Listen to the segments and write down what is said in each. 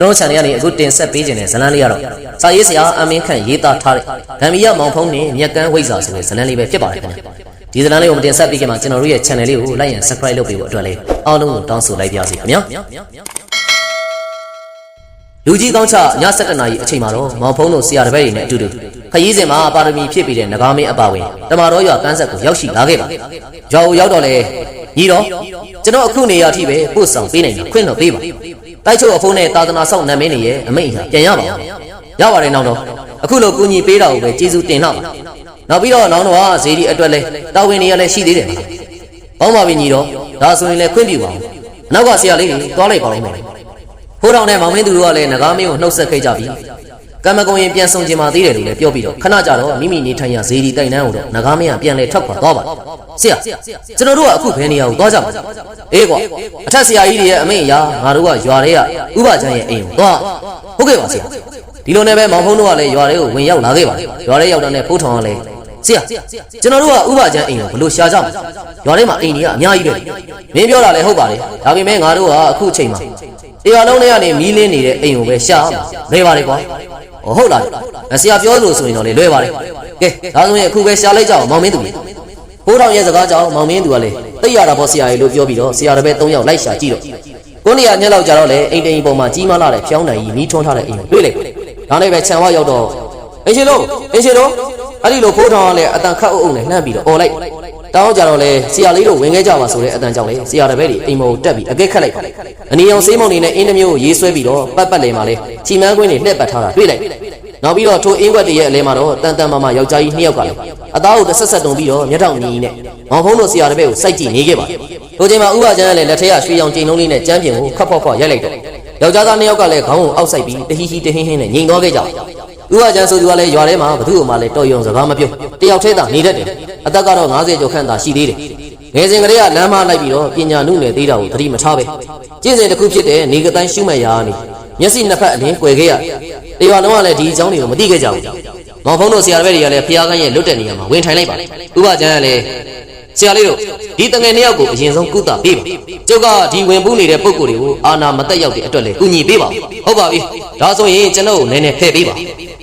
ကျွန်တော်ချန်နယ်ကနေအခုတင်ဆက်ပေးခြင်းနဲ့ဇလန်းလေးကတော့စာရေးဆရာအမင်းခန့်ရေးသားထားတဲ့ဂမ်ဘီယာမောင်ဖုံးနဲ့မြက်ကန်းဝိဇ္ဇာဆိုတဲ့ဇလန်းလေးပဲဖြစ်ပါတယ်ခင်ဗျဒီဇလန်းလေးကိုမတင်ဆက်ပေးခင်မှာကျွန်တော်တို့ရဲ့ channel လေးကို like and subscribe လုပ်ပေးဖို့အတွက်လည်းအားလုံးကိုတောင်းဆိုလိုက်ပါစီခင်ဗျာလူကြီးကောင်းချည7:00နာရီအချိန်မှာတော့မောင်ဖုံးတို့ဆရာတပည့်တွေနဲ့အတူတူခရီးစဉ်မှာပါရမီဖြည့်ပြီးတဲ့နဂါမင်းအပါဝင်တမာတော်ရွာကန်းဆက်ကိုရောက်ရှိလာခဲ့ပါရွာကိုရောက်တော့လေညီတော်ကျွန်တော်အခုနေရာထိပဲပို့ဆောင်ပေးနိုင်တာခွင့်တော့ပေးပါတိုက်ချုပ်အဖိုးနဲ့သာသနာဆောင်နာမည်နေရဲ့အမိန့်အရာပြန်ရပါရပါတယ်နောင်တော်အခုလိုကူညီပေးတာကိုပဲကျေးဇူးတင်တော့နောက်ပြီးတော့နောင်တော်ကဇေဒီအတွက်လဲတာဝန်နေရလဲရှိသေးတယ်ပေါင်းပါပြီညီတော်ဒါဆိုရင်လဲခွင့်ပြုပါဦးနောက်ကဆရာလေးတွေတွားလိုက်ပါလိမ့်မယ်ဖိုးတော်နဲ့မောင်မင်းသူတို့ကလည်းနဂါမင်းကိုနှုတ်ဆက်ခဲ့ကြပြီကံမကုံရင်ပြန်ဆောင်ကျင်ပါသေးတယ်လို့လည်းပြောပြီးတော့ခဏကြတော့မိမိနေထိုင်ရဇေဒီတိုင်နှန်းကိုတော့နဂါမင်းကပြန်လဲထွက်ခွာသွားပါဆရာကျွန်တော်တို့ကအခုဘယ်နေရာကိုသွားကြမှာအေးကွာအထက်ဆရာကြီးတွေရဲ့အမိန့်အရငါတို့ကရွာထဲကဥပချမ်းရဲ့အိမ်ကိုသွားဟုတ်ကဲ့ပါဆရာဒီလိုနဲ့ပဲမောင်ဖုံးတို့ကလည်းရွာထဲကိုဝင်ရောက်လာခဲ့ပါတယ်ရွာထဲရောက်တဲ့ဖိုးထောင်ကလည်းဆရာကျွန်တော်တို့ကဥပချမ်းအိမ်ကိုဘလို့ရှာကြမှာရွာထဲမှာအိမ်ကြီးကအများကြီးပဲမင်းပြောတာလည်းဟုတ်ပါတယ်ဒါပေမဲ့ငါတို့ကအခုအချိန်မှာတရားလုံးထဲကနေမီးလင်းနေတဲ့အိမ်ကိုပဲရှာမှာလွယ်ပါတယ်ကွာဟုတ်လားဆရာပြောလို့ဆိုရင်တော့လေလွယ်ပါတယ်ကဲဒါဆိုရင်အခုပဲရှာလိုက်ကြအောင်မောင်မင်းသူဖိုးထောင်ရဲ့စကားကြောင့်မောင်မင်းသူကလည်းသိရတာပေါ့ဆရာကြီးလို့ပြောပြီးတော့ဆရာတပည့်3ယောက်လိုက်ရှာကြည့်တော့ကိုနေရညက်လောက်ကြတော့လေအိမ်တိမ်ပေါ်မှာကြီးမားလာတဲ့ဖျောင်းတိုင်ကြီးမီးထွန်းထားတဲ့အိမ်ကိုတွေ့လိုက်ဒါနဲ့ပဲခြံဝရောက်တော့အင်ရှင်တို့အဲ့ဒီလိုဖိုးထောင်ကလည်းအတန်ခတ်အုပ်နဲ့လှမ်းပြီးတော့អော်လိုက်တောင်းကြတော့လေဆရာလေးတို့ဝင်ခဲ့ကြပါဆိုတဲ့အတန်ကြောင့်လေဆရာတပည့်တွေအိမ်ပေါ်တက်ပြီးအကဲခတ်လိုက်အနီအောင်စေးမုံနေနဲ့အင်းနှမျိုးကိုရေးဆွဲပြီးတော့ပတ်လေမှာလေချီမန်းကွင်းတွေလှည့်ပတ်ထားတာတွေ့လိုက်နောက်ပြီးတော့ထိုအင်းွက်တရဲ့အလဲမှာတော့တန်တန်မာယောက်ျားကြီး2ယောက်ကလည်းအသားကိုတစ်ဆက်တုံပြီးတော့မျက်ထောင်နီးနဲ့မောင်ဖုံးတို့ဆရာတပည့်ကိုစိုက်ကြည့်နေခဲ့ပါထိုချိန်မှာဥပချမ်းကလည်းလက်ထက်ကရွှေရောင်ကျိန်လုံးလေးနဲ့ကြမ်းပြင်ကိုခတ်ဖောက်ဖောက်ရိုက်လိုက်တော့ယောက်ျားသား2ယောက်ကလည်းခေါင်းကိုအောက်ဆိုင်ပြီးတဟီဟီတဟင်းဟင်းနဲ့ငိန်သွားခဲ့ကြဥပချမ်းဆိုသူကလည်းရွာထဲမှာဘသူ့မှလည်းတော်ရုံစကားမပြောတယောက်ထဲသာနေတတ်တယ်အသက်ကတော့90ကျော်ခန့်သာရှိသေးတယ်ငယ်စဉ်ကလေးကလမ်းမလိုက်ပြီးတော့ပညာနုနယ်သေးတာကိုသတိမထားပဲကျင့်စဉ်တစ်ခုဖြစ်တဲ့နေကတိုင်းရှုမှတ်ရာကနေမျက်စိနှစ်ဖက်အလင်းကွယ်ခဲ့ရတရွာလုံးကလည်းဒီအကြောင်းတွေကိုမသိခဲ့ကြဘူးမောင်ဖုံးတို့ဆရာတပည့်တွေကလည်းဖျားကန်းရဲ့လွတ်တဲ့နေရာမှာဝင်ထိုင်လိုက်ပါတယ်ဥပချမ်းကလည်းဆရာလေးတို့ဒီတငယ်2ယောက်ကိုအရင်ဆုံးကုသပေးပါကျုပ်ကဒီဝင်ပူးနေတဲ့ပုံကိုယ်တွေကိုအာနာမတက်ရောက်တဲ့အတွက်လည်းကူညီပေးပါဟုတ်ပါပြီဒါဆိုရင်ကျွန်တော်ကိုနည်းနည်းဖဲ့ပေးပါ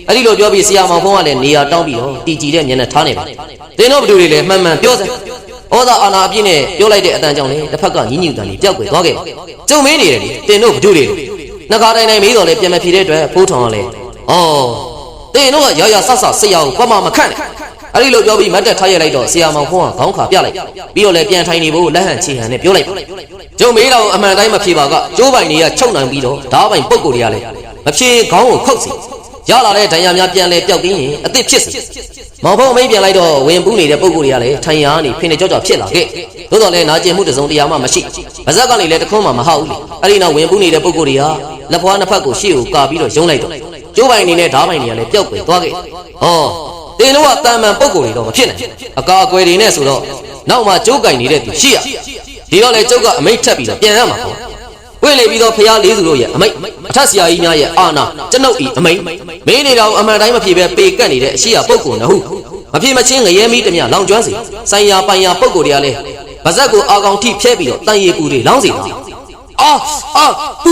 အဲ့ဒီလိုပြောပြီးဆရာမောင်ဖုံးကလည်းနေရာတောင်းပြီးတော့တီကြည်တဲ့မျက်နှာထားနေပါသင်တို့ဘယ်သူတွေလဲမှန်မှန်ပြောစမ်းဩဇာအာနာအပြည့်နဲ့ပြောလိုက်တဲ့အတန်ကြောင့်လေတစ်ဖက်ကညညူတန်ကြီးပျောက်ကွယ်သွားခဲ့ကျုံမင်းနေတယ်လေတင်တို့ဘသူတွေနှခါတိုင်းတိုင်းမေးတော်လဲပြန်မဖြေတဲ့အတွက်ဖိုးထောင်ကလည်းတင်တို့ကရဆဆဆရာကိုဘာမှမခန့်နဲ့အဲ့ဒီလိုပြောပြီးမတ်တက်ထားရလိုက်တော့ဆရာမောင်ဖုံးကခေါင်းခါပြလိုက်ပြီးတော့လဲပြန်ထိုင်နေဖို့လက်ဟန်ချေဟန်နဲ့ပြောလိုက်ကျုံမေးတော့အမှန်တိုင်းမဖြေပါကကျိုးပိုင်တွေကချုပ်နိုင်ပြီးတော့ဓားပိုင်ပုတ်ကိုတွေကလည်းမဖြေခေါင်းကိုခုတ်စီရလာတဲ့ဒဏ်ရာများပြန်လဲပျောက်ကင်းရင်အစ်စ်ဖြစ်စီမောင်ဖုံးအမိန်ပြန်လိုက်တော့ဝင်ပူးနေတဲ့ပုံကိုယ်တွေကလည်းထိုင်ရာကနေဖိနေကြောက်ဖြစ်လာခဲ့သို့တော်လည်းနာကျင်မှုတစုံတရာမှမရှိဗဇက်ကနေလည်းတခွန်းမှမဟောက်ဘူးအဲ့ဒီနောက်ဝင်ပူးနေတဲ့ပုံကိုယ်တွေကလက်ဖွားနှစ်ဖက်ကိုရှေ့ကိုကာပြီးတော့ယုံလိုက်တော့ကျိုးပိုင်နေနဲ့ဓားပိုင်တွေကလည်းပျောက်ကွယ်သွားခဲ့တင်တော့ကတန်မှန်ပုံကိုယ်တွေတော့မဖြစ်နိုင်အကာအကွယ်တွေနဲ့ဆိုတော့နောက်မှကျိုးကင်နေတဲ့သူရှိရဒီတော့လေကျုပ်ကအမိတ်ထက်ပြီးတော့ပြန်ရမှာပေါ့ပွင့်လေပြီးတော့ဖျားလေးစုတို့ရဲ့အမိတ်အထက်ဆရာကြီးများရဲ့အာနာကျွန်ုပ်ဤအမိတ်မင်းနေတော့အမှန်တိုင်းမဖြေပဲပေကတ်နေတဲ့အရှိရပုံကိုယ်နှဟုမဖြေမချင်းငရဲမီးတမျှလောင်ကျွမ်းစေဆိုင်ရာပိုင်ရာပုံကိုယ်တွေကလည်းဗဇက်ကိုအာကောင်ထိဖြဲပြီးတော့တန်ရီကူတွေလောင်းစေတ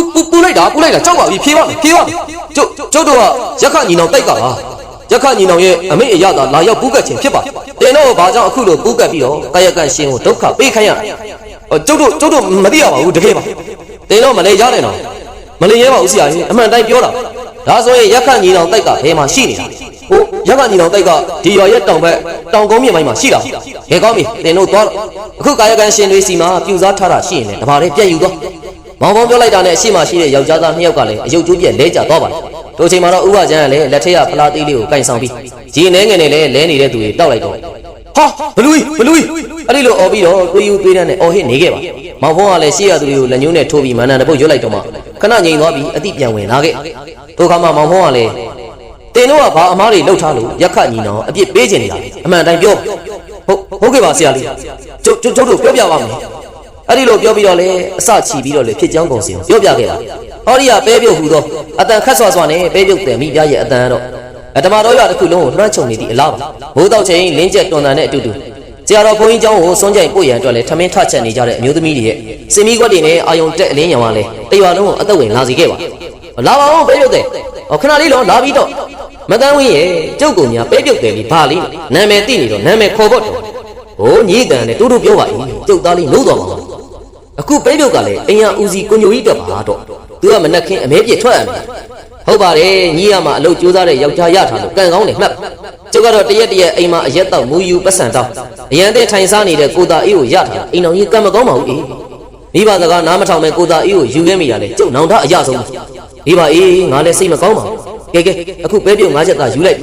ာပူလိုက်တာကြောက်ပါပြီဖြေပါမယ်ကျုပ်တို့ကရက်ခညီနောင်တိုက်ပါရက်ခညီနောင်ရဲ့အမိတ်အရသာလာရောက်ပူးကတ်ခြင်းဖြစ်ပါတင်တော့ဘာကြောင့်အခုလိုပူးကတ်ပြီးတော့ကာယကံရှင်ကိုဒုက္ခပေးခိုင်းရကျုပ်တို့မသိရပါဘူးတကယ်ပါတင်တော့မလဲရတယ်နော်မလဲရဲပါဦးဆရာကြီးအမှန်တိုင်းပြောတာဒါဆိုရင်ရက်ခညီနောင်တိုက်ကဘယ်မှာရှိနေတာရက်ခညီနောင်တိုက်ကဒီရွာရဲ့တောင်ဘက်တောင်ကုန်းမြင့်ပိုင်းမှာရှိတာဘယ်ကောင်းပြီတင်တို့သွားအခုကာယကံရှင်တွေစီမှာပြူစားထားတာရှိရင်လည်းတပါးလေးပြည့်ယူသွားမောင်ဖုံးပြောလိုက်တာနဲ့အရှိမရှိတဲ့ယောက်ျားသား2ယောက်ကလည်းအယုတ်ကျိုးပြက်လဲကျသွားပါတယ်တို့ချိန်မှာတော့ဥပချမ်းကလည်းလက်ထက်ကဖလားသေးလေးကိုကင်ဆောင်ပြီးဂျင်းနှဲငယ်နဲ့လည်းလဲနေတဲ့သူတွေတောက်လိုက်တော့ဟာဘလူးအဲ့ဒီလိုအော်ပြီးတော့တွေးယူတွေးတန်းနဲ့အော်ဟစ်နေခဲ့ပါမောင်ဖုံးကလည်းရှေ့ရသူတွေကိုလက်ညှိုးနဲ့ထိုးပြီးမန္တန်တပုတ်ရွတ်လိုက်တော့မှခဏငြိမ်သွားပြီးအတိပြန်ဝင်လာခဲ့တို့ခါမှမောင်ဖုံးကလည်းတင်တို့ကဘာအမားတွေလှုပ်ထားလို့ရက်ခညီနောင်အပြစ်ပေးခြင်းနေတာအမှန်တိုင်းပြောဟုတ်ကဲ့ပါဆရာလေးကျုပ်တို့ပြောပြပါမယ်အဲ့ဒီလိုပြောပြီးတော့လေအစချီပြီးတော့လေဖြစ်ကြောင်းကုန်စင်ပြောပြခဲ့တာဟောဒီကပဲပြုတ်ဟူသောအတန်ခတ်ဆွာနဲ့ပဲပြုတ်တယ်မိပြရဲ့အတန်တော့ဓမ္မတော်ရွာတစ်ခုလုံးကိုလွှမ်းခြုံနေသည့်အလားပါဘိုးတောက်ချင်းလင်းကျက်တွန်တန်နဲ့အတူတူဆရာတော်ဘုန်းကြီးเจ้าကိုစွန့်ကြိုင်ပို့ရန်အတွက်လည်းထမင်းထချက်နေကြတဲ့အမျိုးသမီးတွေရဲ့စင်မီကွက်တွေနဲ့အာယုံတက်အလင်းရောင်ကလည်းတရွာလုံးကိုအသက်ဝင်လာစေခဲ့ပါ လာပါဦးပဲပြုတ်တယ်ခဏလေးတော့လာပြီးတော့မတန်းဝင်းရဲ့ကျုပ်ကောင်ညာပဲပြုတ်တယ်ပြီးဘာလေးနာမည်သိနေတော့နာမည်ခေါ်ဖို့တော့ဟိုညီတန်နဲ့တူတူပြောပါ၏ကျုပ်သားလေးနိုးတော်ပါအခုပဲပြုတ်ကလည်းအင်ရဦးစီကိုညိုကြီးတက်ပါတော့သူကမနှက်ခင်းအမဲပြစ်ထွက်ရမယ်ဟုတ်ပါတယ်ညီရမှာအလုပ်ကြိုးစားတဲ့ယောက်ျားရထားလို့ကံကောင်းတယ်မှတ်ကျုပ်ကတော့တရက်အိမ်မှာအရက်တော့မူယူပတ်စံတော့အရန်တဲ့ထိုင်စားနေတဲ့ကိုသားအေးကိုရထားအိမ်တော်ကြီးကံမကောင်းပါဘူးအေးမိဘစကားနားမထောင်မဲ့ကိုသားအေးကိုယူခဲ့မိရလေကျုပ်နောင်တအရဆုံးမိဘအေးငါလည်းစိတ်မကောင်းပါဘူးကဲအခုပဲပြုတ်5ချက်သားယူလိုက်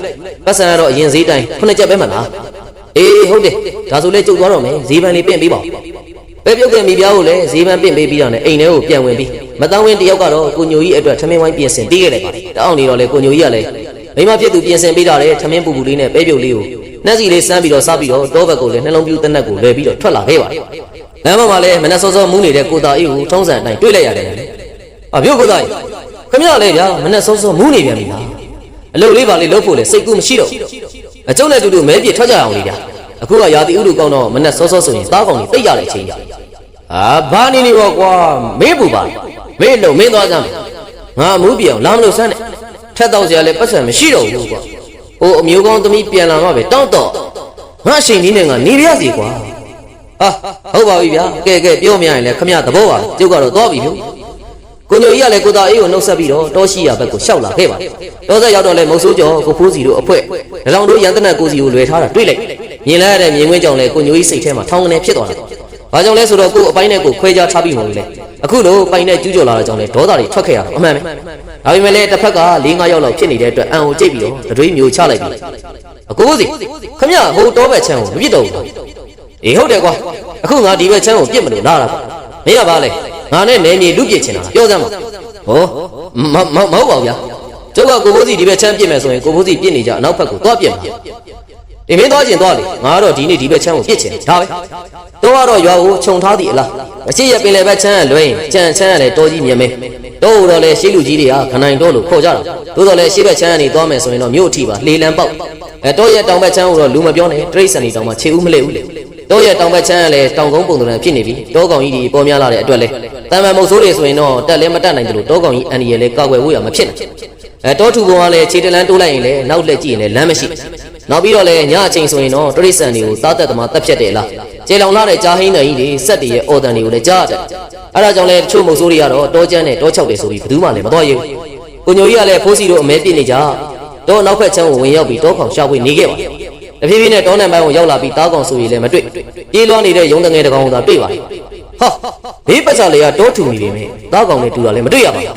ပတ်စံကတော့အရင်ဈေးတိုင်း9ချက်ပဲမှတ်လားအေးဟုတ်တယ်ဒါဆိုလဲကျုပ်သွားတော့မယ်ဈေးပန်းလေးပင့်ပေးပါပဲပြုတ်တဲ့မိဖုရားကိုလည်းဈေးပန်းပင့်ပေးပြီးတော့နဲ့အိမ်ထဲကိုပြန်ဝင်ပြီးမတန်းဝင်းတယောက်ကတော့ကိုညိုကြီးအတွက်ထမင်းဝိုင်းပြင်ဆင်ပေးခဲ့လိုက်ပါတယ်တောင်းနေတော့လေကိုညိုကြီးကလည်းမိမဖြစ်သူပြင်ဆင်ပေးတာလေထမင်းပူပူလေးနဲ့ပဲပြုတ်လေးကိုနှက်စီလေးစမ်းပြီးတော့စားပြီးတော့တောဘက်ကိုလည်းနှလုံးပြူးတက်နက်ကိုလဲပြီးတော့ထွက်လာခဲ့ပါတယ်လမ်းပေါ်မှာလည်းမနှက်စောစောမူးနေတဲ့ကိုသားအေးကိုထုံးစံအတိုင်းတွေ့လိုက်ရတယ်အပြုတ်ကိုသားခမရလေဗျာမနှက်စောစောမူးနေပြန်ပြီလားအလုပ်လေးပါလေးလုပ်ဖို့လေစိတ်ကူးမရှိတော့အကျုံးနဲ့တူတူမဲပြထွက်ကြအောင်လေဗျာအခုကရာသီဥတုကောင်းတော့မနှက်စောစောဆိုရင်သားကောင်ကြီးတိတ်ရတဲ့အချိန်ဘာနေနေပေါ့ကွာမေးပူပါမေးလို့မင်းသွားစမ်းငါမူးပြောင်လာမလို့စမ်းနဲ့ထက်တော့စရာလည်းပတ်စံမရှိတော့ဘူးကွာဟိုအမျိုးကောင်းသမီးပြန်လာမှပဲတောင်းတော့ငါအချိန်ကြီးနဲ့ငါနေရစီကွာဟုတ်ပါပြီဗျာကဲပြောမရရင်လည်းခမရသဘောပါကျုပ်ကတော့သွားပြီဗျကိုညိုကြီးကလည်းကိုသားအေးကိုနှုတ်ဆက်ပြီးတော့တောရှိရဘက်ကိုရှောက်လာခဲ့ပါတယ်တောဆက်ရောက်တော့လည်းမုတ်ဆိုးကျော်ကိုဖိုးစီတို့အဖွဲဒါကြောင့်တို့ရန်တနက်ကိုစီကိုလွယ်ထားတာတွေ့လိုက်မြင်လိုက်ရတဲ့မြင်ကွင်းကြောင့်လည်းကိုညိုကြီးစိတ်ထဲမှာထောင်းကနေဖြစ်သွားတာဘာကြောင့်လဲဆိုတော့ကို့အပိုင်းနဲ့ကိုခွဲခြားထားပြီးမှလေအခုလိုပိုင်နဲ့ကျူးကျော်လာတဲ့ကြောင့်လေဒေါသတွေထွက်ခဲ့ရတာအမှန်ပဲဒါပေမဲ့လည်းတစ်ဖက်က4-5ယောက်လောက်ဖြစ်နေတဲ့အတွက်အံကိုကြိတ်ပြီးတော့တတွေးမျိုးချလိုက်ပြီအကိုစီခမရဟိုတောဘက်ချမ်းကိုမပြစ်တော့ဘူးအေးဟုတ်တယ်ကွာအခုငါဒီဘက်ချမ်းကိုပြစ်မလို့လာတာမင်းကဘာလဲငါနဲ့နေမြေလူပြစ်ချင်တာပြောစမ်းပါဟောမဟုတ်ပါဘူးဗျာကျုပ်ကကိုဖိုးစီဒီဘက်ချမ်းပြစ်မယ်ဆိုရင်ကိုဖိုးစီပြစ်နေကြအနောက်ဘက်ကိုသွားပြစ်မှာဒီမင်းသွားကျင်သွားလေငါကတော့ဒီနေ့ဒီဘက်ချမ်းကိုပြစ်ချင်ဒါပဲတော့ကတော့ရွာကိုခြုံထားသည်အလားအရှိရပင်လေဘက်ချမ်းလွင်ကြံချမ်းရလေတောကြီးမြင်မဲတော့တော့လေရှိလူကြီးတွေကခနိုင်တော့လို့ခေါ်ကြတာသို့တော်လေရှိဘက်ချမ်းကနေသွားမယ်ဆိုရင်တော့မြို့အထိပါလေလံပေါက်တော့ရဲ့တောင်ဘက်ချမ်းကိုတော့လူမပြောနဲ့တရိတ်ဆန်နေတောင်မှခြေဦးမလဲဘူးလေတော့ရဲ့တောင်ဘက်ချမ်းကလည်းတောင်ကုန်းပုံစံဖြစ်နေပြီတောကောင်ကြီးတွေပေါ်များလာတဲ့အတွက်လေတန်မန်မုတ်ဆိုးတွေဆိုရင်တော့တက်လည်းမတက်နိုင်တယ်လို့တောကောင်ကြီးအန်ဒီရလေကောက်ွယ်ဝေးရမဖြစ်နဲ့တောထူကောင်ကလည်းခြေတလန်းတိုးလိုက်ရင်လည်းနောက်လက်ကြည့်ရင်လည်းလမ်းမရှိနောက်ပြီးတော့လည်းညအချိန်ဆိုရင်တော့တရိတ်ဆန်တွေကိုသားသက်သမားတက်ဖြတ်တယ်လားကျေလောင်လာတဲ့ကြားဟင်းတွေကြီးတွေစက်တွေရဲ့အော်တန်တွေကိုလည်းကြားရတယ်အဲ့ဒါကြောင့်လည်းတချို့မုတ်ဆိုးတွေကတော့တောကျန်းနဲ့တောချောက်တယ်ဆိုပြီးဘယ်သူမှလည်းမတော်ရဘူးကိုညိုကြီးကလည်းဖိုးစီတို့အမဲပြစ်နေကြတောနောက်ဖက်ချမ်းကိုဝင်ရောက်ပြီးတောကောင်ရှာဖွေနေခဲ့ပါတဖြည်းဖြည်းနဲ့တောနံပိုင်းကိုရောက်လာပြီးတားကောင်ဆိုရင်လည်းမတွေ့ပြေးလွှမ်းနေတဲ့ရုံတငယ်တကောင်သာတွေ့ပါတယ်ဟာဘေးပတ်ချလေကတောထူနေပြီမယ်တားကောင်နဲ့တူတာလည်းမတွေ့ရပါဘူ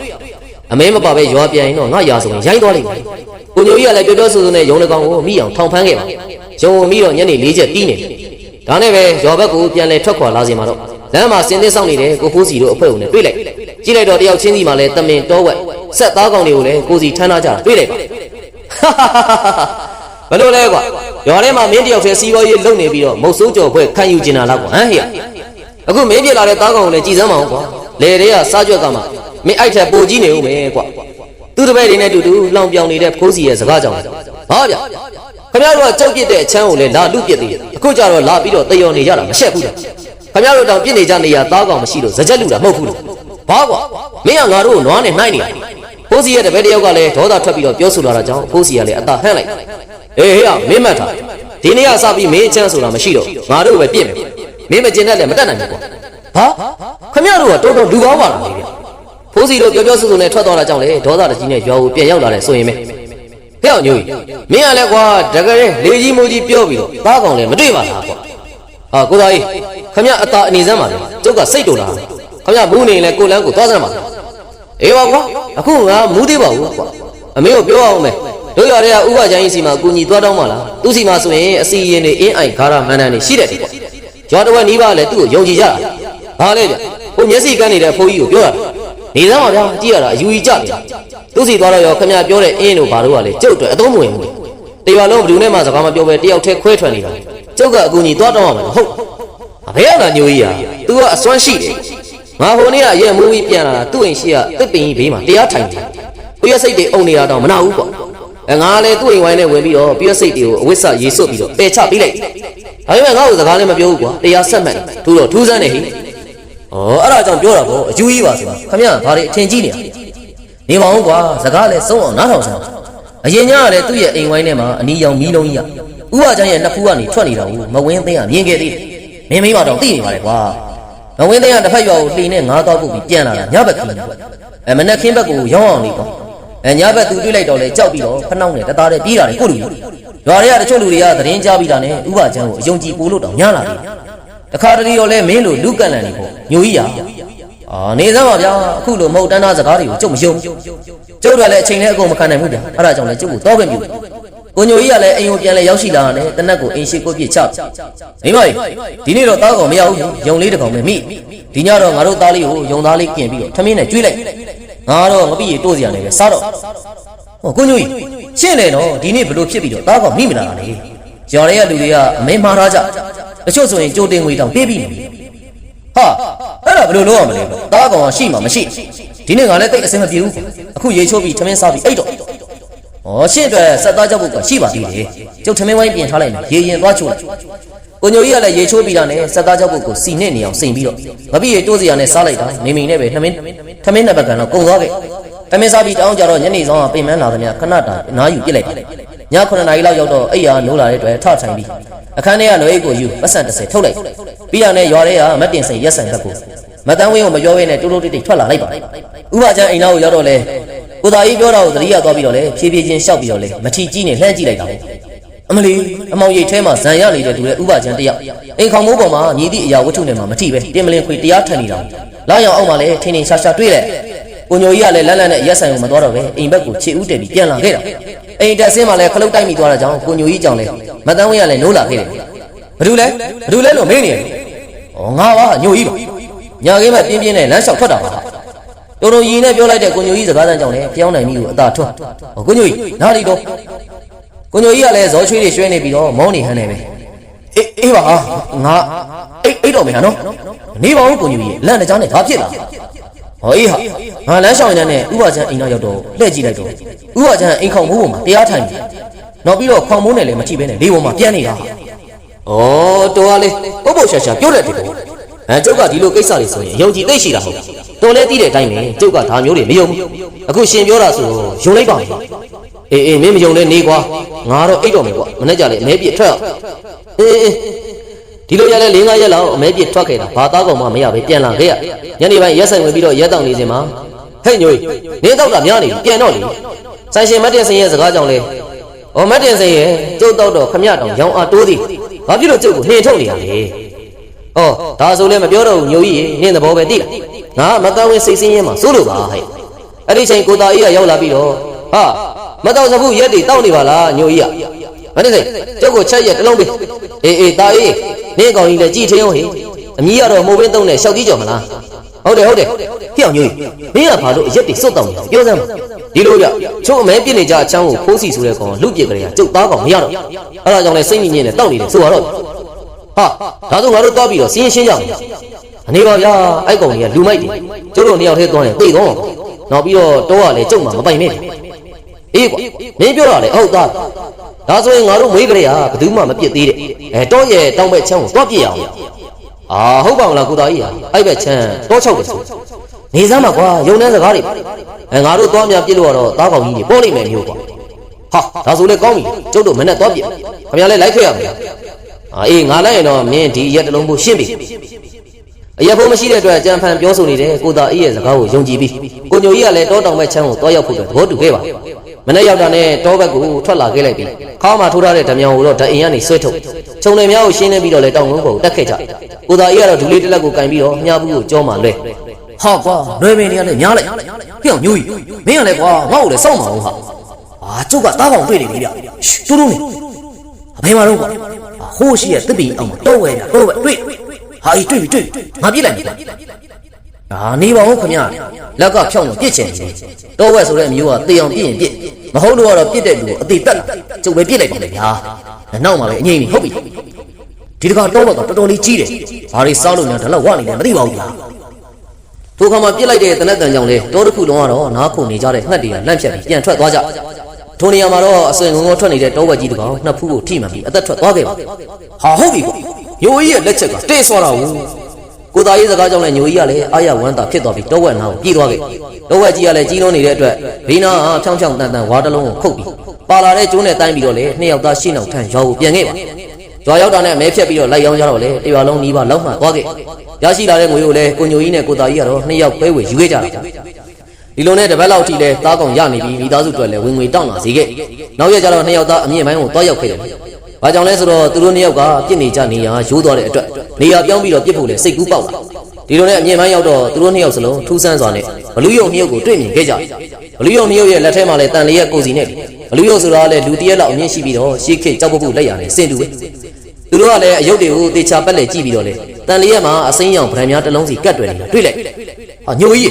းအမဲမပါပဲရွာပြန်ရင်တော့ငါရာဆိုရင်ရိုင်းသွားလိမ့်မယ်ကိုညိုကြီးကလည်းပြောဆိုနဲ့ရုံတကောင်ကိုမိအောင်ထောင်ဖမ်းခဲ့ပါရုံကိုမိတော့ညနေ4ချက်တီးနေဒါနဲ့ပဲရွာဘက်ကိုပြန်လဲထွက်ခွာလာစီမှာတော့လမ်းမှာစင်သစ်ဆောင်နေတဲ့ကိုဖိုးစီတို့အဖွဲ့ကိုလည်းတွေ့လိုက်ကြည့်လိုက်တော့တယောက်ချင်းစီမှာလည်းတမင်တောဝက်ဆက်သားကောင်တွေကိုလည်းကိုစီထမ်းထားကြတာတွေ့လိုက်ပါဘယ်လိုလဲကွာရွာထဲမှာမင်းတယောက်တည်းစီးပွားရေးလုပ်နေပြီးတော့မုတ်ဆိုးကြော်ဖွဲ့ခံယူကျင်တာလားကွာဟမ်ဟေ့အခုမင်းပြလာတဲ့သားကောင်ကိုလည်းကြည်စမ်းမအောင်ကွာလေတွေကစားကြွက်ကမှမင်းအိုက်ထက်ပိုကြီးနေဦးမယ်ကွာသူတပည့်တွေနဲ့တူတူလောင်ပြောင်နေတဲ့ဖိုးစီရဲ့စကားကြောင့်ဟာဗျခင်ဗျားတို့ကကြောက်ပြစ်တဲ့အချမ်းကိုလည်းလာလူပြစ်သေးတယ်အခုကျတော့လာပြီးတော့တယောနေကြတာမရှက်ဘူးလားခင်ဗျားတို့တောင်ပြစ်နေကြနေရသားကောင်မရှိလို့ဇကြက်လူတာမဟုတ်ဘူးလို့ဘာကွာမင်းကငါတို့ကိုနွားနဲ့နှိုင်းနေတာဖိုးစီရဲ့တပည့်တယောက်ကလည်းဒေါသထွက်ပြီးတော့ပြောဆိုလာတာကြောင့်ဖိုးစီကလည်းအသာဟန့်လိုက်အေးဟေ့မင်းမှတ်ထားဒီနေ့ကစပြီးမင်းအချမ်းဆိုတာမရှိတော့ငါတို့ပဲပြစ်မယ်မင်းမကျင်တတ်လည်းမတတ်နိုင်ဘူးကွာဟာခင်ဗျားတို့ကတော်တော်လူကောင်းပါလားလေဗျဖိုးစီတို့ပြောဆိုနဲ့ထွက်သွားတာကြောင့်လေဒေါသတကြီးနဲ့ရွာကိုပြန်ရောက်လာတယ်ဆိုရင်ပဲဟဲ့အောင်ညိုကြီးမင်းကလည်းကွာတကယ်လေကြီးမိုးကြီးပြောပြီးတော့သားကောင်လည်းမတွေ့ပါလားကွာဟာကိုသားကြီးခင်ဗျအသာအနေစမ်းပါလေကျုပ်ကစိတ်တူလာခင်ဗျမူးနေရင်လည်းကိုလန်းကိုသွားစမ်းပါအေးပါကွာအခုငါမူးသေးပါဘူးကွာအမေကိုပြောအောင်မယ်တို့ရတဲ့ဥပချမ်းကြီးစီမှာကိုညီသွားတောင်းပါလားသူစီမှာဆိုရင်အစီရင်တွေအင်းအိုင်ဂါရမန်တန်တွေရှိတယ်ကွာကျော်တဝက်နီးပါးလည်းသူ့ကိုယုံကြည်ကြတာဘာလဲဗျဟိုမျက်စိကန်းနေတဲ့ဖိုးကြီးကိုပြောတာနေစမ်းပါဗျာကြည့်ရတာအယူကြီးကြတယ်သူစီသွားတော့ရောခင်ဗျပြောတဲ့အင်းတို့ဘာလို့ကလဲကျုပ်အတွက်အသုံးမဝင်ဘူးတရွာလုံးဘယ်သူနဲ့မှစကားမပြောပဲတယောက်တည်းခွဲထွက်နေတာကျုပ်ကအကူညီသွားတော့မှာမဟုတ်ဘယ်ရတာညိုကြီးอ่ะ तू ကအစွမ်းရှိတယ်ငါဟိုနေ့ကရဲမူးပြီးပြန်လာတာသူ့အိမ်ရှိကတစ်ပင်ကြီးဘေးမှာတရားထိုင်တယ်ပြည့်စိတ်တွေအုံနေတာတော့မနာဘူးကွာငါလည်းသူ့အိမ်ဝိုင်းနဲ့ဝင်ပြီးတော့ပြည့်စိတ်တွေကိုအဝိဆရေစွတ်ပြီးတော့ပယ်ချပေးလိုက်ဒါပေမဲ့ငါ့ကိုစကားလည်းမပြောဘူးကွာတရားဆက်မှတ်သူတော့ထူးဆန်းနေဟိအဲ့ဒါကြောင့်ပြောတာပေါ့အယူကြီးပါဆိုတာခမရဘာတွေအထင်ကြီးနေတာ နေပါဦးကွာစကားလည်းစုံအောင်နားထောင်စမ်းအရင်ညကလည်းသူ့ရဲ့အိမ်ဝိုင်းထဲမှာအနီရောင်မီးလုံးကြီးကဥပချမ်းရဲ့နှစ်ဖူးကနေထွက်နေတာကိုမဝင်းသိန်းကမြင်ခဲ့သေးတယ်မင်းမတော့သိနေပါလေကွာမဝင်းသိန်းကတစ်ဖက်ရွာကိုလှေနဲ့ငားသွားပုတ်ပြီးပြန်လာတာညဘက်ခင်းမနက်ခင်းဘက်ကိုရောင်းအောင်နေပေါ့ညဘက်သူတွေ့လိုက်တော့လေကြောက်ပြီးတော့ဖနှောင်းနဲ့တသားနဲ့ပြေးတာလေကိုလူရွာတွေကတချို့လူတွေကသတင်းကြားပြီးတာနဲ့ဥပချမ်းကိုအယုံကြည်ပို့လို့တော့ညလာတယ်တခါတလေတော့လဲမင်းလိုလူကန့်လန်နေပေါ့ညိုကြီးနေစမ်းပါဗျာအခုလိုမဟုတ်တန်းသားစကားတွေကိုကျုပ်မယုံကျုပ်တို့လည်းအချိန်နဲ့အကုန်မခံနိုင်ဘူးဗျာအဲ့ဒါကြောင့်လည်းကျုပ်ကိုတော့ခွင့်ပြုကိုညိုကြီးကလည်းအိမ်ကိုပြန်လဲရောက်ရှိလာတယ်တနက်ကိုအိမ်ရှိကိုပြစ်ချမိမဒီနေ့တော့သားကောင်မရဘူးယုံလေးတစ်ကောင်ပဲမိဒီညတော့ငါတို့သားလေးကိုယုံသားလေးกินပြီးတော့ထမင်းနဲ့ကျွေးလိုက်ငါတော့ငပိရီတိုးစရာနေပဲစားတော့ကိုညိုကြီးရှင်းတယ်နော်ဒီနေ့ဘလို့ဖြစ်ပြီးတော့သားကောင်မိမလာတာလေကျော်ရဲကလူတွေကအမင်းမှားထားကြတချို့ဆိုရင်ကြိုတင်ငွေတောင်ပေးပြီးဟာအဲ့ဒါဘလို့လုပ်ရမလဲသားကောင်ကရှိမှမရှိဒီနေ့ငါလည်းတိတ်အစင်မပြေဘူးအခုရေချိုးပြီးထမင်းစားပြီးအိတ်တော့ရှင်းအတွက်ဆက်သားကြောက်ဖို့ကရှိပါသေးတယ်ကျုပ်ထမင်းဝိုင်းပြင်ထားလိုက်မယ်ရေရင်သွားချိုးလိုက်ကိုညိုကြီးကလည်းရေချိုးပြီးတာနဲ့ဆက်သားကြောက်ဖို့ကိုစီနဲ့နေအောင်စိန်ပြီးတော့ငပိရေတိုးစရာနဲ့စားလိုက်တာမိမိနဲ့ပဲထမင်းနှစ်ပတ်ကန်တော့ကုန်သွားခဲ့ထမင်းစားပြီးတောင်းကြတော့ညနေဆောင်ကပြင်မန်းလာသမျှခဏတာအနားယူပြစ်လိုက်ည9 နာရီလောက်ရောက်တော့အိယာနိုးလာတဲ့အတွက်ထထိုင်ပြီးအခန်းထဲကလွယ်အိတ်ကိုယူပတ်စံ30ထုတ်လိုက်ပြီးတာနဲ့ရွာထဲကမတ်တင်စိန်ရက်ဆိုင်ဘက်ကိုမတန်းဝင်းကိုမပြောဘဲနဲ့တိုးတိုးတိတ်တိတ်ထွက်လာလိုက်ပါဥပချမ်းအိမ်သားကိုရောက်တော့လဲကိုသားကြီးပြောတာကိုသတိရသွားပြီးတော့လဲဖြည်းဖြည်းချင်းရှောက်ပြီးတော့လဲမထီကြီးနဲ့လှမ်းကြည့်လိုက်တာအမလီအမောင်ရိတ်ထဲမှာဇံရနေတဲ့သူရဲ့ဥပချမ်းတယောက်အိမ်ခေါင်မိုးပေါ်မှာညီသည့်အရာဝတ္ထုနဲ့မှမထီပဲတင်မလင်းခွေတရားထန်နေတာလာရောက်အောင်မှလဲထင်းထင်းရှာရှာတွေ့လိုက်ကိုညိုကြီးကလည်းလန်းလန်းနဲ့ရက်ဆိုင်ကိုမသွားတော့ပဲအိမ်ဘက်ကိုခြေဦးတက်ပြီးပြန်လာခဲ့တာအိမ်တက်ဆင်းမှလည်းခလုတ်တိုက်မိသွားတာကြောင့်ကိုညိုကြီးကြောင့်လဲမတန်းဝင်းကလည်းနိုးလာခဲ့တယ်ဘာလို့လဲလို့မေးနေတယ်ငါပါညိုကြီးပါညာခင်းမဲ့ပြင်းပြင်းနဲ့လမ်းလျှောက်ထွက်တာပါတော်တော်ရင်နဲ့ပြောလိုက်တဲ့ကိုညိုကြီးစကားတန်းကြောင့်လည်းဖျောင်းနိုင်ပြီကိုအသာထွက်ကိုညိုကြီးနားလီတော့ကိုညိုကြီးကလည်းဇောချွေးတွေရွှဲနေပြီးတော့မောင်းနေဟန်းနေပဲအေးပါငါအိတ်တော်မယ်ဟာနော်နေပါဦးကိုညိုကြီးလန့်တကြားနဲ့ဘာဖြစ်လာအေးဟာငါလမ်းလျှောက်နေတဲ့ဥပချမ်းအိမ်နောက်ရောက်တော့လှည့်ကြည့်လိုက်တော့ဥပချမ်းအိမ်ခေါင်မိုးပေါ်မှာတရားထိုင်နေနောက်ပြီးတော့ခေါင်မိုးနဲ့လည်းမကြည့်ဘဲနဲ့လေးပေါ်မှာပြန်နေတာတော်ကလေပုတ်ရှာရှာပြောလိုက်တယ်ကျုပ်ကဒီလိုကိစ္စတွေဆိုရင်ယုံကြည်သိရှိတာဟုတ်တော်လဲသိတဲ့အတိုင်းပဲကျုပ်ကဒါမျိုးတွေမယုံဘူးအခုရှင်ပြောတာဆိုတော့ယုံလိုက်ပါမယ်အေးမင်းမယုံလဲနေကွာငါတော့အိတ်တော်မယ်ကွာမနေ့ကလည်းအမဲပြစ်ထွက်အေးဒီလိုရလဲ4-5ရက်လောက်အမဲပြစ်ထွက်ခဲ့တာဘာသားကောင်မှမရပဲပြန်လာခဲ့ရညနေပိုင်းရက်ဆိုင်ဝင်ပြီးတော့ရက်တောင်နေစင်မှာဟဲ့ညိုကြီးနေတော့တာများနေပြီပြန်တော့လေဆိုင်ရှင်မတ်တင်စင်ရဲ့စကားကြောင့်လဲမတ်တင်စင်ရဲ့ကျုပ်တော့ခမရတောင်ရောင်အားတိုးသည်ဘာဖြစ်လို့ကျုပ်ကိုနှင်ထုတ်နေရလဲဒါဆိုလည်းမပြောတော့ဘူးညိုကြီးနင်းသဘောပဲသိလားငါမတန်းဝင်းစိတ်ဆင်းရဲမှာစိုးလို့ပါဟဲ့အဲ့ဒီချိန်ကိုသားကြီးကရောက်လာပြီးတော့ဟာမတော်စဘူးရက်တွေတောက်နေပါလားညိုကြီးကမနေ့ကကျုပ်ကိုချက်ရက်တစ်လုံးပေးအေးသားကြီးနင်းကောင်ကြီးလည်းကြည်ထင်းအောင်ဟေ့အမီးကတော့မိုးပင်းတုံးနဲ့ရှောက်ကြီးကြော်မလားဟုတ်တယ်ဖျောက်ညိုကြီးမင်းကဘာလို့အရက်တွေစွတ်တောက်နေပြောစမ်းဒီလိုကြကျုပ်အမဲပြစ်နေကြအချမ်းကိုခိုးစီဆိုတဲ့ကောင်လူပြစ်ကြတဲ့ကျုပ်သားကောင်မရတော့အဲ့ဒါကြောင့်လဲစိတ်ညစ်ညစ်နဲ့တောက်နေတယ်ဆိုတော့ဟာဒါဆိုငါတို့တော့ပြီးတော့စီးရင်ရှင်းကြမယ်အနေပါဗျာအဲ့ကောင်ကြီးကလူမိုက်တယ်ကျုပ်တို့နှစ်ယောက်ထဲသွားတယ်သိတော့နောက်ပြီးတော့တောကလည်းကျုပ်မှမပိုင်နဲ့အေးကွာမင်းပြောတာလေဟုတ်သားဒါဆိုရင်ငါတို့မွေးကလေးဟာဘယ်သူမှမပြစ်သေးတဲ့တောရဲ့တောင်းဘက်ချမ်းကိုသွားပြစ်ရအောင်ဟုတ်ပါမလားကိုသားကြီးဟာအဲ့ဘက်ချမ်းတောချောက်တယ်ဆိုနေစမ်းပါကွာယုံတဲ့စကားတွေငါတို့သွားများပြစ်လို့တော့သားကောင်ကြီးတွေပေါ်လိမ့်မယ်မျိုးကွာဟာဒါဆိုလေကောင်းပြီကျုပ်တို့မနဲ့သွားပြစ်ခင်ဗျားလည်းလိုက်ခဲ့ရမယ်အေးငါလိုက်ရင်တော့မင်းဒီရက်တလုံးဖို့ရှင်းပြီအရက်ဖို့မရှိတဲ့အတွက်ကြံဖန်ပြောဆိုနေတဲ့ကိုသားအေးရဲ့စကားကိုယုံကြည်ပြီးကိုညိုကြီးကလည်းတောတောင်မဲ့ချမ်းကိုတွားရောက်ဖို့သဘောတူခဲ့ပါမနေ့ရောက်တာနဲ့တောဘက်ကိုထွက်လာခဲ့လိုက်ပြီးခေါင်းမှာထိုးထားတဲ့ဓမြောင်ကိုတော့ဓအိမ်ကနေဆွဲထုတ်ခြုံတွေများကိုရှင်းနေပြီးတော့လေတောင်ကုန်းကိုတက်ခဲ့ကြကိုသားအေးကတော့ဒူလေးတစ်လက်ကိုကင်ပြီးတော့မြားဘူးကိုကြောမှာလွဲဟာကွာလွယ်ပင်တွေကလည်းများလိုက်ဖျောက်ညိုကြီးမင်းကလည်းကွာငါ့ကိုလည်းစောင့်မအောင်ဟာကျုပ်ကသားကောင်တွေ့နေပြီဗျတူတူနေအဖေမတော့ကွာဟိုးရှိရဲ့တစ်ပီအောင်တော့ဝဲတော့တွေ့ဟာအေးတွေ့ငါပြစ်လိုက်ပြီနေပါဦးခင်ဗျာလက်ကဖြောင်းလို့ပြစ်ချင်တယ်တော့ဝဲဆိုတဲ့အမျိုးကတေအောင်ပြစ်ရင်ပြစ်မဟုတ်လို့ကတော့ပြစ်တဲ့လူကိုအသေးတက်လာကျုပ်ပဲပြစ်လိုက်ပါလေဗျာနောက်မှပဲအငိမ့်နေဟုတ်ပြီဒီတခါတော့တော့တော်တော်လေးကြီးတယ်ဘာတွေစားလို့များဒါတော့ဝနေတယ်မသိပါဘူးဗျာထိုခါမှပြစ်လိုက်တဲ့တနက်တန်ကြောင့်လေတောတစ်ခုလုံးကတော့နားခုန်နေကြတဲ့ငှက်တွေကလန့်ဖြတ်ပြီးပြန်ထွက်သွားကြထိုနေရာမှာတော့အစင်ငုံငုံထွက်နေတဲ့တောဝက်ကြီးတကောင်နှစ်ဖူးကိုထိမှန်ပြီးအသက်ထွက်သွားခဲ့ပါဟာဟုတ်ပြီကွာညိုကြီးရဲ့လက်ချက်ကတေးဆွာတာကို ကိုသားရေးစကားကြောင့်လည်းညိုကြီးကလည်းအာရဝမ်းသာဖြစ်သွားပြီးတောဝက်နာကိုပြေးသွားခဲ့တောဝက်ကြီးကလည်းကြီးလုံးနေတဲ့အတွက်ဘေးနာဖြောင်းဖြောင်းတန်တန်ဝါတလုံးကိုခုတ်ပြီးပါလာတဲ့ကျိုးနဲ့တိုင်းပြီးတော့လေနှစ်ယောက်သားရှင်းအောင်ထန်ရွာကိုပြန်ခဲ့ပါရွာရောက်တာနဲ့မဲဖြတ်ပြီးတော့လိုက်ရောင်းကြတော့လေတရွာလုံးနီးပါလောက်မှသွားခဲ့ရရှိလာတဲ့ငွေကိုလည်းကိုညိုကြီးနဲ့ကိုသားကြီးကတော့နှစ်ယောက်ပဲဝေယူခဲ့ကြတာဒီလိုနဲ့တပတ်လောက်ထိလဲသားကောင်ရနေပြီးမိသားစုတွေလည်းဝင်ငွေတောင်းလာစေခဲ့နောက်ရက်ကျတော့နှစ်ယောက်သားအမြင့်ပိုင်းကိုတွားရောက်ခဲ့တယ်ဘာကြောင့်လဲဆိုတော့သူတို့နှစ်ယောက်ကပြစ်နေကြနေရရိုးသွားတဲ့အတွက်နေရာပြောင်းပြီးတော့ပြစ်ဖို့လဲစိတ်ကူးပေါက်လာဒီလိုနဲ့အမြင့်ပိုင်းရောက်တော့သူတို့နှစ်ယောက်စလုံးထူးဆန်းစွာနဲ့ဘလူးယုံနှစ်ယောက်ကိုတွေ့မြင်ခဲ့ကြဘလူးယုံနှစ်ယောက်ရဲ့လက်ထဲမှာလဲတန်လေးရဲ့ကိုစီနဲ့ဘလူးယုံဆိုတာလဲလူတရက်လောက်အမြင့်ရှိပြီးတော့ရှေးခေတ်ကြောက်ပုတ်လက်ရနဲ့စင်တူပဲသူတို့ကလည်းအယုတ်တွေကိုတေချာပက်လက်ကြည့်ပြီးတော့လေတန်လေးရဲ့မှာအစိမ်းရောင်ဗရံများတစ်လုံးစီကတ်တွယ်နေတာတွေ့လိုက်ဟာညိုကြီ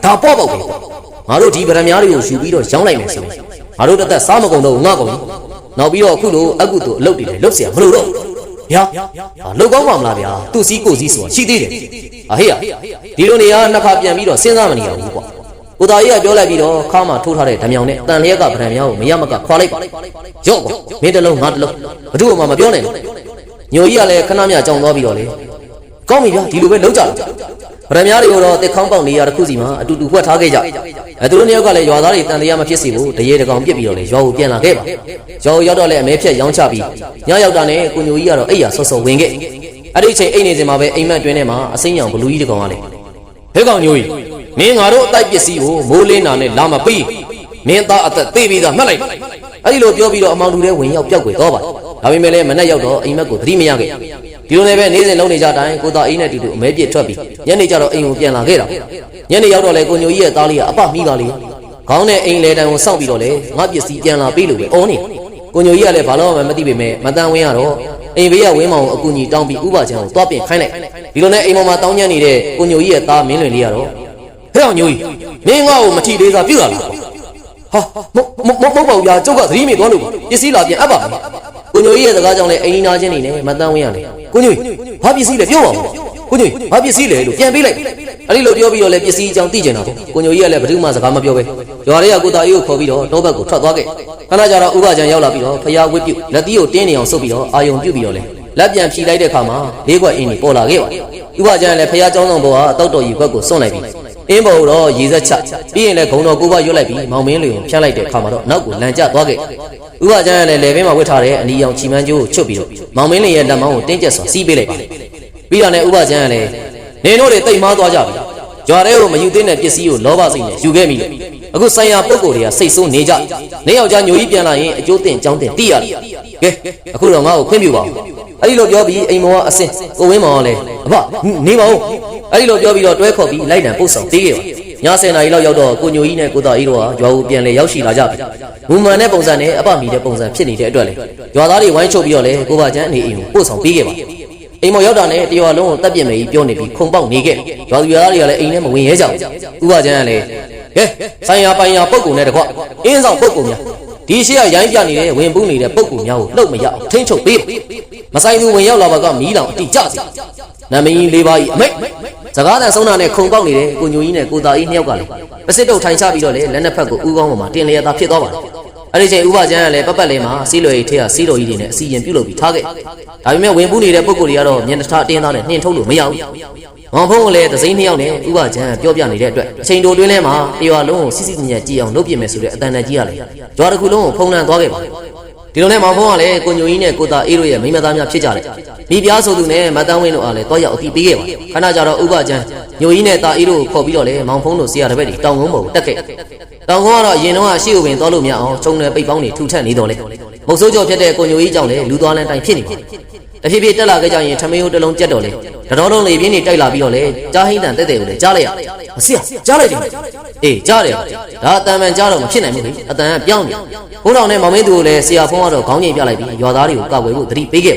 းဒါပေါ့ပေါ့ပဲငါတို့ဒီဗရံများတွေကိုယူပြီးတော့ရောင်းလိုက်မယ်ဆိုရင်ငါတို့တစ်သက်စားမကုန်တော့ငါကုန်နောက်ပြီးတော့အခုလိုအကုတို့အလုပ်တွေလည်းလုပ်เสียမလို့တော့ဗျာလုပ်ကောင်းပါမလားဗျာသူ့စည်းကိုစည်းဆိုတာရှိသေးတယ်ဟေ့ဒီလိုနေရာနှစ်ခါပြန်ပြီးတော့စဉ်းစားမနေရဘူးကွာကိုသားကြီးကပြောလိုက်ပြီးတော့ခါမှထိုးထားတဲ့ဓမြောင်နဲ့တန်လျက်ကဗရံများကိုမရမကခွာလိုက်ပါရော့ကွာမင်းတစ်လုံးငါတစ်လုံးဘသူ့မှမပြောနဲ့ညိုကြီးကလည်းခဏမြကြောင်သွားပြီးတော့လေကောင်းပြီဗျာဒီလိုပဲလုပ်ကြတယ်ဗရံများတွေကိုတော့တစ်ခေါင်းပေါက်နေရတစ်ခုစီမှာအတူတူဖွက်ထားခဲ့ကြသူတို့နှစ်ယောက်ကလည်းရွာသားတွေတန်တရားမဖြစ်စေဘူးတရေတကောင်ပြစ်ပြီးတော့လေရွာကိုပြန်လာခဲ့ပါရွာကိုရောက်တော့လည်းအမဲဖြတ်ရောင်းချပြီးညရောက်တာနဲ့ကိုညိုကြီးကတော့အိယာဆော့ဆော့ဝင်ခဲ့အဲ့ဒီအချိန်အိတ်နေစင်မှာပဲအိမ်မက်တွင်းထဲမှာအစိမ်းရောင်ဘလူးကြီးတကောင်ကလေဟဲ့ကောင်ညိုကြီးမင်းငါတို့အတိုက်ပစ္စည်းကိုမိုးလင်းတာနဲ့လာမပြီးမင်းသားအသက်သေးပြီးသားမှတ်လိုက်အဲ့ဒီလိုပြောပြီးတော့အမောင်လူတွေဝင်ရောက်ပြောက်ွယ်သွားပါဒါပေမဲ့လည်းမနဲ့ရောက်တော့အိမ်မက်ကိုသတိမရခဲ့ဒီလိုနဲ့ပဲနေ့စဉ်လုံးနေကြတိုင်းကိုသားအိမ်နဲ့တူတူအမဲပြစ်ထွက်ပြီးညနေကျတော့အိမ်ကိုပြန်လာခဲ့တာညနေရောက်တော့လေကိုညိုကြီးရဲ့သားလေးကအပမိပါလေခေါင်းနဲ့အိမ်လေတန်ကိုစောင့်ပြီးတော့လေငါပစ္စည်းပြန်လာပေးလို့ပဲအော်နေကိုညိုကြီးကလည်းဘာလို့မှမသိပေမဲ့မတန်ဝင်းရတော့အိမ်ဘေးကဝင်းမောင်ကိုအကူကြီးတောင်းပြီးဥပချံကိုသွားပြင်ခိုင်းလိုက်ဒီလိုနဲ့အိမ်ပေါ်မှာတောင်းညံ့နေတဲ့ကိုညိုကြီးရဲ့သားမင်းလွင်လေးကတော့ဟဲ့အောင်ညိုကြီးမင်းငါ့ကိုမထီလေးစားပြုတ်လာလားဟာမဟုတ်ပါဘူးဗျာကျုပ်ကသတိမေ့သွားလို့ပစ္စည်းလာပြန်အပ်ပါကိုညိုကြီးရဲ့စကားကြောင့်လေအိမ်နာချင်းနေနဲ့မတန်ဝင်းရတယ်ကိုညိုကြီးဘာပစ္စည်းလဲပြောပါဦးကိုညိုဘာပစ္စည်းလဲလို့ပြန်ပေးလိုက်အဲ့ဒီလိုပြောပြီးတော့လေပစ္စည်းအကြောင်းသိကျင်တာပေါ့ကိုညိုကြီးကလည်းဘယ်သူမှစကားမပြောပဲရွာတွေကကိုသားကြီးကိုခေါ်ပြီးတော့တောဘက်ကိုထွက်သွားခဲ့ခဏကြာတော့ဥပချံရောက်လာပြီးတော့ဖျားဝစ်ပြုတ်လက်သီးကိုတင်းနေအောင်ဆုပ်ပြီးတော့အာယုံပြုတ်ပြီးတော့လေလက်ပြန်ဖြီလိုက်တဲ့အခါမှာလေးခွက်အင်းကြီးပေါ်လာခဲ့ပါဥပချံလည်းဖျားเจ้าဆောင်ဘောကတောက်တော်ကြီးခွက်ကိုစွန့်လိုက်ပြီးအင်းဘော်တော့ရေစက်ချပြီးရင်လည်းဂုံတော်ကိုပါရွတ်လိုက်ပြီးမောင်မင်းလေးကိုဖျက်လိုက်တဲ့အခါမှာတော့နောက်ကိုလန်ကျသွားခဲ့ဥပချံကလည်းလေပင်မှာဝစ်ထားတဲ့အနီရောင်ချီမန်းကျိုးကိုချွတ်ပြီးတော့မောင်မင်းလေးရဲ့လက်မောင်းကိုတင်းကျပ်စွာစီးပေးလိုက်ပါပြီးတော့လည်းဥပချံကလည်းနေတို့တွေတိတ်မားသွားကြပြီကြွားတဲ့ကိုမယူသေးတဲ့ပစ္စည်းကိုလောဘစိတ်နဲ့ယူခဲ့မိတယ်အခုဆိုင်ရာပုံကိုယ်တွေကစိတ်ဆိုးနေကြနေယောက်ျားညိုကြီးပြန်လာရင်အကျိုးတင်အကြောင်းတင်သိရတယ်ကဲအခုတော့ငါ့ကိုခွင့်ပြုပါဦးအဲ့ဒီလိုပြောပြီးအိမ်မောကအစင်ကိုဝင်းမောင်ကလည်းအဖနေပါဦးအဲ့ဒီလိုပြောပြီးတော့တွဲခေါ်ပြီးလိုက်တံပို့ဆောင်သေးခဲ့ပါည10 နာရီလောက်ရောက်တော့ကိုညိုကြီးနဲ့ကိုသားကြီးတို့ဟာရွာကိုပြန်လေရောက်ရှိလာကြပြီမူမှန်တဲ့ပုံစံနဲ့အပမီတဲ့ပုံစံဖြစ်နေတဲ့အတွက်လေရွာသားတွေဝိုင်းချုပ်ပြီးတော့လေကိုပါချမ်းအနေအိမ်ကိုပို့ဆောင်ပေးခဲ့ပါအိမ်မောရောက်တာနဲ့တရွာလုံးကိုတက်ပြစ်မယ်ကြီးပြောနေပြီးခုံပေါက်နေခဲ့ရွာသူရွာသားတွေကလည်းအိမ်ထဲမဝင်ရဲကြဘူးဥပချမ်းကလည်းဟဲ့ဆိုင်ရာပိုင်ရာပုတ်ကုန်နဲ့တကွအင်းဆောင်ပုတ်ကုန်များဒီရှိရရိုင်းပြနေတဲ့ဝင်ပူးနေတဲ့ပုတ်ကုန်များကိုလှုပ်မရအောင်ထိန်းချုပ်ပေးမဆိုင်သူဝင်ရောက်လာပါကမီးလောင်အတိကျစီနာမည်ကြီးလေးပါးကြီးအမိတ်စကားတန်ဆုံးတာနဲ့ခုံပေါက်နေတဲ့ကိုညိုကြီးနဲ့ကိုသားကြီးနှစ်ယောက်ကလည်းပစစ်တုတ်ထိုင်ချပြီးတော့လေလက်နှစ်ဖက်ကိုဥကောင်းပေါ်မှာတင်လျက်သားဖြစ်သွားပါတယ်အဲ့ဒီချိန်ဥပချမ်းကလည်းပပတ်လေးမှာစီးလွယ်ကြီးထဲကစီးတော်ကြီးတွေနဲ့အစီရင်ပြုတ်လုပ်ပြီးထားခဲ့ဒါပေမဲ့ဝင်ပူးနေတဲ့ပုဂ္ဂိုလ်တွေကတော့မျက်နှာထားအတင်းသားနဲ့နှင်ထုတ်လို့မရဘူးမောင်ဖုံးကလည်းသစိမ်းနှစ်ယောက်နဲ့ဥပချမ်းပြောပြနေတဲ့အတွက်အချိန်တိုတွင်းထဲမှာတရွာလုံးကိုစစ်စစ်ညံ့ကြည့်အောင်လုပ်ပြမယ်ဆိုတဲ့အတန်တန်ကြီးကလည်းကြွားတစ်ခုလုံးကိုဖုံးလန်းသွားခဲ့ပါဒီလိုနဲ့မောင်ဖုံးကလည်းကိုညိုကြီးနဲ့ကိုသားအေးတို့ရဲ့မိမသားများဖြစ်ကြတယ်မိဖုရားဆိုသူနဲ့မတန်းဝင်းတို့အားလည်းတွားရောက်အတိပေးခဲ့ပါခဏကြာတော့ဥပချမ်းညိုကြီးနဲ့သားအေးတို့ကိုခေါ်ပြီးတော့လေမောင်ဖုံးတို့ဆရာတပည့်တွေတောင်ကုန်းပေါ်ကိုတက်ခဲ့တောင်ကုန်းကတော့အရင်တော့ရှေ့ကိုပင်သွားလို့မရအောင်ခြုံနယ်ပိတ်ပေါင်းတွေထူထပ်နေတော့လေမုတ်ဆိုးကြောဖြစ်တဲ့ကိုညိုကြီးကြောင့်လေလူသွားလန်းတိုင်းဖြစ်နေပါတဖြည်းဖြည်းတက်လာခဲ့ကြရင်ထမင်းဟိုတလုံးကြက်တော့လေတတော်လုံးလေးပြင်းနေတိုက်လာပြီးတော့လေကြားဟိန်းတန်တဲ့တဲ့ကိုလေကြားလိုက်ရမဆရာကြားလိုက်တယ်အေးကြားတယ်ဒါအတန်မှန်ကြားတော့မဖြစ်နိုင်ဘူးလေအတန်ကပြောင်းနေဘုန်းတော်နဲ့မောင်မင်းသူကိုလည်းဆရာဖုန်းကတော့ခေါင်းငိတ်ပြလိုက်ပြီးရွာသားတွေကိုကောက်ွယ်ဖို့သတိပေးခဲ့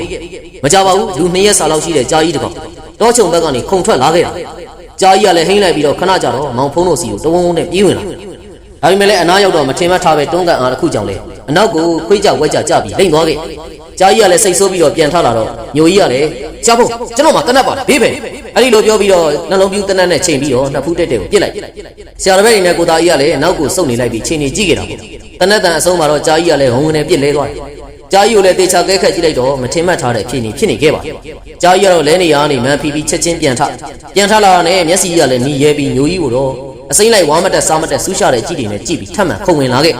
မကြပါဘူးလူ2ရက်စာလောက်ရှိတဲ့ကြားကြီးတကောင်တောချုံဘက်ကနေခုံထွက်လာခဲ့တာကြားကြီးကလည်းဟိန်းလိုက်ပြီးတော့ခဏကြာတော့မောင်ဖုန်းတို့စီကိုတဝုံဝုံနဲ့ပြေးဝင်လာဒါပေမဲ့လည်းအနားရောက်တော့မထင်မှတ်ထားပဲတွန်းကန်အားတစ်ခုကြောင့်လေအနောက်ကိုခွေးကြဝက်ကြကြပြီးလိမ့်သွားခဲ့ကြားကြီးကလည်းစိတ်ဆိုးပြီးတော့ပြန်ထလာတော့ညိုကြီးကလည်းကြားဖို့ကျွန်တော်မှတနတ်ပါဘေးပဲအဲ့ဒီလိုပြောပြီးတော့နှလုံးပြူးတနတ်နဲ့ချိန်ပြီးတော့နှစ်ဖူးတက်တဲ့ကိုပြစ်လိုက်ဆရာတပည့်တွေနဲ့ကိုသားကြီးကလည်းနောက်ကိုစုပ်နေလိုက်ပြီးချိန်နေကြည့်ခဲ့တာပေါ့တနတ်တန်အဆုံးမှာတော့ကြားကြီးကလည်းဝုံဝင်နဲ့ပြစ်လဲသွားတယ် ကြားကြီးကိုလည်းတေချာကဲခက်ကြည့်လိုက်တော့မထင်မှတ်ထားတဲ့ဖြစ်နေခဲ့ပါကြားကြီးကတော့လဲနေရနေမှန်ဖီချက်ချင်းပြန်ထလာနဲ့မျက်စိကလည်းနီးရဲပြီးညိုကြီးကိုတော့အစိမ့်လိုက်ဝါမတက်စားမတက်ဆူးရှာတဲ့ကြည့်တွေနဲ့ကြည့်ပြီးထပ်မံခုံဝင်လာခဲ့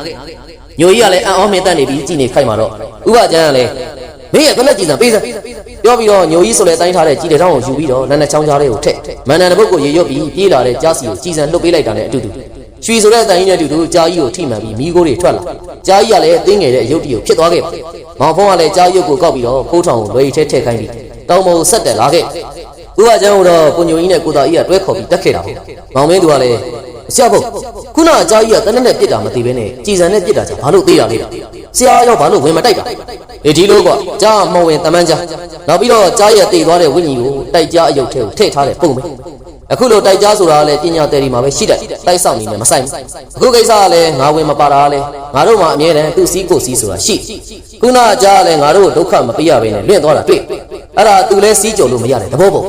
ညိုကြီးကလည်းအံ့ဩမင်းတက်နေပြီးကြည့်နေခိုက်မှာတော့ဥပကျန်းကလည်းမင်းရဲ့တလက်ကြည်စံပေးစမ်းပြောပြီးတော့ညိုကြီးဆိုလဲတိုင်းထားတဲ့ကြည်တဲ့ထောင်းကိုယူပြီးတော့နန်းနဲ့ချောင်းကြားလေးကိုထက်မန်နန်တစ်ပုတ်ကိုရေရွတ်ပြီးပြေးလာတဲ့ကြားစီကိုကြည်စံလှုပ်ပေးလိုက်တာနဲ့အတူတူရွှေဆိုတဲ့အတိုင်းနဲ့အတူတူကြားကြီးကိုထိမှန်ပြီးမိကိုတွေထွက်လာကြားကြီးကလည်းအသိငယ်တဲ့အယုတ်တီကိုဖြစ်သွားခဲ့ပါမောင်ဖုံးကလည်းကြားရုပ်ကိုကောက်ပြီးတော့ဖိုးထောင်ကိုလွယ်ရီထဲထည့်ခိုင်းပြီးတောင်ပေါ်ဆက်တက်လာခဲ့ဥပကျန်းကတော့ကိုညိုကြီးနဲ့ကိုသားကြီးကတွဲခေါ်ပြီးတက်ခဲ့တာပေါ့မောင်မင်းသူကလည်းဆရာဖို့ခုနကကြားကြီးကတနက်နဲ့ပြစ်တာမသိဘဲနဲ့ကြည်စံနဲ့ပြစ်တာကြောင့်ဘာလို့သေးတာလဲဆရာရောက်ဘာလို့ဝင်မတိုက်တာဒီလိုကကြားမဝင်တမန်းကြားနောက်ပြီးတော့ကြားရဲ့တိတ်သွားတဲ့ဝိညာဉ်ကိုတိုက်ကြားအယုတ်ထဲကိုထည့်ထားတဲ့ပုံပဲအခုလိုတိုက်ကြားဆိုတာလည်းပညာတယ်ဒီမှာပဲရှိတယ်တိုက်ဆောင်နေမယ်မဆိုင်ဘူးအခုကိစ္စကလည်းငါဝင်မပါတာလည်းငါတို့မှအမြဲတမ်းသူ့စီးကိုစီးဆိုတာရှိခုနကကြားလည်းငါတို့ဒုက္ခမပေးရဘဲနဲ့လွင့်သွားတာတွေ့အဲ့ဒါသူလည်းစီးကြုံလို့မရတယ်သဘောပေါက်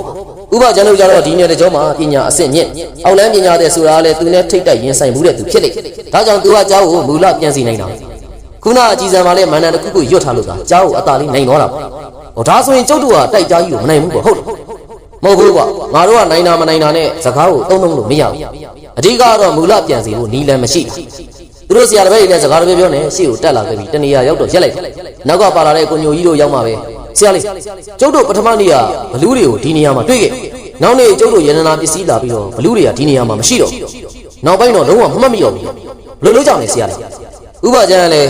ဥပကျန်တို့ကြတော့ဒီနယ်တကြောမှာပညာအဆင့်မြင့်အောက်လန်းပညာတဲ့ဆိုတာလည်းသူနဲ့ထိတ်တိုက်ရင်ဆိုင်မှုတဲ့သူဖြစ်လေဒါကြောင့်သူကကြားကိုမူလပြန်စီနိုင်တာခုနအကြည်စံမှာလည်းမန္တန်တစ်ခုကိုရွတ်ထားလို့သာကြားကိုအသာလေးနိုင်သွားတာပေါ့ဟောဒါဆိုရင်ကျုပ်တို့ကတိုက်ကြားကြီးကိုမနိုင်ဘူးပေါ့ဟုတ်မဟုတ်ဘူးကွာငါတို့ကနိုင်တာမနိုင်တာနဲ့စကားကိုသုံးလို့မရဘူးအဓိကတော့မူလပြန်စီဖို့နီလန်မရှိသူတို့ဆရာတပည့်တွေလည်းစကားတပြောနဲ့ရှေ့ကိုတက်လာခဲ့ပြီးတနေရာရောက်တော့ရက်လိုက်နောက်ကပါလာတဲ့ကိုညိုကြီးတို့ရောက်မှာပဲဆရာလေးကျုပ်တို့ပထမနေ့ကဘလူးတွေကိုဒီနေရာမှာတွေ့ခဲ့နောက်နေ့ကျုပ်တို့ရတနာပစ္စည်းလာပြီးတော့ဘလူးတွေကဒီနေရာမှာမရှိတော့နောက်ပိုင်းတော့လုံးဝမမှတ်မိတော့ဘူးဘယ်လိုလုပ်ကြလဲဆရာလေးဥပကျန်းကလည်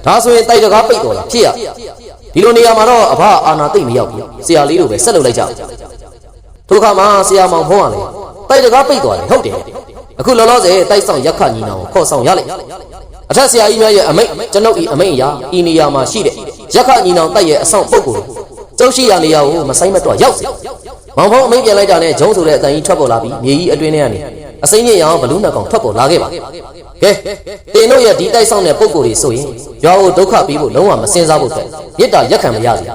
းဒါဆိုရင်တိုက်တကားပိတ်တော်လာဖြစ်ရဒီလိုနေရာမှာတော့အဘအာနာသိမ့်မရောက်ဘူးဆရာလေးတို့ပဲဆက်လုပ်လိုက်ကြထိုခါမှာဆရာမောင်ဖုံးကလည်းတိုက်တကားပိတ်သွားတယ်ဟုတ်တယ်အခုလောလောဆယ်တိုက်ဆောင်ရက်ခညီနောင်ခေါ်ဆောင်ရလိုက်အထက်ဆရာကြီးများရဲ့အမိန့်ကျွန်ုပ်ဤအမိန့်အရာဤနေရာမှာရှိတဲ့ရက်ခညီနောင်တိုက်ရဲ့အဆောင်ပုဂ္ဂိုလ်ကျုပ်ရှိရာနေရာကိုမဆိုင်မတော့ရောက်စေမောင်ဖုံးအမိန့်ပြန်လိုက်တာနဲ့ဂျုံဆိုတဲ့အတန်ကြီးထွက်ပေါ်လာပြီးမြေကြီးအတွင်းထဲကနေအစိမ့်ညစ်ရောင်ဘလူးနှစ်ကောင်ထွက်ပေါ်လာခဲ့ပါကဲတင်တို့ရဲ့ဒီတိုက်ဆောင်တဲ့ပုဂ္ဂိုလ်တွေဆိုရင်ရွာကိုဒုက္ခပေးဖို့လုံးဝမစင်စားဖို့အတွက်မြစ်တာရက်ခံမရစေ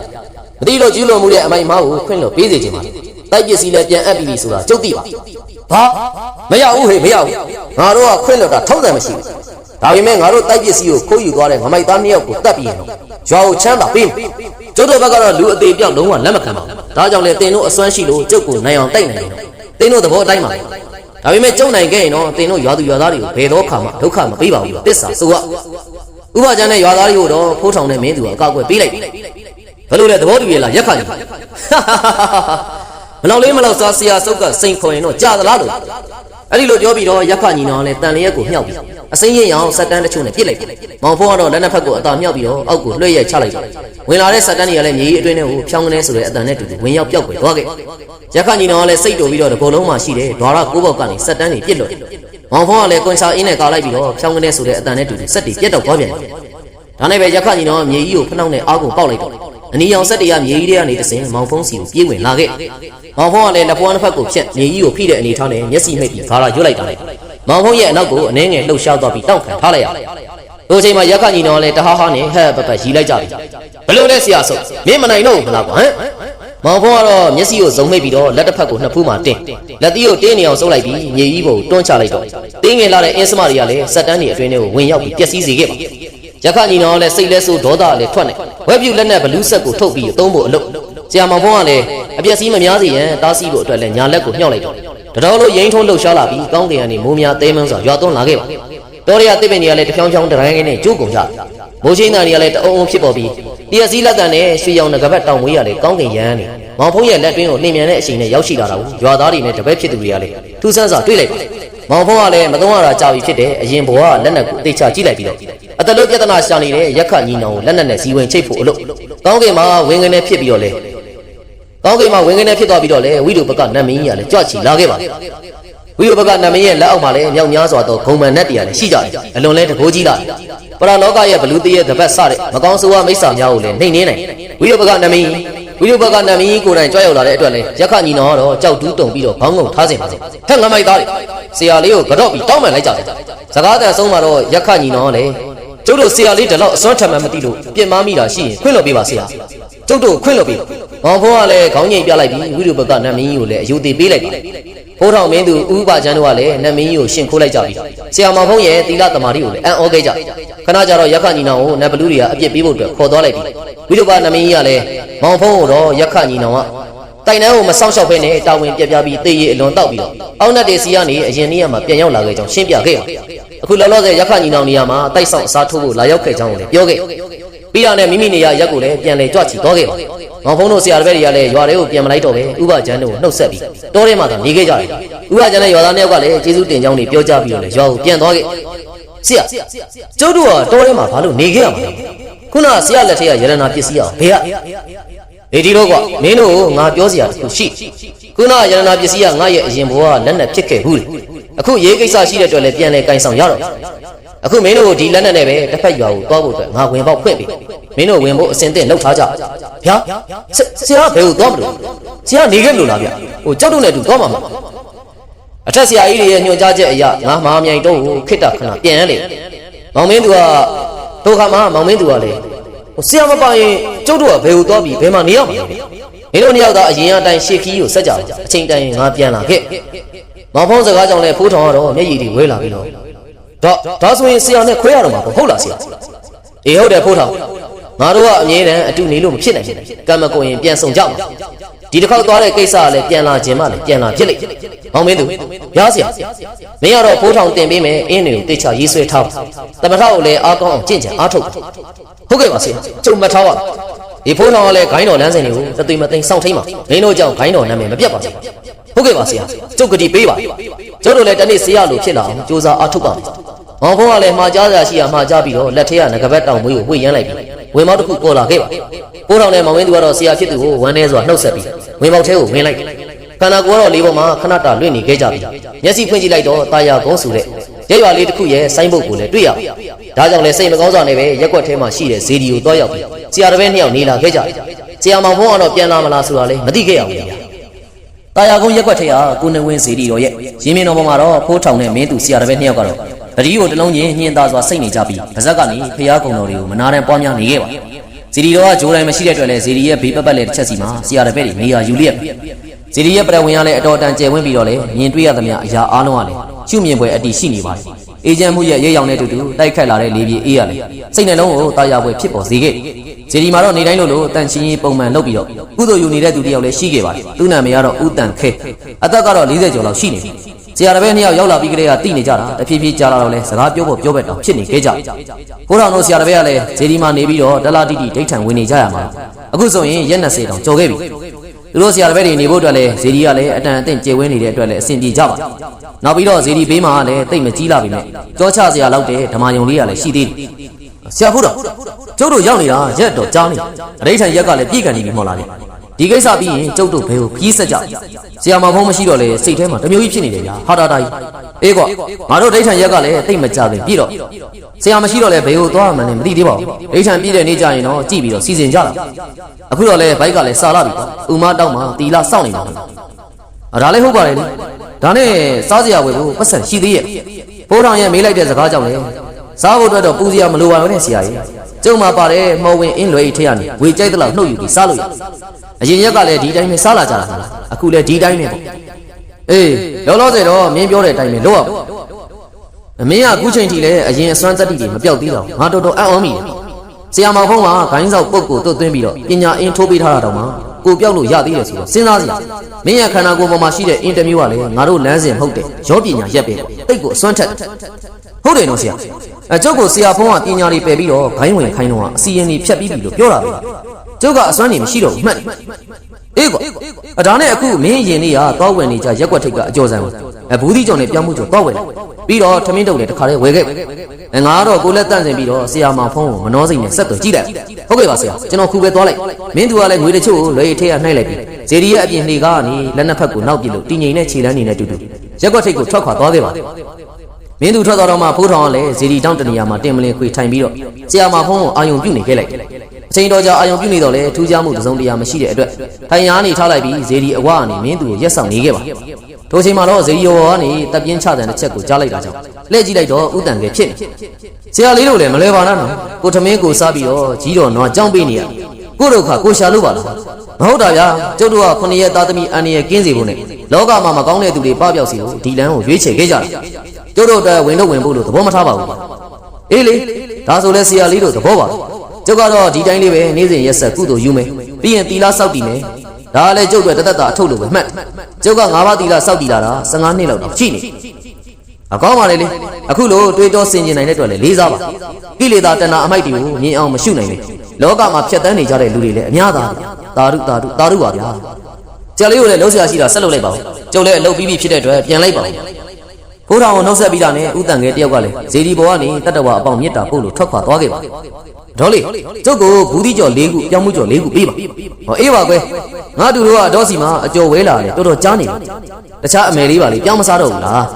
မတိလို့ကျူးလွန်မှုတဲ့အမိုက်အမားကိုခွင့်လွှတ်ပေးစေချင်ပါတိုက်ပစ္စည်းလည်းပြန်အပ်ပြီဆိုတာကျုပ်သိပါဘာမရဘူးဟေ့မရဘူးငါတို့ကခွင့်လွှတ်တာထောက်တယ်မရှိဘူးဒါပေမဲ့ငါတို့တိုက်ပစ္စည်းကိုခိုးယူသွားတဲ့ငမိုက်သားနှစ်ယောက်ကိုတတ်ပြီးရင်ရွာကိုချမ်းသာပေးကျုပ်တို့ဘက်ကတော့လူအသေးပြောက်လုံးဝလက်မခံပါဘူးဒါကြောင့်လေတင်တို့အစွမ်းရှိလို့ကျုပ်ကိုနိုင်အောင်တိုက်နိုင်တယ်တင်တို့သဘောအတိုင်းပါဒါပေမဲ့ကျုံနိုင်ခဲ့ရင်တော့တင်တို့ရွာသူရွာသားတွေကိုဘယ်တော့ခါမှဒုက္ခမပေးပါဘူးတစ္ဆာဆိုကဥပကျန်းနဲ့ရွာသားတွေကိုတော့ဖိုးထောင်တဲ့မင်းသူကအကောက်ွယ်ပေးလိုက်ဘယ်လိုလဲသဘောတူရလားရက်ခါကြီးမလောက်လေးမလောက်စားဆရာစုပ်ကစိန်ခေါ်ရင်တော့ကြာသလားလို့အဲ့ဒီလိုပြောပြီးတော့ရက်ခညီနောင်လည်းတန်လျက်ကိုမြှောက်ပြီးအစိမ့်ရင်ရောင်စက်တန်းတချို့နဲ့ပြစ်လိုက်မောင်ဖုံးကတော့လက်နှစ်ဖက်ကိုအသာမြှောက်ပြီးတော့အောက်ကိုလွှဲရိုက်ချလိုက်တယ်ဝင်လာတဲ့စက်တန်းတွေကလည်းမြေကြီးအတွင်းထဲကိုဖြောင်းကနေဆိုတဲ့အတန်နဲ့တူတူဝင်ရောက်ပျောက်ကွယ်သွားခဲ့ရက်ခညီနောင်ကလည်းစိတ်တူပြီးတော့ဒီကုလုံးမှာရှိတဲ့ဒွါရကိုးပေါက်ကနေစက်တန်းတွေပြစ်လွတ်မောင်ဖုံးကလည်းကွန်ဆာအင်းနဲ့ကာလိုက်ပြီးတော့ဖြောင်းကနေဆိုတဲ့အတန်နဲ့တူတူစက်တွေပြတ်တော့သွားပြန်တယ်ဒါနဲ့ပဲရက်ခညီနောင်ကမြေကြီးကိုဖနှောက်နဲ့အားကိုပေါက်လိုက်တော့အနီရောင်စက်တွေကမြေကြီးတွေကနေတဆင်မောင်ဖုံးစီကိုပြေးဝင်လာခဲ့မောင်ဖုံးကလည်းလက်ပွားနှစ်ဖက်ကိုဖြတ်မြေကြီးကိုဖိတဲ့အနေထားနဲ့မျက်စိမှိတ်ပြီးဂါရာရွတ်လိုက်တာလေမောင်ဖုံးရဲ့အနောက်ကိုအနှဲငယ်လှုပ်ရှားသွားပြီးတောက်ခံထားလိုက်ရတို့ချိန်မှာရက်ခညီနောင်လည်းတဟားဟားနဲ့ဟဲ့ပပရီလိုက်ကြပြီဘယ်လိုလဲဆရာဆုပ်မင်းမနိုင်တော့ဘူးမလားကွာဟမ်မောင်ဖုံးကတော့မျက်စိကိုဇုံမိတ်ပြီးတော့လက်တစ်ဖက်ကိုနှစ်ဖူးမှာတင်းလက်သီးကိုတင်းနေအောင်ဆုပ်လိုက်ပြီးမြေကြီးပေါ်တွန်းချလိုက်တော့တင်းငယ်လာတဲ့အင်းစမတွေကလည်းစက်တန်းတွေအတွင်းထဲကိုဝင်ရောက်ပြီးပျက်စီးစေခဲ့ပါရက်ခညီနောင်လည်းစိတ်လဲဆိုးဒေါသလည်းထွက်နေဝက်ပြူလက်နဲ့ဘလူးဆက်ကိုထုတ်ပြီးသုံးဖို့အလုပ်ဆရာမောင်ဖုံးကလည်းအပျက်စီးမများစေရန်တားဆီးဖို့အတွက်လည်းညာလက်ကိုမြှောက်လိုက်တော့တော်လို့ရင်ထုံးလှုပ်ရှားလာပြီးကောင်းကင်ကနေမိုးများသေးမန်းစွာရွာသွန်းလာခဲ့ပါတော်ရရတစ်ပင်တွေကလည်းတဖြောင်းဖြောင်းတရိုင်းနဲ့ကျိုးကုန်ကြမိုးချင်းတန်တွေကလည်းတအုံအုံဖြစ်ပေါ်ပြီးတရက်စီးလက်တန်နဲ့ရွှေရောင်ငကဘက်တောင်မွေးရလေကောင်းကင်ရမ်းနေမောင်ဖုံးရဲ့လက်တွင်းကိုနှင်မြန်တဲ့အချိန်နဲ့ရောက်ရှိလာတာကိုရွာသားတွေနဲ့တပည့်ဖြစ်သူတွေကလည်းထူးဆန်းစွာတွေ့လိုက်ပါမောင်ဖုံးကလည်းမသုံးရတာကြာပြီဖြစ်တဲ့အရင်ဘဝလက်နက်ကိုသိချကြည့်လိုက်ပြီးတော့အတလို့ပြဿနာရှာနေတဲ့ရက်ခညီနောင်ကိုလက်နက်နဲ့ဇီဝင်ချိတ်ဖို့အလို့ကောင်းကင်မှာဝင်ငနေဖြစ်ပြီးတော့လေကောင်းကင်မှာဝင်ငနေဖြစ်သွားပြီးတော့လေဝိတုပကနတ်မင်းကြီးကလည်းကြွချီလာခဲ့ပါဝိတုပကနတ်မင်းရဲ့လက်အောက်မှာလည်းမြောက်များစွာသောဂုံမှန်နတ်တရားလည်းရှိကြတယ်အလွန်လဲတကိုးကြီးလာပရလောကရဲ့ဘလူတရဲ့တပတ်စတဲ့မကောင်းဆိုးဝါးမိစ္ဆာများကိုလည်းနှိမ်နှင်းနိုင်ဝိတုပကနတ်မင်းဝိတုပကနတ်မင်းကိုယ်တိုင်ကြွရောက်လာတဲ့အတွက်လည်းရက်ခညီနောင်ကတော့ကြောက်တူးတုံပြီးတော့ခေါင်းငုံထားစင်ပါစေထက်ငမိုက်သားတွေဆရာလေးကိုကတော့ပြီးတောင်းပန်လိုက်ကြတယ်စကားတန်ဆုံးမှာတော့ရက်ခညီနောင်ကလည်း ကျုပ်တို့ဆရာလေးတလောက်အစွမ်းထမှန်မသိလို့ပြင်မမိတာရှိရင်ခွင့်လွှတ်ပေးပါဆရာကျုပ်တို့ခွင့်လွှတ်ပေးမောင်ဖုံးကလည်းခေါင်းငိတ်ပြလိုက်ပြီးဝိရုပကနတ်မင်းကြီးကိုလည်းအယူသေးပေးလိုက်တယ်ဖိုးထောင်မင်းသူဥပကျန်းတို့ကလည်းနတ်မင်းကြီးကိုရှင်ခိုးလိုက်ကြပြီဆရာမောင်ဖုံးရဲ့သီလသမာဓိကိုလည်းအံ့ဩခဲ့ကြခဏကြတော့ရက်ခညီနောင်ကိုနတ်ဘလူတွေကအပြစ်ပေးဖို့အတွက်ခေါ်သွားလိုက်ပြီဝိရုပနတ်မင်းကြီးကလည်းမောင်ဖုံးကိုတော့ရက်ခညီနောင်ကတိုင်တန်းကိုမဆောင်ရှောက်ဖဲနဲ့တာဝန်ပြပြပြီးတေးရီအလွန်တောက်ပြီးတော့အောက်နတ်တွေစီကနေအရင်နေ့ကမှပြန်ရောက်လာခဲ့ကြောင်းရှင်းပြခဲ့ရအခုလောလောဆယ်ရက်ခညီနောင်နေရာမှာတိုက်ဆောင်အစားထိုးဖို့လာရောက်ခဲ့ကြောင်းကိုလည်းပြောခဲ့ပြီးတော့နဲ့မိမိနေရာရက်ကိုလည်းပြန်လေကြွချီသွားခဲ့ပါမောင်ဖုံးတို့ဆရာတပည့်တွေကလည်းရွာတွေကိုပြန်မလိုက်တော့ပဲဥပကျန်းတို့ကိုနှုတ်ဆက်ပြီးတောထဲမှာသာနေခဲ့ကြတယ်ဥပကျန်းနဲ့ရွာသားနှစ်ယောက်ကလည်းကျေးဇူးတင်ကြောင်းတွေပြောကြပြီးတော့လည်းရွာကိုပြန်သွားခဲ့ဆရာကျုပ်တို့ကတောထဲမှာဘာလို့နေခဲ့ရမှာလဲခုနဆရာလက်ထက်ကရတနာပစ္စည်းအောင်ဘယ်ကဒီတော့ကွာမင်းတို့ငါပြောစရာတခုရှိခုနရတနာပစ္စည်းကငါရဲ့အရင်ဘဝလက်နဲ့ဖြစ်ခဲ့ဘူးအခုရေးကိစ္စရှိတဲ့အတွက်လည်းပြန်လဲကင်ဆောင်ရတော့အခုမင်းတို့ဒီလက်နဲ့ပဲတစ်ဖက်ရွာကိုသွားဖို့အတွက်ငါဝင်ပေါက်ဖွင့်ပြီမင်းတို့ဝင်ဖို့အစင်တင်လှုပ်ထားကြဗျာဆရာဘယ်ကိုသွားမလို့ဆရာနေခဲ့မလို့လားဗျဟိုကြောက်တုံးနဲ့တူသွားမှာမဟုတ်အထက်ဆရာကြီးတွေရဲ့ညွှန်ကြားချက်အရငါမဟာမြိုင်တော့ကိုခိတ္တခဏပြန်ရလေမောင်မင်းသူကဒုက္ခမှာမောင်မင်းသူကလေဟိုဆရာမပိုင်ရင်ကျုပ်တို့ကဘယ်ကိုသွားပြီးဘယ်မှာနေရမှာလဲမင်းတို့နှစ်ယောက်သားအရင်အတိုင်းရှေ့ခီးကိုဆက်ကြအချိန်တိုင်းငါပြန်လာခဲ့မောင်ဖုံးစကားကြောင့်လည်းဖိုးထောင်ကတော့မျက်ရည်တွေဝဲလာပြီးတော့ဒါဆိုရင်ဆရာနဲ့ခွဲရတော့မှာပေါ့ဟုတ်လားဆရာအေးဟုတ်တယ်ဖိုးထောင်ငါတို့ကအမြဲတမ်းအတူနေလို့မဖြစ်နိုင်ဘူးကံမကုန်ရင်ပြန်ဆောင်ကြမှာဒီတစ်ခေါက်သွားတဲ့ကိစ္စကလည်းပြန်လာခြင်းမှလည်းပြန်လာဖြစ်လိမ့်မောင်မင်းသူရဆရာမင်းကတော့ဖိုးထောင်တင်ပေးမယ်အင်းတွေကိုတေချာရေးဆွဲထားတမထောက်ကိုလည်းအားကောင်းအောင်ကြင့်ကြံအားထုတ်ဟုတ်ကဲ့ပါဆရာကျုံမထားပါဒီဖိုးထောင်ကလည်းဂိုင်းတော်လမ်းစဉ်တွေကိုတသိမသိစောင့်ထိန်ပါမင်းတို့ကြောင့်ဂိုင်းတော်နာမည်မပြတ်ပါဘူးဟုတ်ကဲ့ပါဆရာကျုပ်ကတိပေးပါကျုပ်တို့လည်းတနေ့ဆရာလိုဖြစ်လာအောင်စူးစမ်းအားထုတ်ပါမယ်မောင်ဖုံးကလည်းမှာကြားစရာရှိရမှာကြားပြီးတော့လက်ထဲကငကဘက်တောင်မွေးကိုဝှေ့ရမ်းလိုက်ပြီးဝင်မောက်တစ်ခုပေါ်လာခဲ့ပါဖိုးထောင်နဲ့မောင်မင်းသူကတော့ဆရာဖြစ်သူကိုဝမ်းနေစွာနှုတ်ဆက်ပြီးဝင်မောက်ထဲကိုဝင်လိုက်ခန္ဓာကိုယ်တော့လေးပေါ်မှာခဏတာလွင့်နေခဲ့ကြပြီမျက်စိဖွင့်ကြည့်လိုက်တော့တာယာကုန်းဆူတဲ့ရဲရွာလေးတစ်ခုရဲ့ဆိုင်းဘုတ်ကိုလည်းတွေ့ရဒါကြောင့်လည်းစိတ်မကောင်းစွာနဲ့ပဲရက်ွက်ထဲမှာရှိတဲ့ဇေဒီကိုတွားရောက်ပြီးဆရာတပည့်နှစ်ယောက်နေလာခဲ့ကြဆရာမောင်ဖုံးကတော့ပြန်လာမလားဆိုတာလည်းမသိခဲ့ရဘူးတာယာကုန်းရက်ွက်ထဲကကိုနေဝင်းဇေဒီတော်ရဲ့ရင်းမြင်တော်ပေါ်မှာတော့ဖိုးထောင်နဲ့မင်းသူဆရာတပည့်နှစ်ယောက်ကတော့တတိကိုတလုံးချင်းညှင်းသားစွာစိတ်နေကြပြီးဗဇက်ကနေဖျားကုံတော်တွေကိုမနာတမ်းပွားများနေခဲ့ပါဇီဒီတော်ကဂျိုးတိုင်းမရှိတဲ့အတွက်လည်းဇီဒီရဲ့ဘေးပတ်ပတ်လည်းတစ်ချက်စီမှာဆရာတပည့်တွေနေရာယူလျက်ဇီဒီရဲ့ပြည်ဝင်ရလည်းအတော်တန်ကျယ်ဝန်းပြီးတော့လည်းမြင်တွေ့ရသမျှအရာအားလုံးကလည်းရှုမြင်ပွဲအတီးရှိနေပါတယ်အေဂျင့်မှုရဲ့ရဲရောင်နဲ့တူတူတိုက်ခတ်လာတဲ့လေပြေးအေးရလေစိတ်နှလုံးကိုတာယာပွဲဖြစ်ပေါ်စေခဲ့ဇီဒီမှာတော့နေတိုင်းလို့တန်ချင်းကြီးပုံမှန်လုပ်ပြီးတော့ကုသိုလ်ယူနေတဲ့သူတယောက်လည်းရှိခဲ့ပါတယ်သူ့နာမည်ကတော့ဦးတန်ခဲအသက်ကတော့40ကျော်လောက်ရှိနေပြီဆရာတပည့်နှစ်ယောက်ရောက်လာပြီးကလေးကတိနေကြတာတဖြည်းဖြည်းကြာလာတော့လဲစကားပြောဖို့ပြောပဲတောင်ဖြစ်နေခဲ့ကြဖိုးထောင်တို့ဆရာတပည့်ကလည်းဇေဒီမှာနေပြီးတော့ဒလာတိတိဒိဋ္ဌံဝင်နေကြရမှာအခုဆိုရင်ရက်20တောင်ကြော်ခဲ့ပြီသူတို့ဆရာတပည့်တွေနေဖို့အတွက်လဲဇေဒီကလည်းအတန်အသင့်ကျေဝန်းနေတဲ့အတွက်လဲအဆင်ပြေကြပါနောက်ပြီးတော့ဇေဒီဘေးမှာလည်းတိတ်မကြီးလာပြီနဲ့ကြောချစရာလောက်တဲ့ဓမ္မယုံလေးကလည်းရှိသေးတယ်ဆရာဖိုးတော်ကျုပ်တို့ရောက်နေတာရက်တော့ကြားနေအဋ္ဌံရက်ကလည်းပြည့်ကန်နေပြီမဟုတ်လားဒီကိစ္စပြီးရင်ကျုပ်တို့ဘယ်ကိုခီးဆက်ကြဆရာမဖုံးမရှိတော့လေစိတ်ထဲမှာတမျိုးကြီးဖြစ်နေတယ်ဗျာဟာတာတာကြီးအေးကွာငါတို့ဒိဋ္ဌံရက်ကလည်းတိတ်မကြခင်ပြည့်တော့ဆရာမရှိတော့လေဘယ်ကိုသွားမှန်းလည်းမသိသေးပါဘူးဒိဋ္ဌံပြည့်တဲ့နေ့ကျရင်တော့ကြည့်ပြီးတော့စီစဉ်ကြတာအခုတော့လေဘိုက်ကလည်းစာလာပြီဥမာတောက်မှာတီလာစောင့်နေမှာဒါလည်းဟုတ်ပါလေဒါနဲ့စားစရာဝယ်ဖို့ပတ်စံရှိသေးရဲ့ဖိုးထောင်ရဲ့မေးလိုက်တဲ့စကားကြောင့်လေစားဖို့အတွက်တော့ပူစရာမလိုပါဘူးနဲ့ဆရာကြီးကျုံမှာပါတယ်မော်ဝင်အင်းလွယ်ထိရနေဝေကြိုက်တဲ့လောက်နှုတ်ယူပြီးစားလို့ရအရင်ရက်ကလည်းဒီတိုင်းပဲစားလာကြတာအခုလည်းဒီတိုင်းပဲပေါ့အေးလောလောဆယ်တော့မင်းပြောတဲ့အတိုင်းပဲလုပ်ရပါအမင်းကအခုချိန်ထိလည်းအရင်အစွမ်းတက်တီတွေမပြောက်သေးတော့ငါတော်တော်အံ့ဩမိတယ်ဆရာမောင်ဖုံးကဂိုင်းဆောက်ပုတ်ကိုတွတ်သွင်းပြီးတော့ပညာအင်းထိုးပေးထားတာတော့မှကိုပြောက်လို့ရသေးတယ်ဆိုတော့စဉ်းစားစရာမင်းရဲ့ခန္ဓာကိုယ်ပေါ်မှာရှိတဲ့အင်တာဗျူးကလည်းငါတို့လမ်းစဉ်မဟုတ်တဲ့ရောပညာရက်ပဲတိတ်ကိုအစွမ်းထက်ဟုတ်တယ်နော်ဆရာကျုပ်ကိုဆရာဖုံးကပညာတွေပယ်ပြီးတော့ဂိုင်းဝင်ခိုင်းတော့အစီရင်တွေဖြတ်ပြီးပြီလို့ပြောတာပဲကျုပ်ကအစွမ်းနေမရှိတော့ဘူးမှတ်အေးကွာဒါနဲ့အခုမင်းရင်လေးကသွားဝင်နေကြရက်ွက်ထိတ်ကအကျော်ဆန်းဘူးသီးကြောင့်လည်းပြောင်းမှုကြောင့်သွားဝင်ပြီးတော့ထမင်းတုပ်လည်းတခါတည်းဝယ်ခဲ့ငါကတော့ကိုလက်တန့်စင်ပြီးတော့ဆရာမောင်ဖုံးကိုမနှောစိတ်နဲ့ဆက်သွယ်ကြည့်လိုက်ဟုတ်ကဲ့ပါဆရာကျွန်တော်ခုပဲသွားလိုက်မင်းသူကလည်းငွေတချို့ကိုလွယ်ရထဲကနှိုက်လိုက်ပြီးဇေဒီရဲ့အပြင်လှေကားကနေလက်နှစ်ဖက်ကိုနောက်ပြလို့တင်းငိန်နဲ့ခြေလမ်းနေနဲ့တူတူရက်ွက်ထိတ်ကိုထွက်ခွာသွားခဲ့ပါမင်းသူထွက်သွားတော့မှဖိုးထောင်ကလည်းဇေဒီတောင်းတနေရာမှာတင်မလင်းခွေထိုင်ပြီးတော့ဆရာမောင်ဖုံးကိုအာယုံပြုတ်နေခဲ့လိုက်အချိန်တော်ကြာအာယုံပြုနေတော့လေထူးခြားမှုတစ်စုံတရာမရှိတဲ့အတွက်ထိုင်ရားနေထားလိုက်ပြီးဇေဒီအဝကနေမင်းသူကိုရက်ဆောင်နေခဲ့ပါထိုချိန်မှာတော့ဇေဒီရောကနေတပ်ပြင်းချတဲ့တစ်ချက်ကိုကြားလိုက်တာကြောင့်လှည့်ကြည့်လိုက်တော့ဥတန်ကဖြစ်နေ ဆရာလေးတို့လည်းမလဲပါနဲ့နော်ကိုထမင်းကိုစားပြီးတော့ကြီးတော်နွားကြောင်းပေးနေရကိုတို့ခါကိုရှာလို့ပါလားမဟုတ်တာဗျာကျုပ်တို့က9ရက်သားသမီးအန်ရကင်းစီဖို့နဲ့လောကမှာမကောင်းတဲ့သူတွေပပျောက်စီလို့ဒီလမ်းကိုရွေးချယ်ခဲ့ကြတယ်ကျုပ်တို့အတွက်ဝင်တော့ဝင်ဖို့လို့သဘောမထားပါဘူးအေးလေဒါဆိုလဲဆရာလေးတို့သဘောပါကျုပ်ကတော့ဒီတိုင်းလေးပဲနေ့စဉ်ရက်ဆက်ကုသိုလ်ယူမယ်ပြီးရင်တီလာစောက်တည်မယ်ဒါလည်းကျုပ်အတွက်တသက်တာအထုတ်လို့ပဲမှတ်ကျုပ်က9ပါးတီလာစောက်တည်လာတာ15နှစ်လောက်တော့ရှိနေအကောင်းပါလေလေအခုလိုတွေးတောဆင်ကျင်နိုင်တဲ့အတွက်လည်းလေးစားပါကိလေသာတဏှာအမိုက်တွေကိုမြင်အောင်မရှုနိုင်လေလောကမှာဖြတ်တန်းနေကြတဲ့လူတွေလည်းအများသားသာဓုပါဗျာဆရာလေးကိုလည်းလှုပ်ရှားရှိတာဆက်လုပ်လိုက်ပါဦးကျုပ်လည်းအလုပ်ပြီးပြီဖြစ်တဲ့အတွက်ပြန်လိုက်ပါဦးဖိုးထောင်ကိုနှုတ်ဆက်ပြီးတာနဲ့ဥတန်ငယ်တယောက်ကလည်းဇေဒီဘောကနေတတ္တဝါအပေါင်းမြတ်တာပို့လို့ထွက်ခွာသွားခဲ့ပါဒေါ်လေးကျုပ်ကိုဘူးသီးကြော်၄ခုပြောင်းမှုကြော်၄ခုပေးပါဟောအေးပါကွယ်ငါတို့ကအတော်စီမှာအကျော်ဝဲလာတယ်တော်တော်ကြားနေပါတခြားအမယ်လေးပါလေပြောင်းမစားတော့ဘူးလား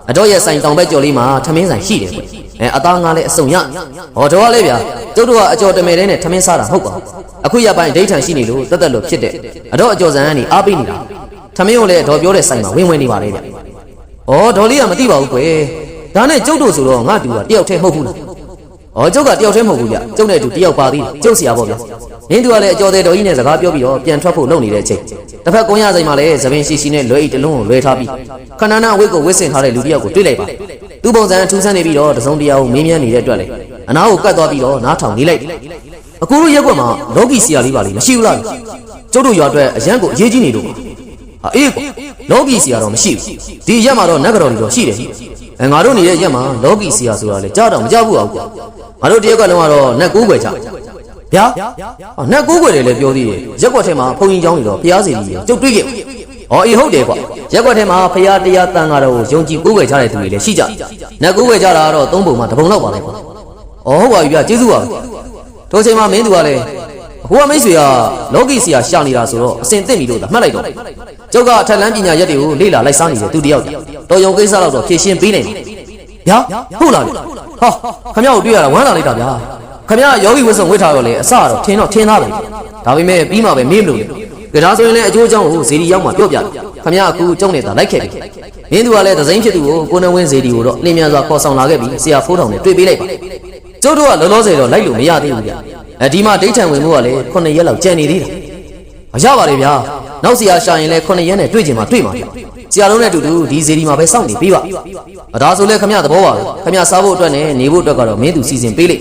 အတော်ရဲ့ဆိုင်တောင်ဘက်ကြော်လေးမှာထမင်းဆိုင်ရှိတယ်ကွအသားငါလည်းအစုံရဟောတော်ကလေးဗျာကျုပ်တို့ကအကျော်တမယ်လေးနဲ့ထမင်းစားတာမဟုတ်ပါဘူးအခုရပိုင်းဒိဋ္ဌံရှိနေလို့တသက်လို့ဖြစ်တဲ့အတော်အကျော်ဆန်ကနေအားပေးနေတာထမင်းကိုလည်းတော်ပြောတဲ့ဆိုင်မှာဝင်နေပါလေဗျဩဒေါ်လေးကမသိပါဘူးကွယ်ဒါနဲ့ကျုပ်တို့ဆိုတော့ငါတူကတယောက်တည်းမဟုတ်ဘူးလားဩကျုပ်ကတယောက်တည်းမဟုတ်ဘူးဗျကျုပ်နဲ့တူတယောက်ပါသေးတယ်ကျုပ်ဆရာပေါ့ဗျနင်းတူကလည်းအကျော်သေးတော်ကြီးနဲ့စကားပြောပြီးတော့ပြန်ထွက်ဖို့လုပ်နေတဲ့အချိန်တစ်ဖက်ကွန်ရဆိုင်မှာလည်းသပင်ရှိရှိနဲ့လွယ်ဤတလုံးကိုလွယ်ထားပြီးခဏနာအဝိတ်ကိုဝစ်စင်ထားတဲ့လူတယောက်ကိုတွေ့လိုက်ပါသူ့ပုံစံထူးဆန်းနေပြီးတော့တစုံတရာကိုမေးမြန်းနေတဲ့အတွက်လေအနားကိုကတ်သွားပြီးတော့နားထောင်နေလိုက်အခုတို့ရက်ွက်မှာလောကီဆရာလေးပါလေမရှိဘူးလားကျုပ်တို့ရွာအတွက်အရန်ကိုအရေးကြီးနေလို့အေးကွာလောကီဆရာတော့မရှိဘူးဒီရက်မှာတော့နတ်ကတော်တွေတော့ရှိတယ်ငါတို့နေတဲ့ရက်မှာလောကီဆရာဆိုတာလေကြားတော့မကြားဘူးအောင်ကွာငါတို့တရက်ကတော့နတ်9ွယ်ကြဗျာနတ်9ွယ်တယ်လည်းပြောသေးတယ်ရက်ွက်ထဲမှာဘုံကြီးเจ้าတွေတော့ဖျားစီကြီးကျုပ်တွေ့ခဲ့အေးဟုတ်တယ်ကွာရက်ွက်ထဲမှာဖျားတရားတန်ကတော့ယုံကြည်9ွယ်ကြတဲ့သူတွေလည်းရှိကြနတ်9ွယ်ကြတာကတော့3ပုံမှာ1ပုံလောက်ပါပဲကွာဟုတ်ပါပြီဗျာကျေးဇူးပါတို့ချိန်မှာမင်းသူကလည်းဟိုကမိတ်ဆွေကလောကီဆရာရှာနေတာဆိုတော့အစင်သိမ့်ပြီလို့သာမှတ်လိုက်တော့ကျုပ်ကအထက်လန်းပညာရက်တွေကိုလေ့လာလိုက်စားနေတဲ့သူတယောက်တော်ရုံကိစ္စတော့ဖြည့်ရှင်းပေးနိုင်တယ်ဗျာဟုတ်လားဟာခမရကိုတွေ့ရတာဝမ်းသာလိုက်တာဗျာခမရယောဂီဝတ်စုံဝတ်ထားတော့လေအစတော့ထင်းသားပဲဒါပေမဲ့ပြီးမှပဲမေးမလို့ကြဒါဆိုရင်လည်းအကျိုးအကြောင်းကိုဇေဒီရောက်မှပြောပြတယ်ခမရအခုကျုံနေတာလိုက်ခဲ့ပြီမင်းသူကလည်းသစိမ်းဖြစ်သူကိုကိုနဝင်းဇေဒီကိုတော့လင်းမြန်စွာခေါ်ဆောင်လာခဲ့ပြီးဆရာဖိုးထောင်နဲ့တွေ့ပေးလိုက်ပါကျုပ်တို့ကလောလောဆယ်တော့လိုက်လို့မရသေးဘူးဗျဒီမှာဒိဋ္ဌံဝင်မှုကလည်း9ရက်လောက်ကျန်နေသေးတယ်မရပါလေဗျာနောက်ဆရာရှာရင်လည်း9ရက်နဲ့တွေ့ချင်မှတွေ့မှာဆရာလုံးနဲ့အတူတူဒီဇေဒီမှာပဲစောင့်နေပေးပါဒါဆိုလဲခမရသဘောပါပဲခမရစားဖို့အတွက်နဲ့နေဖို့အတွက်ကတော့မင်းသူစီစဉ်ပေးလိုက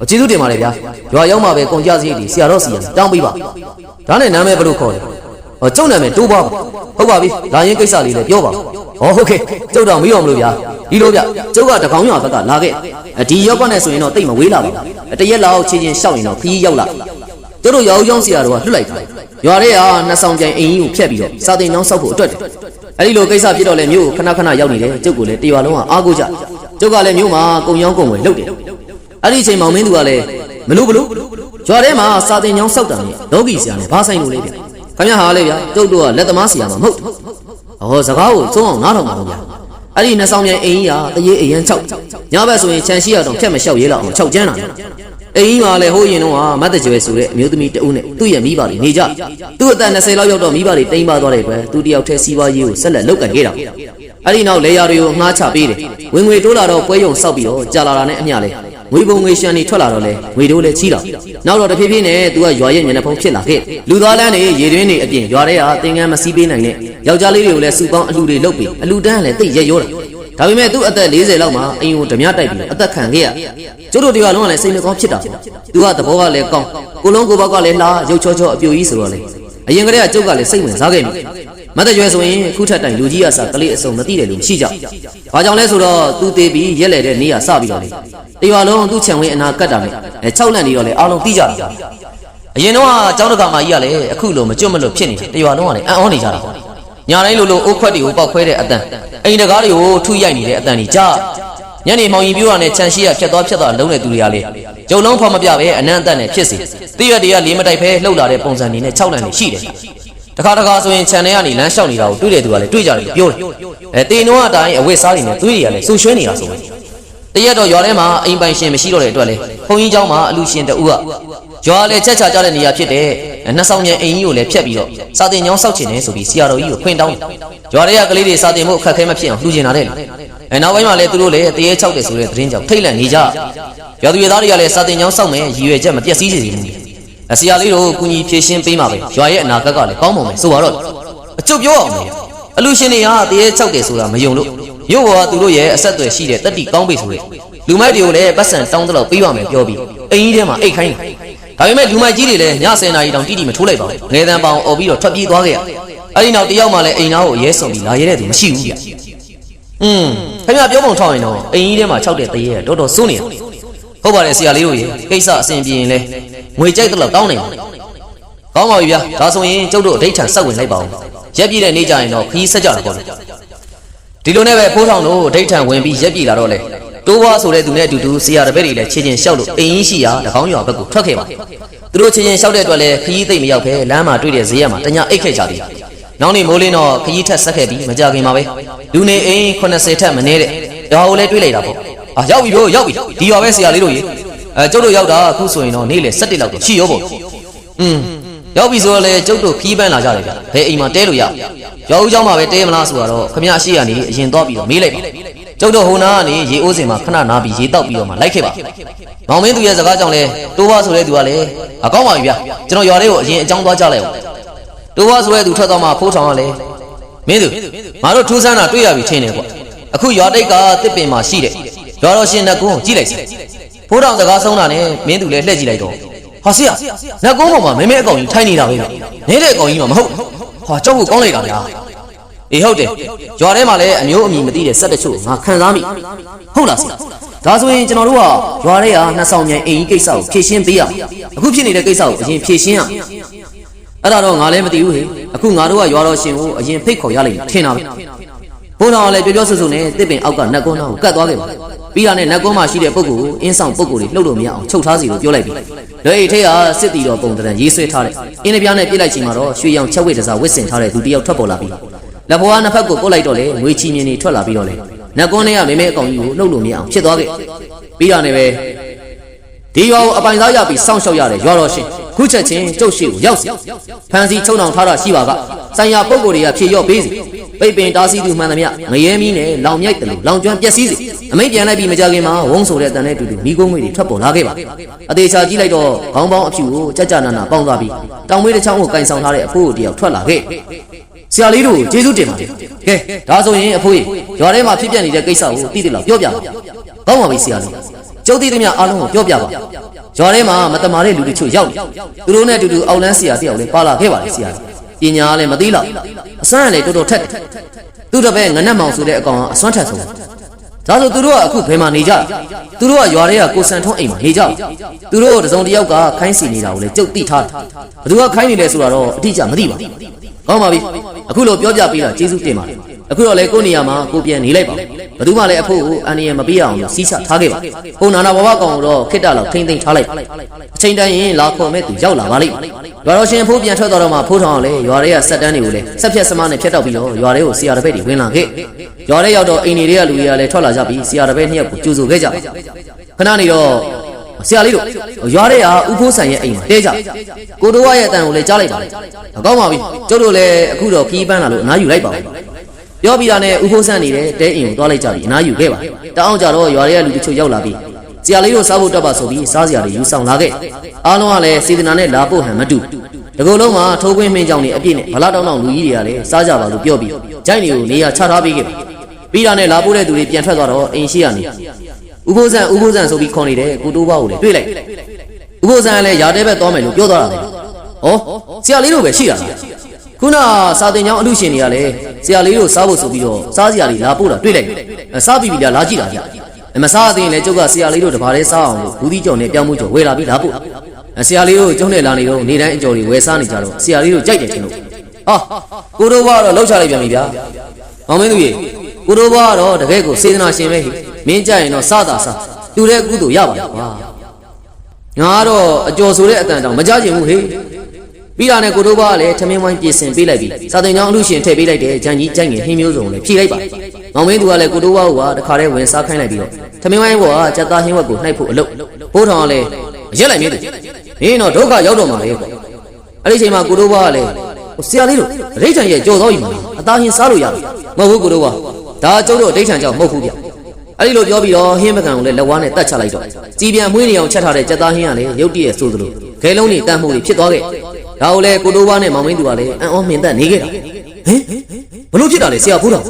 ်ကျေးဇူးတင်ပါတယ်ဗျာရွာရောက်မှပဲကုန်ကြစရိတ်ဒီဆရာတော်စီရတောင်းပေးပါဒါနဲ့နာမည်ဘယ်လိုခေါ်လဲကျုပ်နာမည်တိုးပါဟုတ်ပါပြီလာရင်ကိစ္စလေးလည်းပြောပါဟုတ်ကဲ့ကျုပ်တော့မီးအောင်မလို့ဗျာဒီလိုဗျကျုပ်ကတကောင်ရွာဘက်ကလာခဲ့ဒီရောက်ကနဲ့ဆိုရင်တော့တိတ်မဝေးလာဘူးတရက်လောက်ချင်းချင်းရှောက်ရင်တော့ခီးရောက်လာကျုပ်တို့ရောင်ရောင်ဆရာတော်ကလွတ်လိုက်တာရွာထဲကနှစ်ဆောင်ပြိုင်အင်ကြီးကိုဖျက်ပြီးတော့စာတင်ကျောင်းဆောက်ဖို့အတွက်အဲ့ဒီလိုကိစ္စဖြစ်တော့လေမြို့ကိုခဏရောက်နေတယ်ကျုပ်ကလည်းတရွာလုံးကအားကိုးကြကျုပ်ကလည်းမြို့မှာကုံရောင်းကုံဝယ်လုပ်တယ်အဲ့ဒီအချိန်မောင်မင်းသူကလည်းမလို့ရွာထဲမှာစာတင်ကျောင်းဆောက်တာနဲ့လောကီဆရာနဲ့ဘာဆိုင်လို့လဲဗျခင်ဗျာဟာလေဗျကျုပ်တို့ကလက်သမားဆရာမှာမဟုတ်ဘူးစကားကိုသုံးအောင်နားထောင်ပါဦးဗျအဲ့ဒီနှစ်ဆောင်ပြိုင်အင်ကြီးကတရေအရန်6ညဘက်ဆိုရင်ခြံရှိရတော့ဖြတ်မလျှောက်ရဲလောက်အောင်6ကျန်းလာအင်းကြီးကလည်းဟိုးရင်တော့မတ်တကြွယ်ဆိုတဲ့အမျိုးသမီးတဦးနဲ့သူ့ရဲ့မိဘတွေနေကြသူ့အသက်20လောက်ရောက်တော့မိဘတွေတိမ်ပါသွားတဲ့အတွက်သူတယောက်တည်းစီးပွားရေးကိုဆက်လက်လုပ်ကန်ခဲ့တာအဲ့ဒီနောက်လေယာတွေကိုငှားချပေးတယ်ဝင်ငွေတိုးလာတော့ပွဲရုံစောက်ပြီးတော့ကြာလာတာနဲ့အမျှလဲငွေပုံငွေရှမ်းတွေထွက်လာတော့လဲငွေတိုးလဲချီးလာနောက်တော့တဖြည်းဖြည်းနဲ့သူကရွာရဲ့မျက်နှာဖုံးဖြစ်လာခဲ့လူသားလန်းတွေရေတွင်းတွေအပြင်ရွာထဲကသင်္ကန်းမစီးပေးနိုင်တဲ့ယောက်ျားလေးတွေကိုလည်းစုပေါင်းအလူတွေလုပ်ပြီးအလူတန်းလည်းတိတ်ရရောတာဒါပေမဲ့သူ့အသက်40လောက်မှာအိမ်ကိုဓမြတိုက်ပြီးအသက်ခံခဲ့ရကျုပ်တို့တရားလုံးကလည်းစိတ်မကောင်းဖြစ်တာသူကသဘောကလည်းကောင်းကိုလုံးကိုဘောက်ကလည်းလှရုပ်ချောချောအပြိုကြီးဆိုတော့လေအရင်ကတည်းကကျုပ်ကလည်းစိတ်ဝင်စားခဲ့ပြီမတ်တရွယ်ဆိုရင်ခုထက်တိုင်လူကြီးအစားကလေးအစုံမသိတယ်လို့ရှိကြဘာကြောင့်လဲဆိုတော့သူသေးပြီးရက်လေတဲ့နေရစပြီးတော့လေတရားလုံးသူ့ခြံဝင်းအနာကတ်တာနဲ့6လက်နေတော့လေအားလုံးသိကြတာအရင်တော့ကျောင်းတကာမကြီးကလည်းအခုလိုမကြွမလွတ်ဖြစ်နေတရားလုံးကလည်းအံ့ဩနေကြတာညာတိုင်းလိုအိုးခွက်တွေကိုပောက်ခွဲတဲ့အတန်အိမ်တကားတွေကိုထုရိုက်နေတဲ့အတန်ကြီးကြားညနေမောင်ကြီးပြိုးရနဲ့ခြံရှိရဖြတ်သွားလုံးတဲ့သူတွေကလေကြုံလုံးဖော်မပြပဲအနံ့အသက်နဲ့ဖြစ်စီတည့်ရတည်းကလေးမတိုက်ဖဲလှုပ်လာတဲ့ပုံစံနေနဲ့6လမ်းနေရှိတယ်တခါဆိုရင်ခြံထဲကနေလမ်းလျှောက်နေတာကိုတွေ့တဲ့သူကလည်းတွေ့ကြတယ်ပြောတယ်တေနှောအတိုင်းအဝတ်စားတွေနဲ့သွေးတွေကလည်းဆူရွှဲနေတာဆိုပဲတရက်တော့ရွာထဲမှာအိမ်ပိုင်ရှင်မရှိတော့တဲ့အတွက်လေဘုံကြီးเจ้าမှာအလူရှင်တဦးကရွာလည်းချက်ချကြတဲ့နေရာဖြစ်တဲ့နှစ်ဆောင်ကျန်အိမ်ကြီးကိုလည်းဖျက်ပြီးတော့စာတင်ကျောင်းဆောက်ချင်တယ်ဆိုပြီးဆရာတော်ကြီးကိုခွင့်တောင်းရွာတွေကကလေးတွေစာတင်ဖို့အခက်ခဲမဖြစ်အောင်လှူချင်တာတဲ့ နောက်ပိုင်းမှာလည်းသူတို့လည်းတရေ6တယ်ဆိုတဲ့သတင်းကြောင့်ထိတ်လန့်နေကြရွာသူရွာသားတွေကလည်းစာတင်ကြောင်းစောင့်မယ်ရည်ရွယ်ချက်မပြည့်စည်စေဘူးဆရာလေးတို့ကုညီဖြည့်ရှင်းပေးမှာပဲရွာရဲ့အနာဂတ်ကလည်းကောင်းမွန်မယ်ဆိုပါတော့အကျုပ်ပြောအောင်လေအလူရှင်တွေကတရေ6တယ်ဆိုတာမယုံလို့မြို့ပေါ်ကသူတို့ရဲ့အဆက်အသွယ်ရှိတဲ့တက်တီကောင်းပေဆိုတဲ့လူမိုက်တွေကိုလည်းပတ်စံတောင်းတလို့ပေးပါမယ်ပြောပြီးအိမ်ကြီးထဲမှာအိတ်ခိုင်းဒါပေမဲ့လူမိုက်ကြီးတွေလည်းည10နာရီတောင်တိတိမထိုးလိုက်ပါဘူးငယ်တန်းပေါင်អော်ပြီးတော့ထွက်ပြေးသွားခဲ့ရအဲ့ဒီနောက်တယောက်မှလည်းအိမ်သားကိုရဲဆောင်ပြီးလာရဲတဲ့သူမရှိဘူးဗျခင်ဗျပြောပုံထောက်ရင်တော့အိမ်ကြီးထဲမှာ6တဲ့တရေတော်တော်စိုးနေဟုတ်ပါတယ်ဆရာလေးတို့ရေကိစ္စအဆင်ပြေရင်လဲငွေကြိုက်တော့တောင်းနေပါကောင်းပါပြီဗျာဒါဆိုရင်ကျုပ်တို့အဋိဌာန်ဆက်ဝင်လိုက်ပါဦးရက်ပြည့်တဲ့နေ့ကျရင်တော့ခီးဆက်ကြတာပေါ့ဒီလိုနဲ့ပဲဖိုးထောင်တို့အဋိဌာန်ဝင်ပြီးရက်ပြည့်လာတော့လေတိုးဝါဆိုတဲ့သူနဲ့အတူတူဆရာတပည့်တွေလည်းချင်းချင်းလျှောက်လို့အိမ်ကြီးရှိရာတကောင်းရွာဘက်ကိုထွက်ခဲ့ပါသူတို့ချင်းချင်းလျှောက်တဲ့အတွက်လည်းခီးသိမ့်မရောက်ပဲလမ်းမှာတွေ့တဲ့ဈေးရမှာတညအိတ်ခဲ့ကြသည်နောက်နေ့မိုးလင်းတော့ခီးထက်ဆက်ခဲ့ပြီးမကြခင်ပါပဲလူနေအိမ်80ထက်မနည်းတဲ့ဒါကိုလည်းတွေးလိုက်တာပေါ့ရောက်ပြီတို့ရောက်ပြီဒီရွာပဲဆရာလေးတို့ရေကျုပ်တို့ရောက်တာအခုဆိုရင်တော့နေ့လေ7လောက်တော့ရှိရောပေါ့ရောက်ပြီဆိုတော့လေကျုပ်တို့ခီးပန်းလာကြတယ်ဗျဘယ်အိမ်မှာတဲလို့ရရောက်ဦးเจ้าမှာပဲတဲမလားဆိုတော့ခမရရှိရနေအရင်တော့ပြီးတော့မေးလိုက်ပါကျုပ်တို့ဟိုနာကနေရေအိုးစင်မှာခဏနားပြီးရေတောက်ပြီးတော့မှလိုက်ခဲ့ပါမောင်မင်းသူရဲ့စကားကြောင့်လဲတိုးဝါဆိုတဲ့သူကလည်းအကောင်းပါပြီဗျကျွန်တော်ရွာလေးကိုအရင်အကြောင်းသွားကြလိုက်အောင်တိုးဝါဆိုတဲ့သူထွက်တော့မှဖိုးထောင်ကလည်းမင်းသူငါတို့ထူးဆန်းတာတွေ့ရပြီထင်တယ်ကွအခုရွာတိတ်ကတစ်ပင်မှာရှိတဲ့ရွာတော်ရှင်နတ်ကုန်းကိုကြည့်လိုက်စမ်းဖိုးထောင်စကားဆုံးတာနဲ့မင်းသူလည်းလှည့်ကြည့်လိုက်တော့ဟာဆရာနတ်ကုန်းပေါ်မှာမဲမဲအကောင်ကြီးထိုင်နေတာပဲနေတဲ့အကောင်ကြီးမှမဟုတ်ဟာကြောက်ဖို့ကောင်းလိုက်တာဗျာအေးဟုတ်တယ်ရွာထဲမှာလည်းအမျိုးအမည်မသိတဲ့ဆက်တချို့ငါခံစားမိဟုတ်လားဆရာဒါဆိုရင်ကျွန်တော်တို့ကရွာထဲကနှစ်ဆောင်မြိုင်အိမ်ကြီးကိစ္စကိုဖြည့်ရှင်းပေးရအခုဖြစ်နေတဲ့ကိစ္စကိုအရင်ဖြည့်ရှင်းရအဲ့ဒါတော့ငါလည်းမသိဘူးဟေ့အခုငါတို့ကရွာတော်ရှင်ကိုအရင်ဖိတ်ခေါ်ရလိမ့်မယ်ထင်တာပဲဘုန်းတော်ကလည်းပြောဆူဆူနဲ့တစ်ပင်အောက်ကနတ်ကုန်းသားကိုကတ်သွားခဲ့ပါပြီးတာနဲ့နတ်ကုန်းမှာရှိတဲ့ပုဂ္ဂိုလ်ကိုအင်းဆောင်ပုဂ္ဂိုလ်တွေလှုပ်လို့မရအောင်ချုပ်ထားစီလို့ပြောလိုက်ပြီလွယ်အိတ်ထဲကစစ်တီတော်ပုံတံရေးဆွဲထားတဲ့အင်းနှပြားနဲ့ပြစ်လိုက်ချိန်မှာတော့ရွှေရောင်ချက်ဝိတ်တစားဝစ်စင်ထားတဲ့သူတယောက်ထွက်ပေါ်လာပြီးလက်ဘွားနှစ်ဖက်ကိုပုတ်လိုက်တော့လေငွေချီမြင်နေထွက်လာပြီးတော့လေနတ်ကွန်းထဲကမဲမဲအကောင်ကြီးကိုလှုပ်လို့မရအောင်ဖြစ်သွားခဲ့ပြီးတာနဲ့ပဲဒီရွာကိုအပိုင်စားရပြီးစောင့်ရှောက်ရတဲ့ရွာတော်ရှင်ခုချက်ချင်းကျုပ်ရှိကိုရောက်စီဖန်စီချုံအောင်ထားတာရှိပါကဆိုင်ရာပုဂ္ဂိုလ်တွေကဖြေရော့ပေးစီပိတ်ပင်တားဆီးသူမှန်သမျှငရဲမီးနဲ့လောင်မြိုက်တယ်လို့လောင်ကျွမ်းပျက်စီးစီအမိတ်ပြန်လိုက်ပြီးမကြခင်မှာဝုန်းဆိုတဲ့တန်တဲ့တူတူမိကုန်းငွေတွေထွက်ပေါ်လာခဲ့ပါအသေးချာကြည့်လိုက်တော့ခေါင်းပေါင်းအဖြူကိုကြကြနာနာပေါင်းသွားပြီးတောင်မေးတစ်ချောင်းကိုကင်ဆောင်ထားတဲ့အဖိုးကိုတယောက်ထွက်လာခဲ့ဆရာလေးတို့ကျေးဇူးတင်ပါတယ်ကဲဒါဆိုရင်အဖိုးကြီးရွာထဲမှာဖြစ်ပြနေတဲ့ကိစ္စကိုသိသိလောက်ပြောပြပါကောင်းပါပြီဆရာလေးကျုပ်သိသမျှအားလုံးကိုပြောပြပါရွာထဲမှာမတမာတဲ့လူတွေချို့ရောက်နေသူတို့နဲ့အတူတူအောက်လန်းဆရာတယောက်လည်းပါလာခဲ့ပါတယ်ဆရာပညာလည်းမသိလောက်အစွမ်းလည်းတော်တော်ထက်သူတပည့်ငနက်မောင်ဆိုတဲ့အကောင်ကအစွမ်းထက်ဆုံးဒါဆိုသူတို့ကအခုဘယ်မှာနေကြသူတို့ကရွာထဲကကိုစံထုံးအိမ်မှာနေကြသူတို့တစုံတစ်ယောက်ကခိုင်းစီနေတာကိုလည်းကြုတ်သိထားတယ်ဘသူကခိုင်းနေလဲဆိုတာတော့အတိအကျမသိပါဘူးကောင်းပါပြီအခုလိုပြောပြပေးတာကျေးဇူးတင်ပါတယ်အခုတော့လေကိုနေရာမှာကိုပြန်နေလိုက်ပါဘသူမှလည်းအဖို့ကိုအန်ရမပေးအောင်လို့စီးချထားခဲ့ပါဟိုနာနာဘဝကောင်တော့ခိတ္တလောက်ထိမ့်သိမ့်ထားလိုက်အချိန်တိုင်းရင်လာခေါ်မဲ့သူရောက်လာပါလိမ့်ရွာတော်ရှင်ဖိုးပြန်ထွက်တော့မှဖိုးထောင်အောင်လေရွာထဲကဆက်တန်းတွေကိုလေဆက်ဖြတ်စမနဲ့ဖြတ်တော့ပြီးတော့ရွာထဲကိုဆရာတပည့်တွေဝင်လာခဲ့ရွာထဲရောက်တော့အိမ်တွေကလူတွေကလည်းထွက်လာကြပြီးဆရာတပည့်နှစ်ယောက်ကိုကြိုဆိုခဲ့ကြခဏနေတော့ဆရာလေးတို့ရွာထဲကဥဖိုးဆန်ရဲ့အိမ်မှာတဲကြကိုတိုးဝရဲ့အတန်ကိုလည်းကြားလိုက်ပါအကောင်းပါပြီကျုပ်တို့လည်းအခုတော့ခီးပန်းလာလို့အနားယူလိုက်ပါပြောပြီးတာနဲ့ဥဖိုးဆန်နေတဲ့တဲအိမ်ကိုသွားလိုက်ကြပြီးအနားယူခဲ့ပါတအောင်ကြတော့ရွာထဲကလူတချို့ရောက်လာပြီးဆရာလေးတို့စားဖို့တက်ပါဆိုပြီးစားစရာတွေယူဆောင်လာခဲ့အားလုံးကလည်းစေတနာနဲ့လာဖို့ဟန်မတူတကူလုံးမှာထိုးခွင်းမင်းကြောင်နေအပြည့်နဲ့ဗလာတောင်းတောင်းလူကြီးတွေကလည်းစားကြပါလို့ပြောပြီးဂျိုင်းတွေကိုနေရာချထားပေးခဲ့ပြီးတာနဲ့လာဖို့တဲ့သူတွေပြန်ထွက်သွားတော့အိမ်ရှိရနေဥဖိုးဆန်ဆိုပြီးခေါ်နေတဲ့ကိုတိုးဘကိုလည်းတွေ့လိုက်ဥဖိုးဆန်ကလည်းຢာတဲဘက်သွားမယ်လို့ပြောသွားတာပဲဟောဆရာလေးတို့ပဲရှိတာခုနစာတင်ကျောင်းအလူရှင်တွေကလည်းဆရာလေးတို့စားဖို့ဆိုပြီးတော့စားစရာတွေလာပို့တာတွေ့လိုက်စားပြီးပြီလားလာကြည့်တာဗျမစားသေးရင်လည်းကျုပ်ကဆရာလေးတို့တပါးလေးစားအောင်လို့ဘူးသီးကြော်နဲ့ပြောင်းမှုကြော်ဝယ်လာပြီးလာပို့ဆရာလေးတို့ကျုံနဲ့လာနေတော့နေတိုင်းအကြော်တွေဝယ်စားနေကြတော့ဆရာလေးတို့ကြိုက်တယ်ချင်းလို့ဟာကိုတို့ဘကတော့လှုပ်ချလိုက်ပြန်ပြီဗျာမောင်မင်းသူကြီးကိုတို့ဘကတော့တကယ်ကိုစေတနာရှင်ပဲမင်းကြရင်တော့စားတာစားသူတဲ့ကုသိုလ်ရပါကွာငါကတော့အကျော်ဆိုတဲ့အတန်တောင်မကြချင်ဘူးဟေ့ပြီးတာနဲ့ကိုတို့ဘကလည်းထမင်းဝိုင်းပြင်ဆင်ပေးလိုက်ပြီးစာတင်ကျောင်းအလူရှင်ထည့်ပေးလိုက်တဲ့ဂျန်ကြီးကြိုက်ငယ်ဟင်းမျိုးစုံလည်းဖြည့်လိုက်ပါမောင်မင်းသူကလည်းကိုတို့ဘကတခါတည်းဝင်စားခိုင်းလိုက်ပြီးတော့ထမင်းဝိုင်းပေါ်ကကြက်သားဟင်းဝက်ကိုနှိုက်ဖို့အလုပ်ဘိုးထောင်ကလည်းရက်လိုက်မင်းသူမင်းတော့ဒုက္ခရောက်တော့မှာလေကွာအဲ့ဒီချိန်မှာကိုတို့ဘကလည်းဆရာလေးတို့ရိတ်ချန်ရဲ့ကြော်တော်ကြီးမှာအသားဟင်းစားလို့ရတယ်မဟုတ်ဘူးကိုတို့ဘ ဒါကျုပ်တို့ဒိဋ္ဌံကြောင့်မဟုတ်ဘူးဗျအဲ့ဒီလိုပြောပြီးတော့ဟင်းပကံကိုလည်းလက်ဝါးနဲ့တတ်ချလိုက်တော့ကြည်ပြန်မွေးနေအောင်ချက်ထားတဲ့ကြက်သားဟင်းကလည်းရုတ်တရက်ဆိုသလိုခဲလုံးတွေတန်းမှုတွေဖြစ်သွားခဲ့ဒါကိုလည်းကိုတိုးဘွားနဲ့မောင်မင်းသူကလည်းအံ့ဩမြင်သက်နေခဲ့တာဟင်ဘလို့ဖြစ်တာလဲဆရာဖိုးတော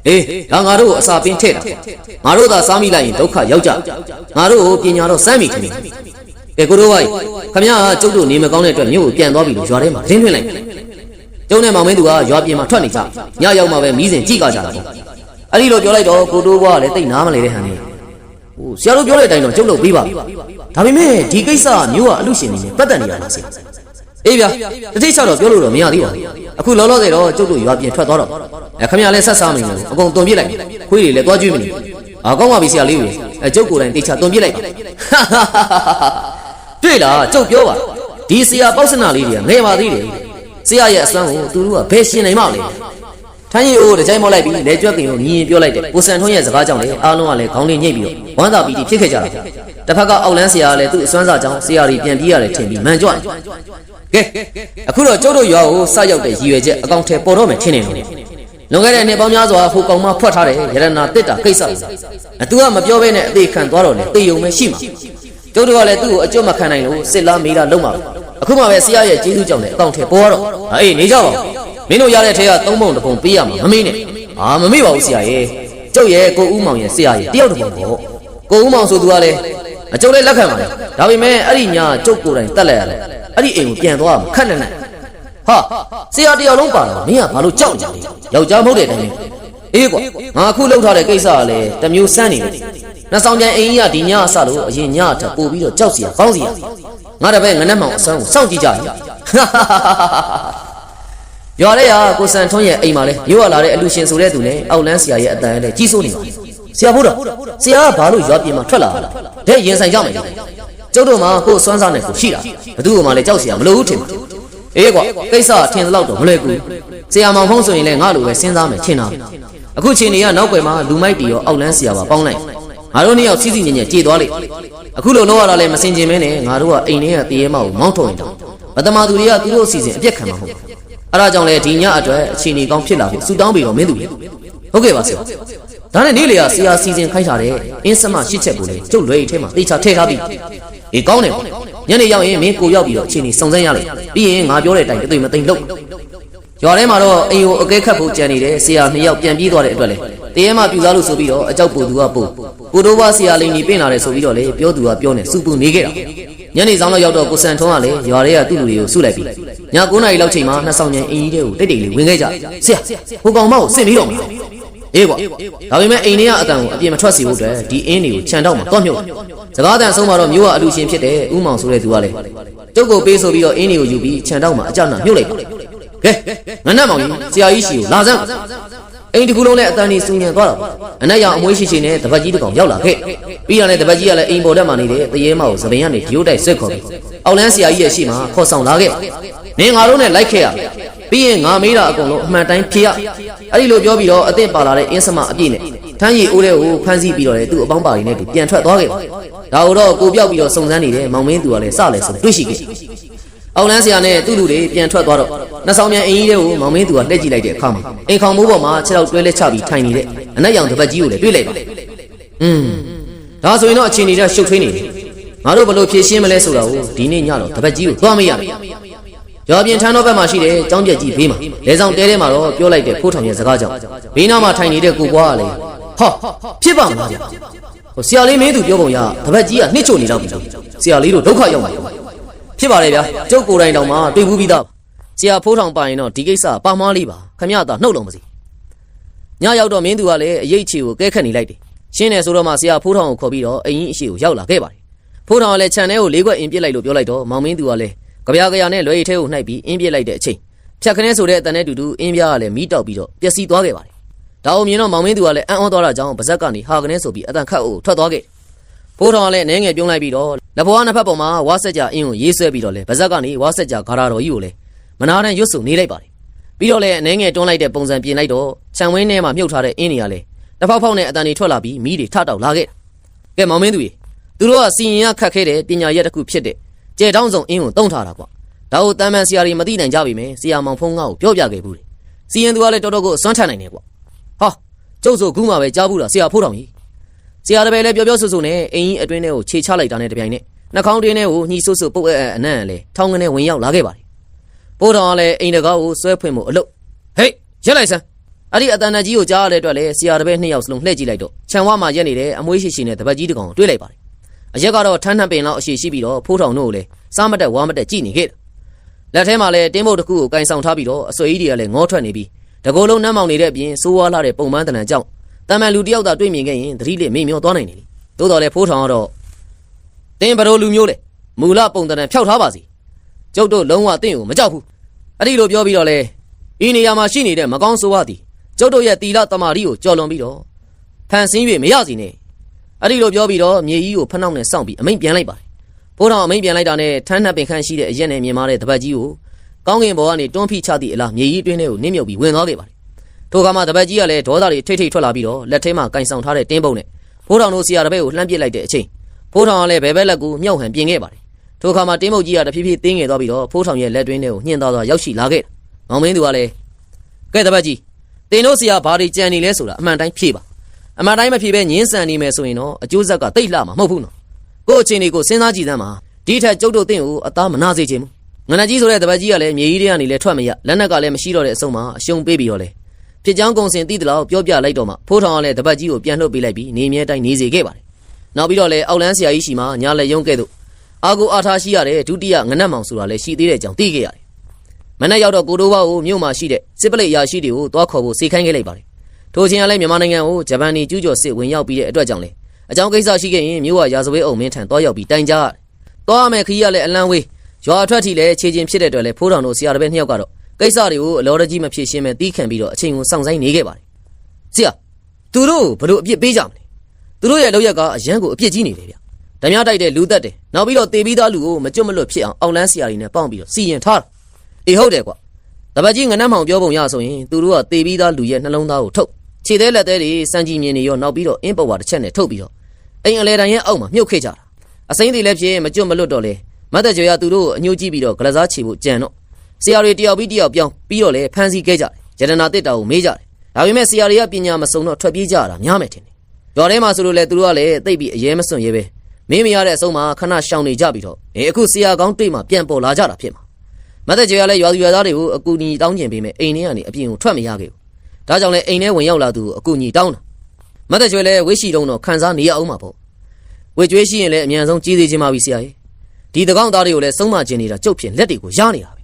်အေးဒါငါတို့ကိုအစာပင်းထည့်တာငါတို့သာစားမိလိုက်ရင်ဒုက္ခရောက်ကြငါတို့ကိုပညာတော့စမ်းမိတယ်ကဲကိုတိုးဘွားခမရကျုပ်တို့နေမကောင်းတဲ့အတွက်မြို့ကိုပြန်သွားပြီလို့ရွာထဲမှာတင်းထွင်းလိုက်ကျုံနဲ့မောင်မင်းသူကရွာပြင်မှာထွက်နေကြညရောက်မှပဲမီးစင်ကြည့်ကြတာပေါ့အဲ့ဒီလိုပြောလိုက်တော့ကိုတိုးဘွားကလည်းတိတ်နားမလဲတဲ့ဟန်နေဟိုဆရာတို့ပြောတဲ့အတိုင်းတော့ကျုပ်တို့ပြီးပါပြီဒါပေမဲ့ဒီကိစ္စမျိုးကအလူရှင်နေနဲ့ပတ်သက်နေတာလားဆရာအေးဗျာတတိချတော့ပြောလို့တော့မရသေးပါဘူးအခုလောလောဆယ်တော့ကျုပ်တို့ရွာပြင်ထွက်သွားတော့ခမရလည်းဆက်စားမနေဘူးအကုန်တွန်ပြစ်လိုက်ခွေးတွေလည်းသွားကျွေးမနေကောင်းပါပြီဆရာလေးကြီးကျုပ်ကိုယ်တိုင်တိတ်ချတွန်ပြစ်လိုက်တွေ့လားကျုပ်ပြောပါဒီဆရာပေါက်စနာလေးတွေကငယ်ပါသေးတယ်ဆရာရဲ့အစွမ်းကိုသူတို့ကဘယ်ရှင်နိုင်မလဲထမ်းရည်အိုးတကြိုင်မောက်လိုက်ပြီးလဲကျွတ်တင်ကိုညီရင်ပြောလိုက်တယ်ကိုစံထွန်းရဲ့စကားကြောင့်လေအားလုံးကလည်းခေါင်းလေးညှိပ်ပြီးတော့ဝမ်းသာပီတိဖြစ်ခဲ့ကြတာတစ်ဖက်ကအောက်လန်းဆရာကလည်းသူ့အစွမ်းစားကြောင့်ဆရာကြီးပြန်ပြေးရတယ်ထင်ပြီးမှန်ကြွကဲအခုတော့ကျုပ်တို့ရွာကိုစရောက်တဲ့ရည်ရွယ်ချက်အကောင့်ထဲပေါ်တော့မယ်ထင်နေလို့လွန်ခဲ့တဲ့နှစ်ပေါင်းများစွာဟိုကောင်မဖွက်ထားတဲ့ရတနာတစ်တာကိစ္စသူကမပြောဘဲနဲ့အသေးခံသွားတော့လေတေယုံပဲရှိမှာကျုပ်တို့ကလည်းသူ့ကိုအကျွတ်မခံနိုင်လို့စစ်လားမေးလားလုံးမှာအခုမှပဲဆရာရဲ့ကျေးဇူးကြောင့်လည်းအကောင့်ထဲပေါ်တော့အေးနေကြပါဦးမင်းတို့ရတဲ့ထဲက3ပုံ1ပုံပေးရမှာမမေးနဲ့မမေ့ပါဘူးဆရာရဲ့ကျုပ်ရဲ့ကိုဦးမောင်ရဲ့ဆရာရဲ့တယောက်တစ်ပုံပေါ့ကိုဦးမောင်ဆိုသူကလည်းအကျုပ်လည်းလက်ခံပါတယ်ဒါပေမဲ့အဲ့ဒီညကျုပ်ကိုယ်တိုင်တက်လိုက်ရတယ်အဲ့ဒီအိမ်ကိုပြန်သွားမှာခက်နေနဲ့ဟာဆရာတယောက်လုံးပါတော့မင်းကဘာလို့ကြောက်နေလဲယောက်ျားမဟုတ်တဲ့တိုင်းအေးကွာငါအခုလောက်ထားတဲ့ကိစ္စကလည်းတမျိုးစမ်းနေတယ်နှစ်ဆောင်ပြန်အိမ်ကြီးကဒီညအစလို့အရင်ညအထပ်ပို့ပြီးတော့ကြောက်စရာကောင်းစရာငါတပည့်ငနဲ့မောင်အစမ်းကိုစောင့်ကြည့်ကြတယ်ရွာထဲကကိုစံထွန်းရဲ့အိမ်မှာလဲမြို့ရလာတဲ့အလူရှင်ဆိုတဲ့သူနဲ့အောက်လန်းဆရာရဲ့အတန်နဲ့ကြီးစိုးနေပါဆရာဘိုးတော်ဆရာကဘာလို့ရွာပြင်မှာထွက်လာတာတဲ့ရင်ဆိုင်ကြမယ်ကျုပ်တို့မှာကိုစွမ်းစားနဲ့ကိုရှိတာဘသူ့ကမှလည်းကြောက်စရာမလိုဘူးထင်ပါအေးကွာကိစ္စထင်သလောက်တော့မလွယ်ကူဆရာမောင်ဖုံးဆိုရင်လည်းငါလိုပဲစဉ်းစားမယ်ထင်တာအခုချိန်နေကနောက်ွယ်မှာလူမိုက်တီရောအောက်လန်းဆရာပါပေါင်းလိုက်ငါတို့နှစ်ယောက်စီးစီးညံ့ညံ့ကြေသွားလိမ့်အခုလိုလောက်ရတာလည်းမစင်ကျင်မဲနဲ့ငါတို့ကအိမ်ထဲကတရေမကိုမောင်းထုတ်နေတာဗတမာသူတွေကသူတို့အစီအစဉ်အပြက်ခံမှာမဟုတ်အဲ့ဒါကြောင့်လေဒီညအတွက်အခြေအနေကောင်းဖြစ်လာဖို့ဆူတောင်းပြီးတော့မင်းသူဟုတ်ကဲ့ပါဆရာဒါနဲ့နေ့လေကဆရာစီစဉ်ခိုင်းထားတဲ့အင်းစမရှစ်ချက်ကိုလေကျုပ်လွယ်အိတ်ထဲမှာတေချာထည့်ထားပြီးအေးကောင်းတယ်ပေါ့ညနေရောက်ရင်မင်းကိုရောက်ပြီးတော့အခြေအနေစုံစမ်းရလိမ့်ပြီးရင်ငါပြောတဲ့အတိုင်းအသိမသိမလုပ်ရွာထဲမှာတော့အိမ်ကိုအကဲခတ်ဖို့ကြံနေတဲ့ဆရာ2ယောက်ပြန်ပြေးသွားတဲ့အတွက်လေတရေမပြူသားလို့ဆိုပြီးတော့အကြောက်ပူသူကပို့ကိုတိုးဘွားဆရာလေးကြီးပြင်လာတယ်ဆိုပြီးတော့လေပြောသူကပြောနေစူပူနေခဲ့တာညနေဆောင်တော့ရောက်တော့ကိုစံထွန်းကလေရွာထဲကသူ့လူတွေကိုစုလိုက်ပြီးည9 နာရီလောက်ချိန်မှာနှစ်ဆောင်ညင်အင်ကြီးတွေကိုတိတ်တိတ်လေးဝင်ခဲ့ကြဆရာဟိုကောင်မကိုစစ်ပြီးတော့မှာအေးကွာဒါပေမဲ့အိမ်ထဲကအတန်ကိုအပြင်မထွက်စီဖို့အတွက်ဒီအင်းတွေကိုခြံတော့မှာတော့မြုပ်စကားတန်ဆုံးမှာတော့မျိုးကအလူရှင်ဖြစ်တဲ့ဥမောင်ဆိုတဲ့သူကလေကျုပ်ကိုပေးဆိုပြီးတော့အင်းတွေကိုယူပြီးခြံတော့မှာအကြောက်နာမြုပ်လိုက်ကဲငနက်မောင်ကြီးဆရာကြီးရှိကိုလာစမ်းအိမ်တစ်ခုလုံးနဲ့အတန်ကြီးစူညံသွားတော့အနက်ရောင်အမွှေးရှိရှိနဲ့တပတ်ကြီးတစ်ကောင်ရောက်လာခဲ့ပြီးတော့လည်းတပတ်ကြီးကလည်းအိမ်ပေါ်တက်မှနေတဲ့တရေမောက်ကိုသပင်ကနေဒီယိုတိုက်ဆွဲခေါ်ပြီးအောက်လန်းဆရာကြီးရဲ့ရှိမှခေါ်ဆောင်လာခဲ့နင်ငါတို့နဲ့လိုက်ခဲ့ရပြီးရင်ငါမေးတာအကုန်လုံးအမှန်တိုင်းဖြေရအဲ့ဒီလိုပြောပြီးတော့အသင့်ပါလာတဲ့အင်းစမအပြည့်နဲ့ထမ်းရည်အိုးတဲ့ကိုဖမ်းဆီးပြီးတော့လေသူ့အပေါင်းပါတွေနဲ့သူပြန်ထွက်သွားခဲ့ဒါတော့ကိုပြောက်ပြီးတော့စုံစမ်းနေတဲ့မောင်မင်းသူကလည်းစလဲဆိုတွေ့ရှိခဲ့အောက်လန်းဆရာနဲ့သူ့လူတွေပြန်ထွက်သွားတော့နှစ်ဆောင်ပြန်အင်ကြီးတွေကိုမောင်မင်းသူကလှည့်ကြည့်လိုက်တဲ့အခါမှာအိမ်ခေါင်မိုးပေါ်မှာခြေထောက်တွဲလက်ချပြီးထိုင်နေတဲ့အနက်ရောင်တပတ်ကြီးကိုလည်းတွေ့လိုက်ပါဒါဆိုရင်တော့အချိန်ကြီးရှုပ်ထွေးနေတယ်ငါတို့ဘယ်လိုဖြေရှင်းမလဲဆိုတာကိုဒီနေ့ညတော့တပတ်ကြီးကိုသွားမရဘူးရွာပြင်ထန်းတော်ဘက်မှာရှိတဲ့ကျောင်းပြက်ကြီးဘေးမှာလဲဆောင်တဲထဲမှာတော့ပြောလိုက်တဲ့ဖိုးထောင်ရဲ့စကားကြောင့်ဘေးနားမှာထိုင်နေတဲ့ကိုကွာကလည်းဟာဖြစ်ပါမလားဗျဆရာလေးမင်းသူပြောပုံရတပတ်ကြီးကနှိမ့်ချိုနေတော့ပြီဆရာလေးတို့ဒုက္ခရောက်မှာဖြစ်ပါတယ်ဗျာကျုပ်ကိုယ်တိုင်တောင်မှတွေ့ဘူးပြီးသားဆရာဖိုးထောင်ပါရင်တော့ဒီကိစ္စပါမားလေးပါခမရတာနှုတ်လုံးမစီညရောက်တော့မင်းသူကလည်းအရေးချီကိုကဲခတ်နေလိုက်တယ်ရှင်းတယ်ဆိုတော့မှဆရာဖိုးထောင်ကိုခေါ်ပြီးတော့အရင်အရှိကိုရောက်လာခဲ့ပါတယ်ဖိုးထောင်ကလည်းခြံထဲကို၄ခွက်အင်းပြစ်လိုက်လို့ပြောလိုက်တော့မောင်မင်းသူကလည်းကြပြားကြရနဲ့လွယ်ရည်ထဲကိုနှိုက်ပြီးအင်းပြစ်လိုက်တဲ့အချိန်ဖြတ်ခနဲဆိုတဲ့အတန်နဲ့တူတူအင်းပြားကလည်းမီးတောက်ပြီးတော့ပျက်စီးသွားခဲ့ပါတယ်ဒါအောင်မြင်တော့မောင်မင်းသူကလည်းအံ့ဩသွားတာကြောင့်ပါဇက်ကနေဟာခနဲဆိုပြီးအတန်ခတ်အိုးထွက်သွားခဲ့ဖိုးထောင်ကလည်းအနေငယ်ပြုံးလိုက်ပြီးတော့လက်ဖွားနှစ်ဖက်ပေါ်မှာဝါဆက်ကြအင်းကိုရေးဆွဲပြီးတော့လေပါဇက်ကနေဝါဆက်ကြဂါရာတော်ကြီးကိုလည်းမနာတမ်းရွတ်စုံနေလိုက်ပါတယ်ပြီးတော့လည်းအနေငယ်တွန်းလိုက်တဲ့ပုံစံပြင်လိုက်တော့ခြံဝင်းထဲမှာမြုပ်ထားတဲ့အင်းတွေကလည်းတစ်ဖောက်ဖောက်နဲ့အတန်တွေထွက်လာပြီးမီးတွေထတောက်လာခဲ့ကဲမောင်မင်းသူကြီးသူတို့ကစီရင်ရခတ်ခဲ့တဲ့ပညာရက်တစ်ခုဖြစ်တဲ့ကျဲတောင်းဆောင်အင်းကိုတုံးထားတာကွာဒါကိုတမ်းမှန်ဆရာတွေမသိနိုင်ကြပြီမယ်ဆရာမောင်ဖုံးငါ့ကိုပြောပြခဲ့ဘူးစီရင်သူကလည်းတော်တော်ကိုအစွမ်းထနိုင်နေကွာဟာ ကျုပ်ဆိုခုမှပဲကြားဘူးလားဆရာဖိုးထောင်ကြီးဆရာတပည့်လည်းပြောဆိုနဲ့အင်းကြီးအတွင်းထဲကိုခြေချလိုက်တာနဲ့တပြိုင်နက်နှာခေါင်းတွင်းထဲကိုညှိဆုပ်ပုတ်အနံ့လေထောင်းကနေဝင်ရောက်လာခဲ့ပါတယ်ဖိုးထောင်ကလည်းအိမ်တကားကိုဆွဲဖွင့်မှုအလုပ်ဟေးရက်လိုက်စမ်းအဲ့ဒီအတန်တကြီးကိုကြားရတဲ့အတွက်လည်းဆရာတပည့်2ယောက်စလုံးလှည့်ကြည့်လိုက်တော့ခြံဝါမှာရက်နေတဲ့အမွှေးရှိရှိနဲ့တပတ်ကြီးတကောင်တွေ့လိုက်ပါတယ်အရက်ကတော့ထန်းထန်းပင်လောက်အရှိရှိပြီးတော့ဖိုးထောင်တို့ကိုလည်းစားမတက်ဝါမတက်ကြည့်နေခဲ့တာလက်ထဲမှာလည်းတင်းဘုတ်တစ်ခုကိုကင်ဆောင်ထားပြီးတော့အဆွေကြီးတွေကလည်းငေါထွက်နေပြီးတကိုယ်လုံးနှမ်းမောင်နေတဲ့အပြင်စိုးဝါးလာတဲ့ပုံမှန်တလန်ကြောင့်တမန်လူတယောက်သာတွေ့မြင်ခဲ့ရင်သတိလေးမိမျောသွားနိုင်တယ်လေသို့တော်လည်းဖိုးထောင်ကတော့တင်းဘရိုလူမျိုးလေမူလပုံတလန်ဖျောက်ထားပါစီကျုပ်တို့လုံးဝတင့်ကိုမကြောက်ဘူးအဲ့ဒီလိုပြောပြီးတော့လေဤနေရာမှာရှိနေတဲ့မကောင်းဆိုးဝါးသည်ကျုပ်တို့ရဲ့တီလာတမာရီကိုကြော်လွန်ပြီးတော့ဖန်ဆင်း၍မရစီနဲ့အဲ့ဒီလိုပြောပြီးတော့မြေကြီးကိုဖနှောက်နဲ့စောင့်ပြီးအမိန့်ပြန်လိုက်ပါတယ်ဖိုးထောင်အမိန့်ပြန်လိုက်တာနဲ့ထန်းနှပ်ပင်ခန့်ရှိတဲ့အရက်နဲ့မြင်မာတဲ့တပတ်ကြီးကိုကောင်းကင်ဘော်ကနေတွန်းဖိချသည့်အလားမြေကြီးတွင်းထဲကိုနင်းမြုပ်ပြီးဝင်သွားခဲ့ပါတယ်ထိုအခါမှာတပတ်ကြီးကလည်းဒေါသတွေထိတ်ထိတ်ထွက်လာပြီးတော့လက်ထဲမှာကင်ဆောင်ထားတဲ့တင်းပုတ်နဲ့ဖိုးထောင်တို့ဆရာတပည့်ကိုလှမ်းပစ်လိုက်တဲ့အချိန်ဖိုးထောင်ကလည်းဘဲဘဲလက်ကိုမြောက်ဟန်ပြင်ခဲ့ပါတယ်ထိုအခါမှာတင်းပုတ်ကြီးကတဖြည်းဖြည်းတင်းငယ်သွားပြီးတော့ဖိုးထောင်ရဲ့လက်တွင်းထဲကိုညှင်းသွားရောက်ရှိလာခဲ့မောင်မင်းသူကလည်းကဲတပတ်ကြီးတင်တို့ဆရာဘာတွေကြံနေလဲဆိုတာအမှန်တိုင်းဖြေပါအမှန်တိုင်းမဖြေဘဲညင်းဆန်နေမယ်ဆိုရင်တော့အကျိုးဆက်ကတိတ်လှမှာမဟုတ်ဘူးနော်ကို့အချင်းတွေကိုစဉ်းစားကြည့်သမ်းပါဒီထက်ကျုပ်တို့တင့်ကိုအသားမနာစေချင်ဘူးငနက်ကြီးဆိုတဲ့တပတ်ကြီးကလည်းမြေကြီးတွေကနေလည်းထွက်မရလက်နက်ကလည်းမရှိတော့တဲ့အဆုံးမှာအရှုံးပေးပြီးတော့လေဖြစ်ကြောင်းကုံစင်တိတလောက်ပြောပြလိုက်တော့မှဖိုးထောင်ကလည်းတပတ်ကြီးကိုပြန်လှုပ်ပေးလိုက်ပြီးနေမြဲတိုင်းနေစေခဲ့ပါတယ်နောက်ပြီးတော့လည်းအောက်လန်းဆရာကြီးရှိမှညာလက်ယုံကဲ့သို့အာကိုအာထားရှိရတဲ့ဒုတိယငနက်မောင်ဆိုတာလည်းရှိသေးတဲ့အကြောင်းသိခဲ့ရတယ်မနေ့ရောက်တော့ကိုတိုးဘကိုမြို့မှာရှိတဲ့စစ်ပလိတ်ရာရှိတွေကိုတွားခေါ်ဖို့စေခိုင်းခဲ့လိုက်ပါတယ်ထိုချိန်ကလည်းမြန်မာနိုင်ငံကိုဂျပန်နေကျူးကျော်စစ်ဝင်ရောက်ပြီးတဲ့အတွက်ကြောင့်လေအကြောင်းကိစ္စရှိခဲ့ရင်မြို့ကရာဇဝဲအုံမင်းထံတွားရောက်ပြီးတိုင်ကြားရတယ်တွားရမယ်ခီးရလည်းအလန်းဝေးရွာအထွက်ထိလည်းခြေချင်းဖြစ်တဲ့အတွက်လည်းဖိုးထောင်တို့ဆရာတပည့်2ယောက်ကတော့ကိစ္စတွေကိုအလောတကြီးမဖြစ်ရှင်းမဲ့တီးခံပြီးတော့အချိန်ကိုစောင့်ဆိုင်နေခဲ့ပါတယ်ဆရာသူတို့ဘလို့အပြစ်ပေးကြမလဲသူတို့ရဲ့လောက်ရက်ကအရန်ကိုအပြစ်ကြီးနေတယ်ဗျဓမြတိုက်တဲ့လူသက်တယ်နောက်ပြီးတော့တေပြီးသားလူကိုမကြွတ်မလွတ်ဖြစ်အောင်အောက်လန်းဆရာတွေနဲ့ပေါင်းပြီးတော့စီရင်ထားတာအေးဟုတ်တယ်ကွာတပတ်ကြီးငနက်မောင်ပြောပုံရဆိုရင်သူတို့ကတေပြီးသားလူရဲ့နှလုံးသားကိုထုတ်ခြေသေးလက်သေးတွေစံကြည်မြင်နေရောနောက်ပြီးတော့အင်းပေါ်ဝါတစ်ချက်နဲ့ထုတ်ပြီးတော့အိမ်အလဲတိုင်းရဲ့အောက်မှာမြုပ်ခဲ့ကြတာအစိမ့်တွေလည်းဖြစ်မကြွတ်မလွတ်တော့လေမတ်တကြွယ်ကသူတို့အညှိုးကြည့်ပြီးတော့ဂလစားချေဖို့ကြံတော့ဆရာတွေတယောက်ပြီးတယောက်ပြောင်းပြီးတော့လေဖမ်းဆီးခဲ့ကြတယ်ယတနာတစ်တာကိုမေးကြတယ်ဒါပေမဲ့ဆရာတွေကပညာမစုံတော့ထွက်ပြေးကြတာများမယ်ထင်တယ်ရွာထဲမှာဆိုလို့လေသူတို့ကလည်းသိပ်ပြီးအရေးမစွန့်ရဲပဲမင်းမရတဲ့အဆုံးမှာခဏရှောင်နေကြပြီးတော့အခုဆရာကောင်းတွေ့မှပြန်ပေါ်လာကြတာဖြစ်မှာမတ်တကြွယ်ကလည်းရွာသူရွာသားတွေကိုအကူအညီတောင်းကျင်ပေးမယ်အိမ်ထဲကနေအပြင်ကိုထွက်မရခဲ့ဘူးဒါကြောင့်လည်းအိမ်ထဲဝင်ရောက်လာသူအကူအညီတောင်းတာမတ်တကြွယ်လည်းဝိရှိတုံးတော့ခံစားနေရအောင်မှာပေါ့ဝေကျွေးရှိရင်လည်းအမြန်ဆုံးကြီးသေးချင်းပါပြီဆရာရဲ့ဒီတကောင်းသားတွေကိုလည်းစုံမကျင်နေတာကြုတ်ဖြင့်လက်တွေကိုရနေတာပဲ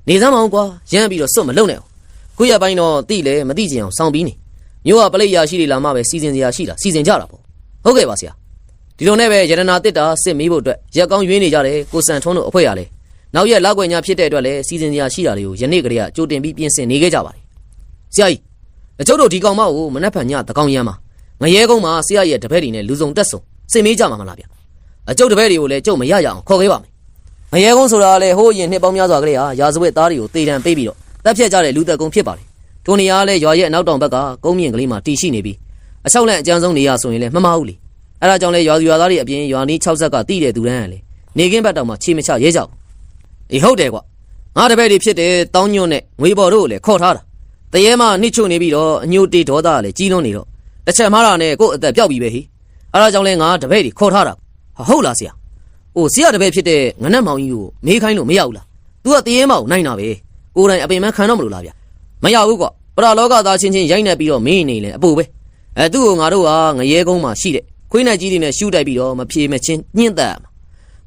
နေစမ်းမအောင်ကွာရမ်းပြီးတော့စွတ်မလုံနဲ့အောင်ခုရပိုင်းတော့တိလည်းမတိကျင်အောင်စောင့်ပြီးနေမျိုးကပလိတ်ရာရှိတွေလာမှပဲစီစဉ်စရာရှိတာစီစဉ်ကြတာပေါ့ဟုတ်ကဲ့ပါဆရာဒီလိုနဲ့ပဲရတနာတစ်တာစစ်မီးဖို့အတွက်ရက်ကောင်းရွေးနေကြတယ်ကိုစံထွန်းတို့အဖွဲ့ရလဲနောက်ရက်လောက်ွယ်ညာဖြစ်တဲ့အတွက်လည်းစီစဉ်စရာရှိတာတွေကိုယနေ့ကလေးကကြိုတင်ပြီးပြင်ဆင်နေခဲ့ကြပါတယ်ဆရာကြီးအကျုပ်တို့ဒီကောင်မကိုမနှက်ဖန်ညတကောင်ရမ်းမှာငရဲကုန်းမှာဆရာရဲ့တပည့်တွေနဲ့လူစုံတက်ဆုံစင်မေးကြမှာမလားဗျအကျုပ်တပည့်တွေကိုလည်းကျုပ်မရရအောင်ခေါ်ခဲ့ပါမယ်ငရဲကုန်းဆိုတာလည်းဟိုးရင်နှစ်ပေါင်းများစွာကလေးဟာရာဇဝတ်သားတွေကိုတေတံပေးပြီးတော့တပ်ဖြတ်ကြတဲ့လူသက်ကုန်းဖြစ်ပါတယ်ထိုနေရာလည်းရွာရဲ့အနောက်တောင်ဘက်ကကုန်းမြင့်ကလေးမှာတည်ရှိနေပြီးအဆောက်လန့်အကျန်းဆုံးနေရာဆိုရင်လည်းမမဟုတ်လေအဲဒါကြောင့်လည်းရွာသူရွာသားတွေအပြင်ရွာနီး60ကတိတဲ့သူတန်းကလည်းနေကင်းဘက်တောင်မှခြေမချရဲကြဘူးအေးဟုတ်တယ်ကွငါတပည့်တွေဖြစ်တဲ့တောင်းညွန့်နဲ့ငွေပေါ်တို့ကိုလည်းခေါ်ထားတာတရေမှနှိချုံနေပြီးတော့အညိုတေဒေါသကလည်းကြီးလွန်းနေတော့တစ်ချက်မှားတာနဲ့ကို့အသက်ပြောက်ပြီပဲဟိအဲဒါကြောင့်လည်းငါတပည့်တွေခေါ်ထားတာဟုတ်လားဆရာအိုးဆရာတပည့်ဖြစ်တဲ့ငနက်မောင်ကြီးကိုမေးခိုင်းလို့မရဘူးလား तू ကတရေမောင်နိုင်တာပဲကိုယ်တိုင်အပင်မခံတော့မလို့လားဗျမရဘူးကွပရလောကသားချင်းချင်းရိုက်နေပြီးတော့မင်းနေလေအပူပဲသူ့ကိုငါတို့ကငရဲကုန်းမှာရှိတဲ့ခွေးနိုင်ကြီးတွေနဲ့ရှူတိုက်ပြီးတော့မဖြေမချင်းညှင့်သက်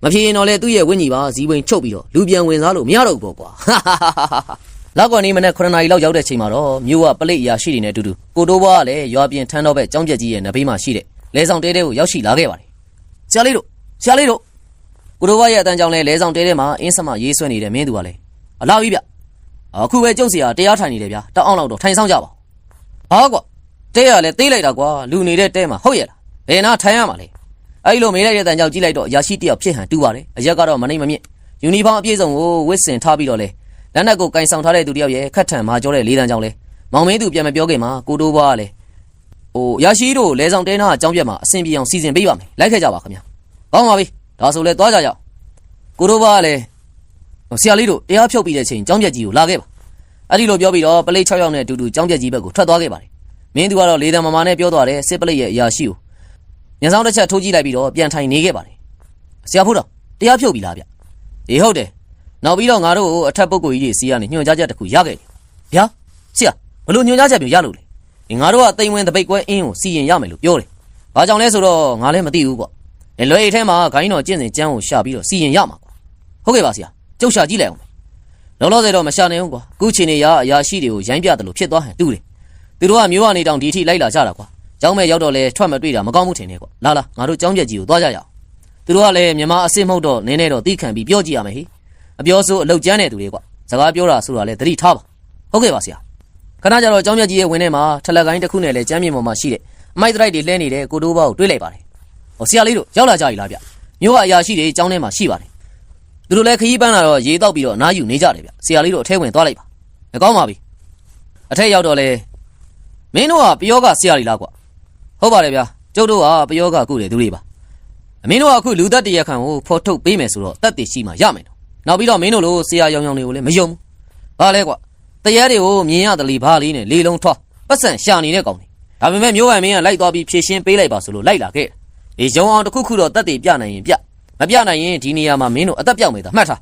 မဖြေရင်တော့လေသူ့ရဲ့ဝင်းကြီးပါဇီးဝင်ချုပ်ပြီးတော့လူပြန်ဝင်စားလို့မရတော့ဘူးပေါ့ကွာလောက်ကွာနေမနဲ့9နာရီလောက်ရောက်တဲ့ချိန်မှာတော့မြို့ကပလိတ်အရာရှိတွေနဲ့အတူတူကိုတိုးဘွားကလည်းရွာပြင်ထန်းတော့ဘက်ကျောင်းပြက်ကြီးရဲ့နဘေးမှာရှိတဲ့လဲဆောင်တဲတဲကိုရောက်ရှိလာခဲ့ပါတယ်ဆရာလေးတို့ကိုတိုးဘွားရဲ့အတန်းကြောင့်လဲလဲဆောင်တဲတဲမှာအင်းစမရေးဆွဲနေတဲ့မင်းသူကလည်းအလာပြီဗျအခုပဲကျုပ်စီကတရားထိုင်နေတယ်ဗျာတောက်အောင်လောက်တော့ထိုင်ဆောင်ကြပါဟာကွာတဲရလဲသေးလိုက်တာကွာလူနေတဲ့တဲမှာဟုတ်ရဲ့လားဘယ်နာထိုင်ရမှာလဲအဲ့လိုမေးလိုက်တဲ့တန်ကြောင့်ကြည့်လိုက်တော့ရာရှိတယောက်ဖြစ်ဟန်တူပါတယ်အရက်ကတော့မနှိမ့်မမြင့်ယူနီဖောင်းအပြည့်စုံကိုဝစ်စင်ထားပြီးတော့လဲလက်နက်ကိုကင်ဆောင်ထားတဲ့သူတယောက်ရဲ့ခတ်ထန်မာကြောတဲ့လေးတန်းကြောင့်လဲမောင်မင်းသူပြန်မပြောခင်မှာကိုတိုးဘွားကလဲရာရှိတို့လဲဆောင်တဲနာအကြောင်းပြတ်မှာအဆင်ပြေအောင်စီစဉ်ပေးပါမယ်လိုက်ခဲ့ကြပါခင်ဗျာကောင်းပါပြီဒါဆိုလဲသွားကြရအောင်ကိုတိုးဘွားကလဲဆရာလေးတို့တရားဖြုတ်ပြီးတဲ့ချိန်ကျောင်းပြက်ကြီးကိုလာခဲ့ပါအဲ့ဒီလိုပြောပြီးတော့ပလိတ်6ယောက်နဲ့အတူတူကျောင်းပြက်ကြီးဘက်ကိုထွက်သွားခဲ့ပါတယ် မင်းသူကတော့လေတံမမာနဲ့ပြောသွားတယ်စစ်ပလိတ်ရဲ့အရာရှိကိုညဆောင်တစ်ချက်ထိုးကြည့်လိုက်ပြီးတော့ပြန်ထိုင်နေခဲ့ပါတယ်ဆရာဖိုးတော်တရားဖြုတ်ပြီလားဗျအေးဟုတ်တယ်နောက်ပြီးတော့ငါတို့အထက်ပုဂ္ဂိုလ်ကြီးတွေစီကနေညွှန်ကြားချက်တစ်ခုရခဲ့တယ်ဗျာဆရာဘလို့ညွှန်ကြားချက်မျိုးရလို့လဲငါတို့ကတိမ်ဝင်တပိတ်ကွဲအင်းကိုစီရင်ရမယ်လို့ပြောတယ်ဘာကြောင့်လဲဆိုတော့ငါလည်းမသိဘူးကွာလွယ်အိတ်ထဲမှာဂိုင်းတော်ကျင့်စဉ်ကျမ်းကိုရှာပြီးတော့စီရင်ရမှာကွာဟုတ်ကဲ့ပါဆရာကျုပ်ရှာကြည့်လိုက်အောင်လောလောဆယ်တော့မရှာနိုင်ဘူးကွာခုချိန်နေရအရာရှိတွေကိုရိုင်းပြတယ်လို့ဖြစ်သွားဟန်တူးတယ်သူတို့ကမျိုးကနေတောင်ဒီထိလိုက်လာကြတာကွာကျောင်းမဲ့ရောက်တော့လဲထွက်မတွေ့တာမကောင်းမှုထင်တယ်ကွာလာငါတို့ကျောင်းပြက်ကြီးကိုသွားကြရအောင်သူတို့ကလည်းမြန်မာအစစ်မဟုတ်တော့နည်းနည်းတော့သိခံပြီးပြောကြည့်ရမယ်ဟိအပြောဆိုအလုတ်ကျန်းတဲ့သူတွေကွာစကားပြောတာဆိုတာလဲသတိထားပါဟုတ်ကဲ့ပါဆရာခဏကြတော့ကျောင်းပြက်ကြီးရဲ့ဝင်းထဲမှာထလက်ကိုင်းတစ်ခုနဲ့လဲကျမ်းမြေပေါ်မှာရှိတဲ့အမိုက်တိုက်တွေလှဲနေတဲ့ကိုတိုးဘောကိုတွေးလိုက်ပါတယ်ဟောဆရာလေးတို့ရောက်လာကြပြီလားဗျမျိုးကအရာရှိတွေကျောင်းထဲမှာရှိပါတယ်သူတို့လည်းခရီးပန်းလာတော့ရေတောက်ပြီးတော့နားယူနေကြတယ်ဗျဆရာလေးတို့အထဲဝင်သွားလိုက်ပါမကောင်းပါပြီအထက်ရောက်တော့လဲမင်းတို့ကပယောဂဆရာလေးလားကွာဟုတ်ပါတယ်ဗျာကျုပ်တို့ကပယောဂကုတယ်သူတွေပါမင်းတို့ကအခုလူသက်တရက်ခံကိုဖော်ထုတ်ပေးမယ်ဆိုတော့တက်တည်ရှိမှရမယ်နောက်ပြီးတော့မင်းတို့လိုဆရာရောင်တွေကိုလည်းမယုံဘူးဘာလဲကွာတရားတွေကိုမြင်ရတယ်လီဘာလေးနဲ့လေလုံးထွားပတ်စံရှာနေတဲ့ကောင်တွေဒါပေမဲ့မျိုးဝိုင်မင်းကလိုက်သွားပြီးဖြည့်ရှင်းပေးလိုက်ပါဆိုလို့လိုက်လာခဲ့ဒီရုံအောင်တစ်ခုခုတော့တက်တည်ပြနိုင်ရင်ပြမပြနိုင်ရင်ဒီနေရာမှာမင်းတို့အသက်ပြောက်နေတာမှတ်ထာ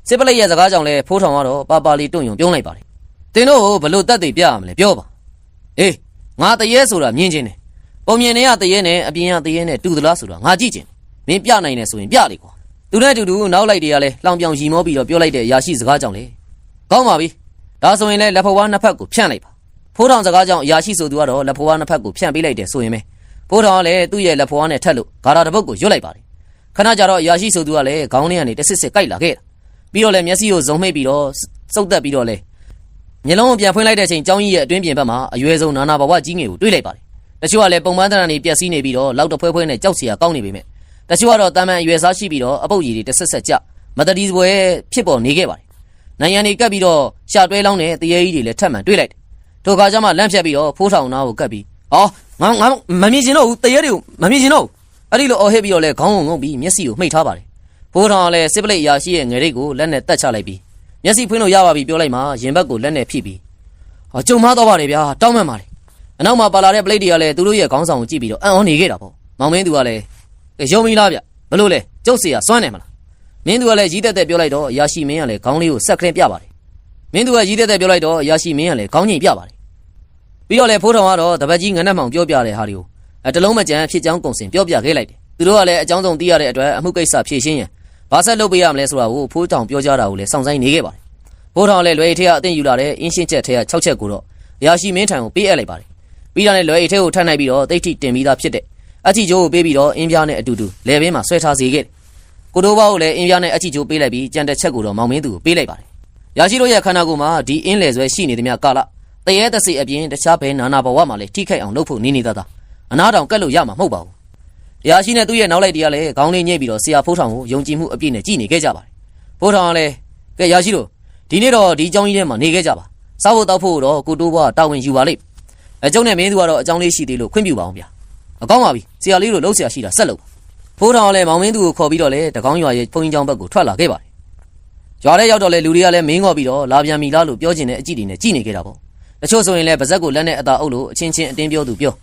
းစစ်ပလိတ်ရဲ့စကားကြောင့်လဲဖိုးထောင်ကတော့ပါပါလေးတွန့်ယုံပြုံးလိုက်ပါတယ်တင်တို့ဘလို့တက်တည်ပြရမလဲပြောပါအေးငါတရေဆိုတာမြင်ချင်းတယ်ပုံမြင်နေရတရေနဲ့အပြင်ရတရေနဲ့တူသလားဆိုတာငါကြည့်ချင်းမင်းပြနိုင်တယ်ဆိုရင်ပြလေကွာသူနဲ့တူတူနောက်လိုက်တွေကလည်းလောင်ပြောင်ရီမောပြီးတော့ပြောလိုက်တဲ့အရာရှိစကားကြောင့်လေကောင်းပါပြီဒါဆိုရင်လည်းလက်ဖဝါးနှစ်ဖက်ကိုဖြန့်လိုက်ပါဖိုးထောင်စကားကြောင့်အရာရှိဆိုသူကတော့လက်ဖဝါးနှစ်ဖက်ကိုဖြန့်ပေးလိုက်တယ်ဆိုရင်ပဲဖိုးထောင်ကလည်းသူ့ရဲ့လက်ဖဝါးနဲ့ထက်လို့ဂါရာတစ်ပုတ်ကိုရွတ်လိုက်ပါတယ်ခဏကြတော့အရာရှိဆိုသူကလည်းခေါင်းထဲကနေတဆစ်စစ်ကိုက်လာခဲ့တာပြီးတော့လည်းမျက်စိကိုဇုံမိတ်ပြီးတော့စုပ်သက်ပြီးတော့လည်းမျက်လုံးကိုပြန်ဖွင့်လိုက်တဲ့အချိန်ကျောင်းကြီးရဲ့အတွင်းပြင်ဘက်မှာအရွယ်ဆုံးနာနာဘဝကြီးငယ်ကိုတွေးလိုက်ပါတယ်တချို့ကလည်းပုံမှန်တရံနေပြက်စီးနေပြီးတော့လောက်တဖွဲဖွဲနဲ့ကြောက်စရာကောင်းနေပေမဲ့တချို့ကတော့တာမန်အရွယ်စားရှိပြီးတော့အပုပ်ရည်တွေတဆက်ဆက်ကြမတတိပွဲဖြစ်ပေါ်နေခဲ့ပါတယ်နိုင်ငံတွေကပ်ပြီးတော့ရှာတွဲလောင်းတဲ့တရေကြီးတွေလည်းထပ်မံတွေးလိုက်တယ်ထိုအခါကျမှလန့်ဖြတ်ပြီးတော့ဖိုးထောင်နာကိုကပ်ပြီးငါမမြင်ချင်တော့ဘူးတရေတွေကိုမမြင်ချင်တော့ဘူးအဲ့ဒီလိုအော်ဟစ်ပြီးတော့လဲခေါင်းငုံပြီးမျက်စိကိုမှိတ်ထားပါတယ်ဖိုးထောင်ကလည်းစစ်ပလိတ်ရာရှိရဲ့ငယ်ရိတ်ကိုလက်နဲ့တက်ချလိုက်ပြီးမျက်စိဖွင့်လို့ရပါပြီပြောလိုက်မှရင်ဘက်ကိုလက်နဲ့ဖိပြီးကြုံမသွားပါတယ်ဗျာတောင်းမှန်ပါတယ်အနောက်မှာပါလာတဲ့ပလိတ်တွေကလည်းသူတို့ရဲ့ခေါင်းဆောင်ကိုကြည့်ပြီးတော့အံ့ဩနေခဲ့တာပေါ့မောင်မင်းသူကလည်းယုံပြီလားဗျဘလို့လဲကျုပ်เสียစွမ်းနေမလားမင်းသူကလည်းရီးတက်တက်ပြောလိုက်တော့ရာရှိမင်းကလည်းခေါင်းလေးကိုဆက်ကလေးပြပါတယ်မင်းသူကရီးတက်တက်ပြောလိုက်တော့ရာရှိမင်းကလည်းခေါင်းညိတ်ပြပါတယ်ပြီးတော့လည်းဖိုးထောင်ကတော့တပတ်ကြီးငနက်မောင်ပြောပြတဲ့ဟာတွေကိုတလုံးမကြမ်းဖြစ်ကြောင်းကုံစင်ပြောပြခဲ့လိုက်တယ်သူတို့ကလည်းအကြောင်းဆုံးသိရတဲ့အတွက်အမှုကိစ္စဖြေရှင်းရင်ဘာဆက်လုပ်ပေးရမလဲဆိုတာကိုဖိုးထောင်ပြောကြတာကိုလည်းစောင့်ဆိုင်နေခဲ့ပါတယ်ဖိုးထောင်လည်းလွယ်အိတ်ထဲကအသိယူလာတဲ့အင်းရှင်းချက်ထဲက6ချက်ကိုတော့ရာရှိမင်းထံကိုပေးအပ်လိုက်ပါတယ်ပြီးတော့လည်းလွယ်အိတ်ထဲကိုထပ်နိုင်ပြီးတော့တိတ်ထိတင်ပြီးသားဖြစ်တဲ့အချီကျိုးကိုပေးပြီးတော့အင်းပြားနဲ့အတူတူလဲဘင်းမှာဆွဲထားစေခဲ့တယ်ကိုတိုးဘောက်ကိုလည်းအင်းပြားနဲ့အချီကျိုးပေးလိုက်ပြီးကြံတဲ့ချက်ကိုတော့မောင်မင်းသူကိုပေးလိုက်ပါတယ်ရာရှိတို့ရဲ့ခန္ဓာကိုယ်မှာဒီအင်းလေဆွဲရှိနေသမျှကာလတရေတစိအပြင်တခြားဘဲနာနာဘဝမှာလည်းထိခိုက်အောင်လုပ်ဖို့နေသားအနာတောင်ကတ်လို့ရမှာမဟုတ်ပါဘူးရာရှိနဲ့သူ့ရဲ့နောက်လိုက်တရားလည်းခေါင်းလေးညှိပြီးတော့ဆရာဖိုးထောင်ကိုယုံကြည်မှုအပြည့်နဲ့ကြည်နေခဲ့ကြပါတယ်ဖိုးထောင်ကလည်းကဲရာရှိတို့ဒီနေ့တော့ဒီเจ้าကြီးထဲမှာနေခဲ့ကြပါစားဖို့တောက်ဖို့တော့ကိုတိုးဘွားတာဝန်ယူပါလိမ့်အကျုံးနဲ့မင်းသူကတော့အကြောင်းလေးရှိသေးလို့ခွင့်ပြုပါအောင်ဗျာအကောင်းပါပြီဆရာလေးတို့လှုပ်ရှားရှိတာဆက်လုပ်ဖိုးထောင်ကလည်းမောင်မင်းသူကိုခေါ်ပြီးတော့လေတကောင်းရွာရဲ့ဘုန်းကြီးကျောင်းဘက်ကိုထွက်လာခဲ့ပါတယ်ရွာထဲရောက်တော့လေလူတွေကလည်းမင်းငေါ်ပြီးတော့လာပြန်ပြီလားလို့ပြောချင်တဲ့အကြည့်တွေနဲ့ကြည်နေခဲ့တာပေါ့တချို့ဆိုရင်လည်းဗဇက်ကိုလက်နဲ့အသာအုပ်လို့အချင်းချင်းအတင်းပြောသူပြေ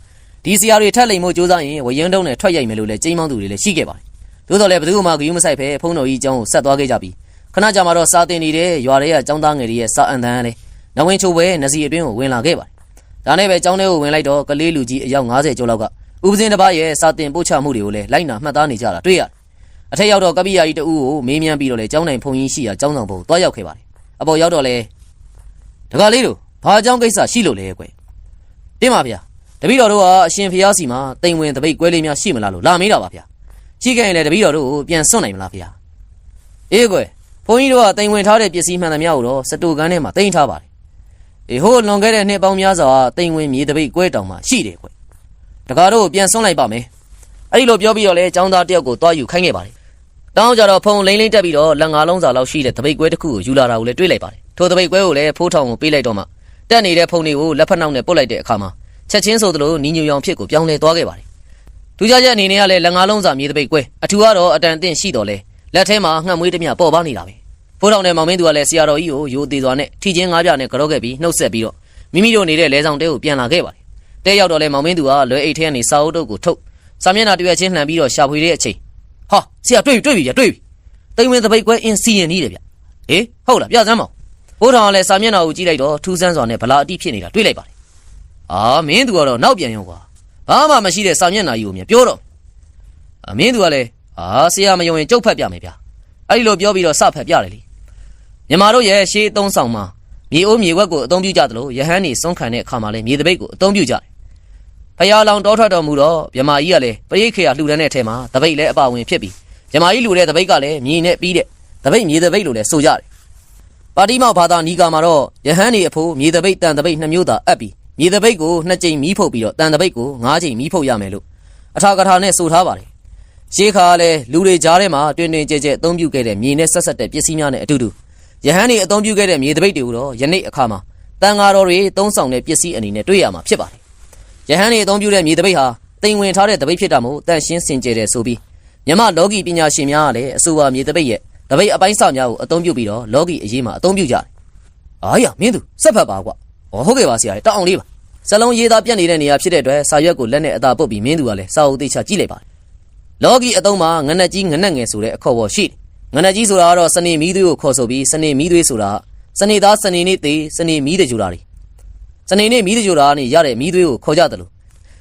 ာဒီဆရာတွေထက်လိမ်မှုစူးစမ်းရင်ဝရင်တုံးနဲ့ထွက်ရိုက်မယ်လို့လည်းကျိန်းမောင်းသူတွေလည်းရှိခဲ့ပါတယ်သို့တော်လည်းဘယ်သူမှဂရုမစိုက်ဖဲဖုန်းတော်ကြီးကျောင်းကိုဆက်သွားခဲ့ကြပြီးခဏကြာမှတော့စာတင်နေတဲ့ရွာတွေကကျောင်းသားငယ်တွေရဲ့စာအန်တန်းလည်းနဝင်ချိုပဲနစီအတွင်းကိုဝင်လာခဲ့ပါတယ်ဒါနဲ့ပဲကျောင်းထဲကိုဝင်လိုက်တော့ကလေးလူကြီးအယောက်90ကျော်လောက်ကဥပဇင်းတစ်ပါးရဲ့စာတင်ပို့ချမှုတွေကိုလည်းလိုက်နာမှတ်သားနေကြတာတွေ့ရတယ်အထက်ရောက်တော့ကပိယာကြီးတဦးကိုမေးမြန်းပြီးတော့လေကျောင်းနိုင်ဖုန်ကြီးရှိရာကျောင်းဆောင်ဘုံသွားရောက်ခဲ့ပါတယ်အပေါ်ရောက်တော့လေတကားလေးတို့ဘာအကြောင်းကိစ္စရှိလို့လဲကွတင်းပါဗျာတပည့်တော်တို့ကအရှင်ဖျားစီမှာတိမ်ဝင်တပိတ်ကွဲလေးများရှိမလားလို့လာမေးတာပါဗျာရှိခဲ့ရင်လည်းတပည့်တော်တို့ကိုပြန်စွန့်နိုင်မလားဗျာအေးကွဘုန်းကြီးတို့ကတိမ်ဝင်ထားတဲ့ပစ္စည်းမှန်သမျှကိုတော့စတူကန်းထဲမှာတိမ်ထားပါတယ်အေးဟိုလွန်ခဲ့တဲ့နှစ်ပေါင်းများစွာတိမ်ဝင်မြေတပိတ်ကွဲတောင်မှရှိတယ်ကွတကားတို့ပြန်စွန့်လိုက်ပါမယ်အဲ့ဒီလိုပြောပြီးတော့လေចောင်းသားတယောက်ကိုတွားယူခိုင်းခဲ့ပါတယ်တောင်းကြတော့ဖုံလိမ့်လိမ့်တက်ပြီးတော့လက်ငါးလုံးစာလောက်ရှိတဲ့တပိတ်ကွဲတစ်ခုကိုယူလာတာကိုလည်းတွေ့လိုက်ပါတယ်ထိုတပိတ်ကွဲကိုလည်းဖိုးထောင်ကိုပေးလိုက်တော့မှတက်နေတဲ့ဖုံတွေကိုလက်ဖက်နှောက်နဲ့ပုတ်လိုက်တဲ့အခါမှာချက်ချင်းဆိုသလိုနီညူရောင်ဖြစ်ကိုပြောင်းလဲသွားခဲ့ပါတယ်ထူးခြားချက်အနေနဲ့ကလည်းလက်ငါးလုံးစာမြေတပိတ်ကွဲအထူကတော့အတန်အသင့်ရှိတော်လဲလက်ထဲမှာငှက်မွေးတမျှပေါ်ပါနေတာပဲဖိုးထောင်နဲ့မောင်မင်းသူကလည်းဆရာတော်ကြီးကိုရိုးသေးစွာနဲ့ထီချင်းငါးပြနဲ့ကြော့ခဲ့ပြီးနှုတ်ဆက်ပြီးတော့မိမိတို့နေတဲ့လဲဆောင်တဲကိုပြန်လာခဲ့ပါတယ် တဲရောက်တော့လဲမောင်မင်းသူကလွယ်အိတ်ထဲကနေစာအုပ်တုပ်ကိုထုတ်စာမျက်နှာတွေ့ရချင်းလှန်ပြီးတော့ရှာဖွေတဲ့အချိန်ဟာဆရာတွေ့ပြီတိမ်ဝင်တပိတ်ကွဲအင်းစီရင်နေတယ်ဗျအေးဟုတ်လားပြစမ်းမောင်ဘိုးထောင်ကလည်းစာမျက်နှာကိုကြည့်လိုက်တော့ထူးဆန်းစွာနဲ့ဗလာအတိဖြစ်နေတာတွေ့လိုက်ပါတယ်အာမင်းသူကတော့နောက်ပြန်ရောကွာဘာမှမရှိတဲ့စာမျက်နှာကြီးကိုမြင်ပြောတော့မင်းသူကလည်းဆရာမယုံရင်ကြုတ်ဖက်ပြမယ်ဗျအဲ့ဒီလိုပြောပြီးတော့စဖက်ပြတယ်လေမြန်မာတို့ရဲ့ရှေးအုံဆောင်မှာမြေအိုးမြေဝက်ကိုအသုံးပြုကြသလိုရဟန်းနေစွန့်ခံတဲ့အခါမှာလည်းမြေတပိတ်ကိုအသုံးပြုကြတယ်ဖယားလောင်တောထွက်တော်မူတော့မြမကြီးကလည်းပရိခေယလှူဒန်းတဲ့ထဲမှာတပိတ်လည်းအပါဝင်ဖြစ်ပြီးမြမကြီးလှူတဲ့တပိတ်ကလည်းမြေနဲ့ပြီးတဲ့တပိတ်မြေတပိတ်လို့လည်းဆိုကြတယ်ပါတိမောက်ဘာသာနီကာမှာတော့ရဟန်းနေအဖို့မြေတပိတ်တန်တပိတ်2မျိုးသာအပ်ပြီးမြေတပိတ်ကို2ကြိမ်မီးဖုတ်ပြီးတော့တန်တပိတ်ကို5ကြိမ်မီးဖုတ်ရမယ်လို့အထာကထာနဲ့ဆိုထားပါတယ်ရှေးခါလည်းလူတွေကြားထဲမှာတွင်တွင်ကြဲကြဲအသုံးပြုခဲ့တဲ့မြေနဲ့ဆက်ဆက်တဲ့ပစ္စည်းများနဲ့အတူတူရဟန်းနေအသုံးပြုခဲ့တဲ့မြေတပိတ်တွေကိုတော့ယနေ့အခါမှာတန်ဃာတော်တွေသုံးဆောင်တဲ့ပစ္စည်းအနေနဲ့တွေ့ရမှာဖြစ်ပါတယ်ရဟန်းနေအသုံးပြုတဲ့မြေတပိတ်ဟာတိမ်ဝင်ထားတဲ့တပိတ်ဖြစ်တာမို့တန်ရှင်းစင်ကြယ်တဲ့ဆိုပြီးမြမလောကီပညာရှင်များကလည်းအဆိုပါမြေတပိတ်ရဲ့တပိတ်အပိုင်းစများကိုအသုံးပြုပြီးတော့လောကီအရေးမှာအသုံးပြုကြတယ်အားရမင်းသူစက်ဖက်ပါကွာဟုတ်ကဲ့ပါဆရာတောက်အောင်လေးပါစလုံးရေးသားပြတ်နေတဲ့နေရာဖြစ်တဲ့အတွက်စာရွက်ကိုလက်နဲ့အသာပုတ်ပြီးမင်းသူကလည်းစာအုပ်သေးချကြည့်လိုက်ပါတယ်လောကီအသုံးမှာငနက်ကြီးငနက်ငယ်ဆိုတဲ့အခေါ်ပေါ်ရှိတယ်ငနက်ကြီးဆိုတာကတော့စနေမီးသွေးကိုခေါ်ဆိုပြီးစနေမီးသွေးဆိုတာစနေသားစနေနေ့သေးစနေမီးတကြူတာတွေစနေနေ့မီးတကြူတာကနေရတဲ့မီးသွေးကိုခေါ်ကြတယ်လို့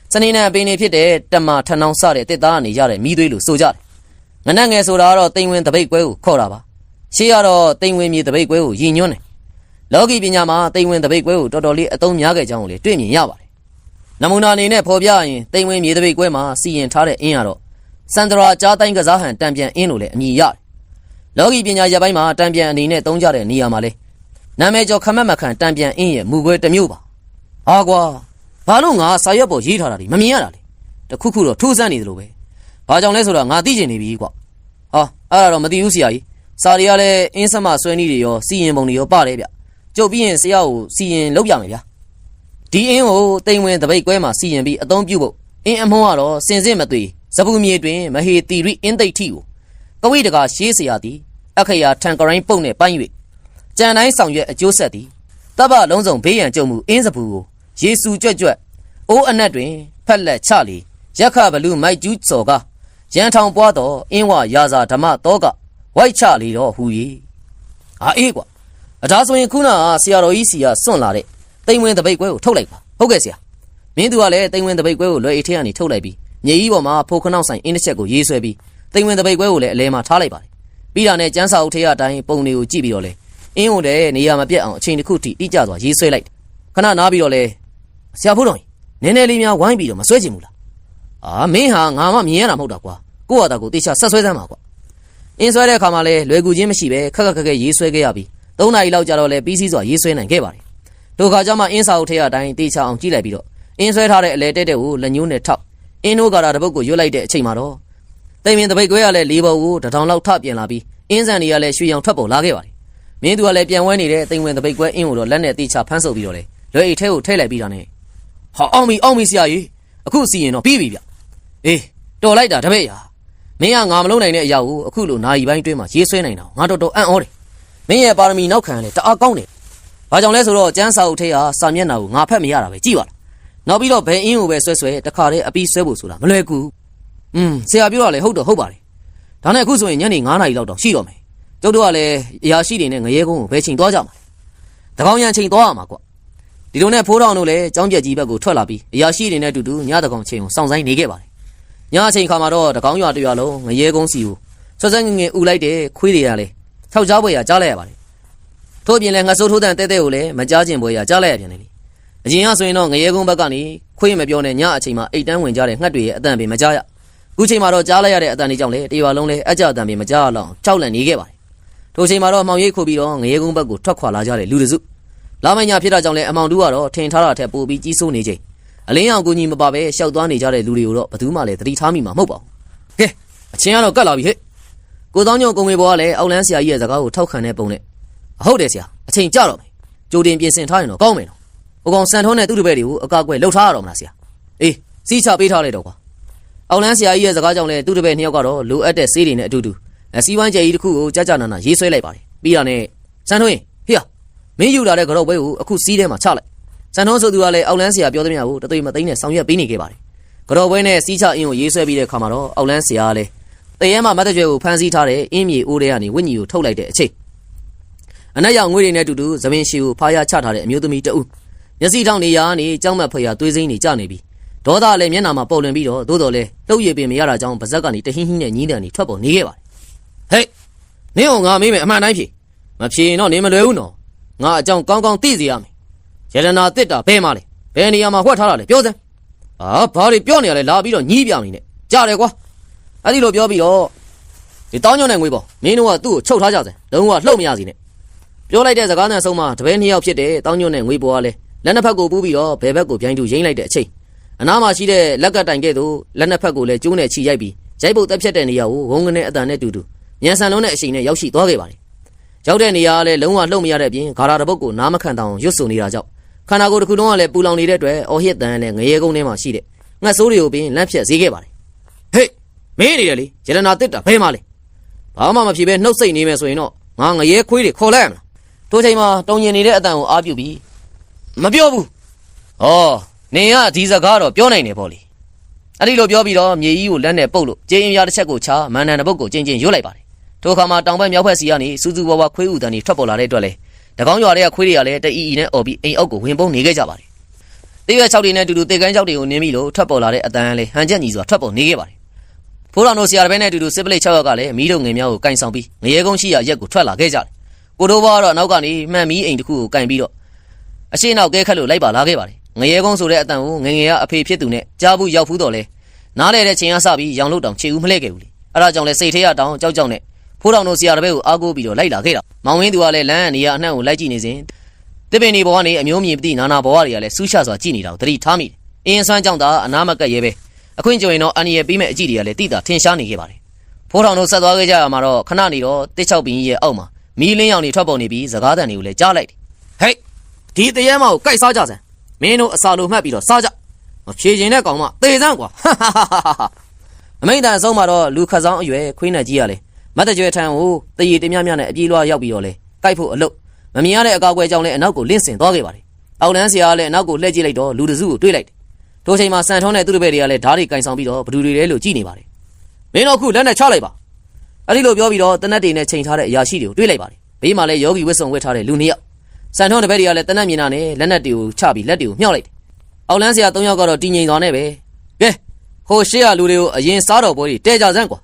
စနေနဲ့အပင်နေဖြစ်တဲ့တမထဏောင်းစတဲ့တစ်သားကနေရတဲ့မီးသွေးလို့ဆိုကြတယ်ငနက်ငယ်ဆိုတာကတော့တိမ်ဝင်တပိတ်ကွဲကိုခေါ်တာပါရှေးကတော့တိမ်ဝင်မြေတပိတ်ကွဲကိုရည်ညွှန်းတယ်လောကီပညာမှာတိမ်ဝင်တပိတ်ကွဲကိုတော်တော်လေးအသုံးများခဲ့ကြောင်းကိုလေတွေ့မြင်ရပါတယ်နမူနာအနေနဲ့ဖော်ပြရင်တိမ်ဝင်မြေတပိတ်ကွဲမှာစီရင်ထားတဲ့အင်းကတော့စန္ဒရာကြားတိုင်းကစားဟန်တံပြန်အင်းလို့လည်းအမည်ရတယ်လောကီပညာရပ်ပိုင်းမှာတံပြန်အနေနဲ့သုံးကြတဲ့နေရာမှာလေနာမည်ကျော်ခမက်မခံတံပြန်အင်းရဲ့မူကွဲတစ်မျိုးပါဟာကွာဘာလို့ငါစာရွက်ပေါ်ရေးထားတာဒီမမြင်ရတာလေတခုခုတော့ထူးဆန်းနေတယ်လို့ပဲဘာကြောင့်လဲဆိုတော့ငါသိချင်နေပြီကွာဟာအဲ့ဒါတော့မသိဘူးဆရာကြီးစာတွေကလည်းအင်းဆက်မဆွဲနည်းတွေရောစီရင်ပုံတွေရောပါတယ်ဗျကြုတ်ပြီးရင်ဆရာကိုစီရင်လုပ်ပြမယ်ဗျာဒီအင်းကိုတိမ်ဝင်တပိတ်ကွဲမှာစီရင်ပြီးအသုံးပြုဖို့အင်းအမုန်းကတော့စင်စစ်မသွေဇပူမြေတွင်မဟေတီရိအင်းသိဋ္ဌိကိုကဝိတကာရှေးเสียသည်အခရာထံကရိုင်းပုတ်နဲ့ပိုင်း၍ကြံတိုင်းဆောင်ရွက်အကျိုးဆက်သည်တပ္ပလုံးစုံဘေးရန်ကြုံမှုအင်းစပူကိုယေစုကြွက်ကြွက်အိုးအနက်တွင်ဖက်လက်ချလေရက်ခဘလူမိုက်ကျူးစော်ကရန်ထောင်ပွားသောအင်းဝရာဇာဓမ္မတောကဝိုက်ချလေတော့ဟူ၏အေးကွာဒါဆိုရင်ခုနကဆရာတော်ကြီးစီကစွန့်လာတဲ့တိမ်ဝင်တပိတ်ကွဲကိုထုတ်လိုက်ပါဟုတ်ကဲ့ဆရာမင်းသူကလည်းတိမ်ဝင်တပိတ်ကွဲကိုလွယ်အိတ်ထဲကနေထုတ်လိုက်ပြီးမြေကြီးပေါ်မှာဖိုးခနောက်ဆိုင်အင်းတစ်ချက်ကိုရေးဆွဲပြီးတိမ်ဝင်တပိတ်ကွဲကိုလည်းအလဲမှာထားလိုက်ပါတယ်ပြီးတာနဲ့ကျန်းစာအုပ်ထဲအတိုင်းပုံတွေကိုကြည့်ပြီးတော့လေအင်းဝင်တဲ့နေရာမပြတ်အောင်အချိန်တစ်ခုထိတိကျစွာရေးဆွဲလိုက်ခဏနားပြီးတော့လေဆရာဖိုးတော်ကြီးနည်းနည်းလေးများဝိုင်းပြီးတော့မဆွဲချင်ဘူးလားမင်းဟာငါမှမြင်ရတာမဟုတ်တာကွာကိုယ့်ဟာတာကိုတေချာဆက်ဆွဲစမ်းပါကွာအင်းဆွဲတဲ့အခါမှာလဲလွယ်ကူချင်းမရှိပဲခက်ခက်ရေးဆွဲခဲ့ရပြီး3နာရီလောက်ကြာတော့လဲပြီးစီးစွာရေးဆွဲနိုင်ခဲ့ပါတယ်တို့ခါကျမှအင်းစာအုပ်ထဲအတိုင်းတေချာအောင်ကြည့်လိုက်ပြီးတော့အင်းဆွဲထားတဲ့အလဲတဲ့ကိုလက်ညှိုးနဲ့ထောက်အင်းတို့ကတာတပုတ်ကိုရွတ်လိုက်တဲ့အချိန်မှာတော့တိမ်မင်တပိတ်ကွဲရလဲ၄ဘော်ကို1000လောက်ထပြန်လာပြီးအင်းဆန်တွေကလည်းရွှေရောင်ထွက်ပေါ်လာခဲ့ပါတယ်မင်းသူကလည်းပြန်ဝဲနေတဲ့တိမ်ဝင်တပိတ်ကွဲအင်းကိုတော့လက်နဲ့တေချာဖမ်းဆုပ်ပြီးတော့လေလွယ်အိတ်ထဲကိုထည့်လိုက်ပြီးတာနဲ့ဟာအောင်ပြီဆရာကြီးအခုစီရင်တော့ပြီးပြီဗျအေးတော်လိုက်တာတပည့်ရာမင်းကငါမလုံးနိုင်တဲ့အရာကိုအခုလိုနာရီပိုင်းတွင်းမှာရေးဆွဲနိုင်တာငါတော်တော်အံ့ဩတယ်မင်းရဲ့ပါရမီနောက်ခံလေတအားကောင်းတယ်ဘာကြောင့်လဲဆိုတော့ကျန်းစာအုပ်ထဲကစာမျက်နှာကိုငါဖတ်မရတာပဲကြည့်ပါလားနောက်ပြီးတော့ဘယ်အင်းကိုပဲဆွဲတခါတည်းအပြီးဆွဲဖို့ဆိုတာမလွယ်ကူဆရာပြောတာလေဟုတ်ပါတယ်ဒါနဲ့အခုဆိုရင်ညနေ9နာရီလောက်တော့ရှိတော့မယ်ကျုပ်တို့ကလည်းအရာရှိတွေနဲ့ငရဲကုန်းကိုဘယ်ချိန်သွားကြမှာတကောင်ရန်ချိန်သွားရမှာကွဒီလိုနဲ့ဖိုးတော်တို့လည်းကျောင်းကျက်ကြီးဘက်ကိုထွက်လာပြီးအရာရှိတွေနဲ့အတူတူညတကောင်ချိန်ကိုစောင့်ဆိုင်နေခဲ့ပါတယ်ညအချိန်ခါမှာတော့တကောင်ရွာတရွာလုံးငရဲကုန်းစီကိုဆွဆွငငယ်ဥလိုက်တဲ့ခွေးတွေကလည်းထောက်ကြားပွဲရကြားလိုက်ရပါတယ်ထို့ပြင်လည်းငါစိုးထိုးတဲ့တဲကိုလည်းမကြားကျင်ပွဲရကြားလိုက်ရပြန်တယ်လေအရင်ကဆိုရင်တော့ငရဲကုန်းဘက်ကနေခွေးမပြောနဲ့ညအချိန်မှာအိတ်တန်းဝင်ကြတဲ့ငှက်တွေရဲ့အတန်ပင်မကြားရခုချိန်မှာတော့ကြားလိုက်ရတဲ့အတန်တွေကြောင့်လေတရွာလုံးလည်းအကြအတန်ပင်မကြားအောင်ကြောက်လန့်နေခဲ့ပါတယ်ထို့ချိန်မှာတော့မှောင်ရိပ်ခုပြီးတော့ငရဲကုန်းဘက်ကိုထွက်ခွာလာကြတဲ့လူတစုလာမညာဖြစ်တာကြောင့်လည်းအမောင်တူကတော့ထင်ထားတာထက်ပိုပြီးကြီးစိုးနေချိန်အလင်းရောင်ကိုကြီးမပါပဲရှောက်သွားနေကြတဲ့လူတွေကိုတော့ဘယ်သူမှလည်းသတိထားမိမှာမဟုတ်ပါဘူးကဲအချင်းကတော့ကတ်လာပြီဟဲ့ကိုတောင်းညုံကုံမေပေါ်ကလည်းအောက်လန်းဆရာကြီးရဲ့စကားကိုထောက်ခံတဲ့ပုံနဲ့ဟုတ်တယ်ဆရာအချိန်ကြတော့မယ်ကြိုတင်ပြင်ဆင်ထားရင်တော့ကောင်းမယ်နော်ဟိုကောင်စံထုံးတဲ့သူ့တပည့်တွေကိုအကာအကွယ်လှုပ်ထားရတော့မလားဆရာအေးစီးချပေးထားလိုက်တော့ကွာအောက်လန်းဆရာကြီးရဲ့စကားကြောင့်လည်းသူ့တပည့်2ယောက်ကတော့လိုအပ်တဲ့ဆေးတွေနဲ့အတူတူစီးဝိုင်းကျယ်ကြီးတစ်ခုကိုကြာနာရေးဆွဲလိုက်ပါတယ်ပြီးတာနဲ့စံထုံးရင်ဟေ့မင်းယူလာတဲ့ကြောက်ပွဲကိုအခုစီးထဲမှာချလိုက် စံထုံးဆိုသူကလည်းအောက်လန်းဆရာပြောသမျှကိုတသွေးမသိမ်းနဲ့ဆောင်ရွက်ပေးနေခဲ့ပါတယ်ကြော်ပွဲနဲ့စီးချအင်းကိုရေးဆွဲပြီးတဲ့အခါမှာတော့အောက်လန်းဆရာကလည်းတရဲမှာမတ်တကြွယ်ကိုဖမ်းဆီးထားတဲ့အင်းမြေအိုးထဲကနေဝိညာဉ်ကိုထုတ်လိုက်တဲ့အချိန်အနက်ရောင်ငွေတွေနဲ့တူတူသမင်ရှီကိုဖားရချထားတဲ့အမျိုးသမီးတဦးမျက်စိထောင်နေရာကနေကြောက်မက်ဖွယ်ရာသွေးစိမ့်နေကြနေပြီဒေါသလည်းမျက်နှာမှာပေါ်လွင်ပြီးတော့သို့တော်လည်းတုပ်ရည်ပင်မရတာကြောင့်ပါဇက်ကနေတဟင်းဟင်းနဲ့ညီးတန်နေထွက်ပေါ်နေခဲ့ပါတယ်ဟေးနင်းအောင်ငါမေးမယ်အမှန်တိုင်းဖြေမဖြေရင်တော့နင်းမလွယ်ဘူးနော်ငါအကြောင်းကောင်းကောင်းသိစေရမယ်ရတနာတစ်တာဘဲမလဲဘယ်နေရာမှာဝှက်ထားတာလဲပြောစမ်းဘာတွေပြောနေရလဲလာပြီးတော့ညီးပြမိနဲ့ကြားတယ်ကွာအဲ့ဒီလိုပြောပြီးတော့ဒီတောင်းညွန့်တဲ့ငွေပေါ့မင်းတို့ကသူ့ကိုချုပ်ထားကြစမ်းလုံးဝလှုပ်မရစီနဲ့ပြောလိုက်တဲ့စကားနဲ့ဆုံးမတပည့်နှစ်ယောက်ဖြစ်တဲ့တောင်းညွန့်တဲ့ငွေပေါ်ကလည်းလက်နှစ်ဖက်ကိုပူးပြီးတော့ဘယ်ဘက်ကိုပြိုင်တူရင်းလိုက်တဲ့အချိန်အနားမှာရှိတဲ့လက်ကတိုင်ကဲ့သို့လက်နှစ်ဖက်ကိုလည်းကျိုးနဲ့ချီရိုက်ပြီးရိုက်ပုတ်တက်ဖြတ်တဲ့နေရာကိုဝုန်းကနေအတန်နဲ့တူတူညံဆန်လုံးတဲ့အချိန်နဲ့ရောက်ရှိသွားခဲ့ပါတယ်ရောက်တဲ့နေရာကလည်းလုံးဝလှုပ်မရတဲ့အပြင်ဂါရာတပုတ်ကိုနားမခံတောင်ရွတ်ဆိုနေတာကြောင့်ခန္ဓာကိုယ်တစ်ခုလုံးကလည်းပူလောင်နေတဲ့အတွက်အော်ဟစ်တန်နဲ့ငရဲကုန်းထဲမှာရှိတဲ့ငှက်ဆိုးတွေကိုပင်လန့်ဖြတ်စေခဲ့ပါတယ်ဟေးမင်းနေတယ်လေရတနာတစ်တာဘဲမလဲဘာမှမဖြစ်ပဲနှုတ်ဆက်နေမယ်ဆိုရင်တော့ငါငရဲခွေးတွေခေါ်လိုက်ရမလားထိုချိန်မှာတုံညင်နေတဲ့အတန်ကိုအားပြုပြီးမပြောဘူးဩနင်ကဒီစကားတော့ပြောနိုင်တယ်ပေါ့လေအဲ့ဒီလိုပြောပြီးတော့မြေကြီးကိုလက်နဲ့ပုတ်လို့ကျေးရင်ပြားတစ်ချက်ကိုချာမန်နန်တစ်ပုတ်ကိုကျင်းရွတ်လိုက်ပါတယ်ထိုအခါမှာတောင်ဘက်မြောက်ဘက်စီကနေစူးစူးဝါးဝါခွေးဥတန်တွေထွက်ပေါ်လာတဲ့အတွက်လေတကောင်းရွာတွေကခွေးတွေကလည်းတအီအီနဲ့អော်ပြီးအိမ်အောက်ကိုဝင်ပုန်းနေခဲ့ကြပါတယ်တေးရွက်6တွေနဲ့တူတူတေကန်း6တွေကိုနင်းပြီးလို့ထွက်ပေါ်လာတဲ့အတန်လည်းဟန်ချက်ညီစွာထွက်ပေါ်နေခဲ့ပါတယ်ဖိုးတော်တို့ဆရာတပည့်နဲ့တူတူစစ်ပလိတ်6ယောက်ကလည်းမီးတို့ငင်များကိုကင်ဆောင်ပြီးငရဲကုန်းရှိရာရက်ကိုထွက်လာခဲ့ကြတယ်ကိုတို့ဘွားကတော့နောက်ကနေမှန်မီးအိမ်တစ်ခုကိုကင်ပြီးတော့အရှိနောက်ကဲခတ်လို့လိုက်ပါလာခဲ့ပါတယ်ငရဲကုန်းဆိုတဲ့အတန်ကိုငငယ်ကအဖေဖြစ်သူနဲ့ကြားဘူးရောက်ဖူးတော်လဲနားလဲတဲ့ချိန်ကစပြီးရောင်လို့တောင်ခြေဦးမလှဲ့ခဲ့ဘူးလေအဲ့ဒါကြောင့်လဲစိတ်ထဲရတောင်ကြောက်ကြောက်နဲ့ဖိုးတော်တို့ဆရာတပည့်ကိုအားကိုးပြီးတော့လိုက်လာခဲ့တာမောင်ဝင်းသူကလည်းလမ်းကနေရအနှံ့ကိုလိုက်ကြည့်နေစဉ်တစ်ပင်ဒီဘဝကနေအမျိုးမြင်ပတိနာနာဘဝတွေကလည်းဆူးရှစွာကြည့်နေတာကိုသတိထားမိတယ်အင်းဆွမ်းကြောင့်သာအနာမကက်ရဲပဲအခွင့်ကြုံရင်တော့အန်ရယ်ပြီးမဲ့အကြည့်တွေကလည်းတိတာထင်ရှားနေခဲ့ပါတယ်ဖိုးတော်တို့ဆက်သွားခဲ့ကြရမှာတော့ခဏနေတော့တစ်ချောက်ပင်ကြီးရဲ့အောက်မှာမီးလင်းရောင်တွေထွက်ပေါ်နေပြီးစကားတန်တွေကိုလည်းကြားလိုက်တယ်ဟဲ့ဒီတရဲမကိုကိုက်စားကြစမ်းမင်းတို့အစာလိုမှတ်ပြီးတော့စားကြမဖြေချင်တဲ့ကောင်မသေစမ်းကွာအမိန့်တန်အဆုံးမှာတော့လူခတ်ဆောင်အရွယ်ခွေးနဲ့ကြီးရလေမတ်တကြွယ်ထံကိုတရီတမြမြနဲ့အပြေးလွှားရောက်ပြီးတော့လေကိုက်ဖို့အလုပ်မမြင်ရတဲ့အကာအကွယ်ကြောင့်လည်းအနောက်ကိုလင့်ဆင်သွားခဲ့ပါတယ်အောက်လန်းဆရာကလည်းအနောက်ကိုလှည့်ကြည့်လိုက်တော့လူတစုကိုတွေ့လိုက်တယ်ထိုချိန်မှာစံထုံးတဲ့သူ့တပည့်တွေကလည်းဓာတ်တွေကင်ဆောင်ပြီးတော့ဘဒူတွေလဲလို့ကြည့်နေပါတယ်မင်းတို့ခုလက်နဲ့ချလိုက်ပါအဲ့ဒီလိုပြောပြီးတော့တနက်တွေနဲ့ချိန်ထားတဲ့အရာရှိတွေကိုတွေ့လိုက်ပါတယ်ဘေးမှာလည်းယောဂီဝတ်စုံဝတ်ထားတဲ့လူ2ယောက်စံထုံးတပည့်တွေကလည်းတနက်မြင်တာနဲ့လက်နက်တွေကိုချပြီးလက်တွေကိုမြှောက်လိုက်တယ်အောက်လန်းဆရာ3ယောက်ကတော့တည်ငြိမ်သွားနေပဲကဲဟိုရှေ့ကလူတွေကိုအရင်စားတော်ပွဲတွေတဲကြစမ်းကွာ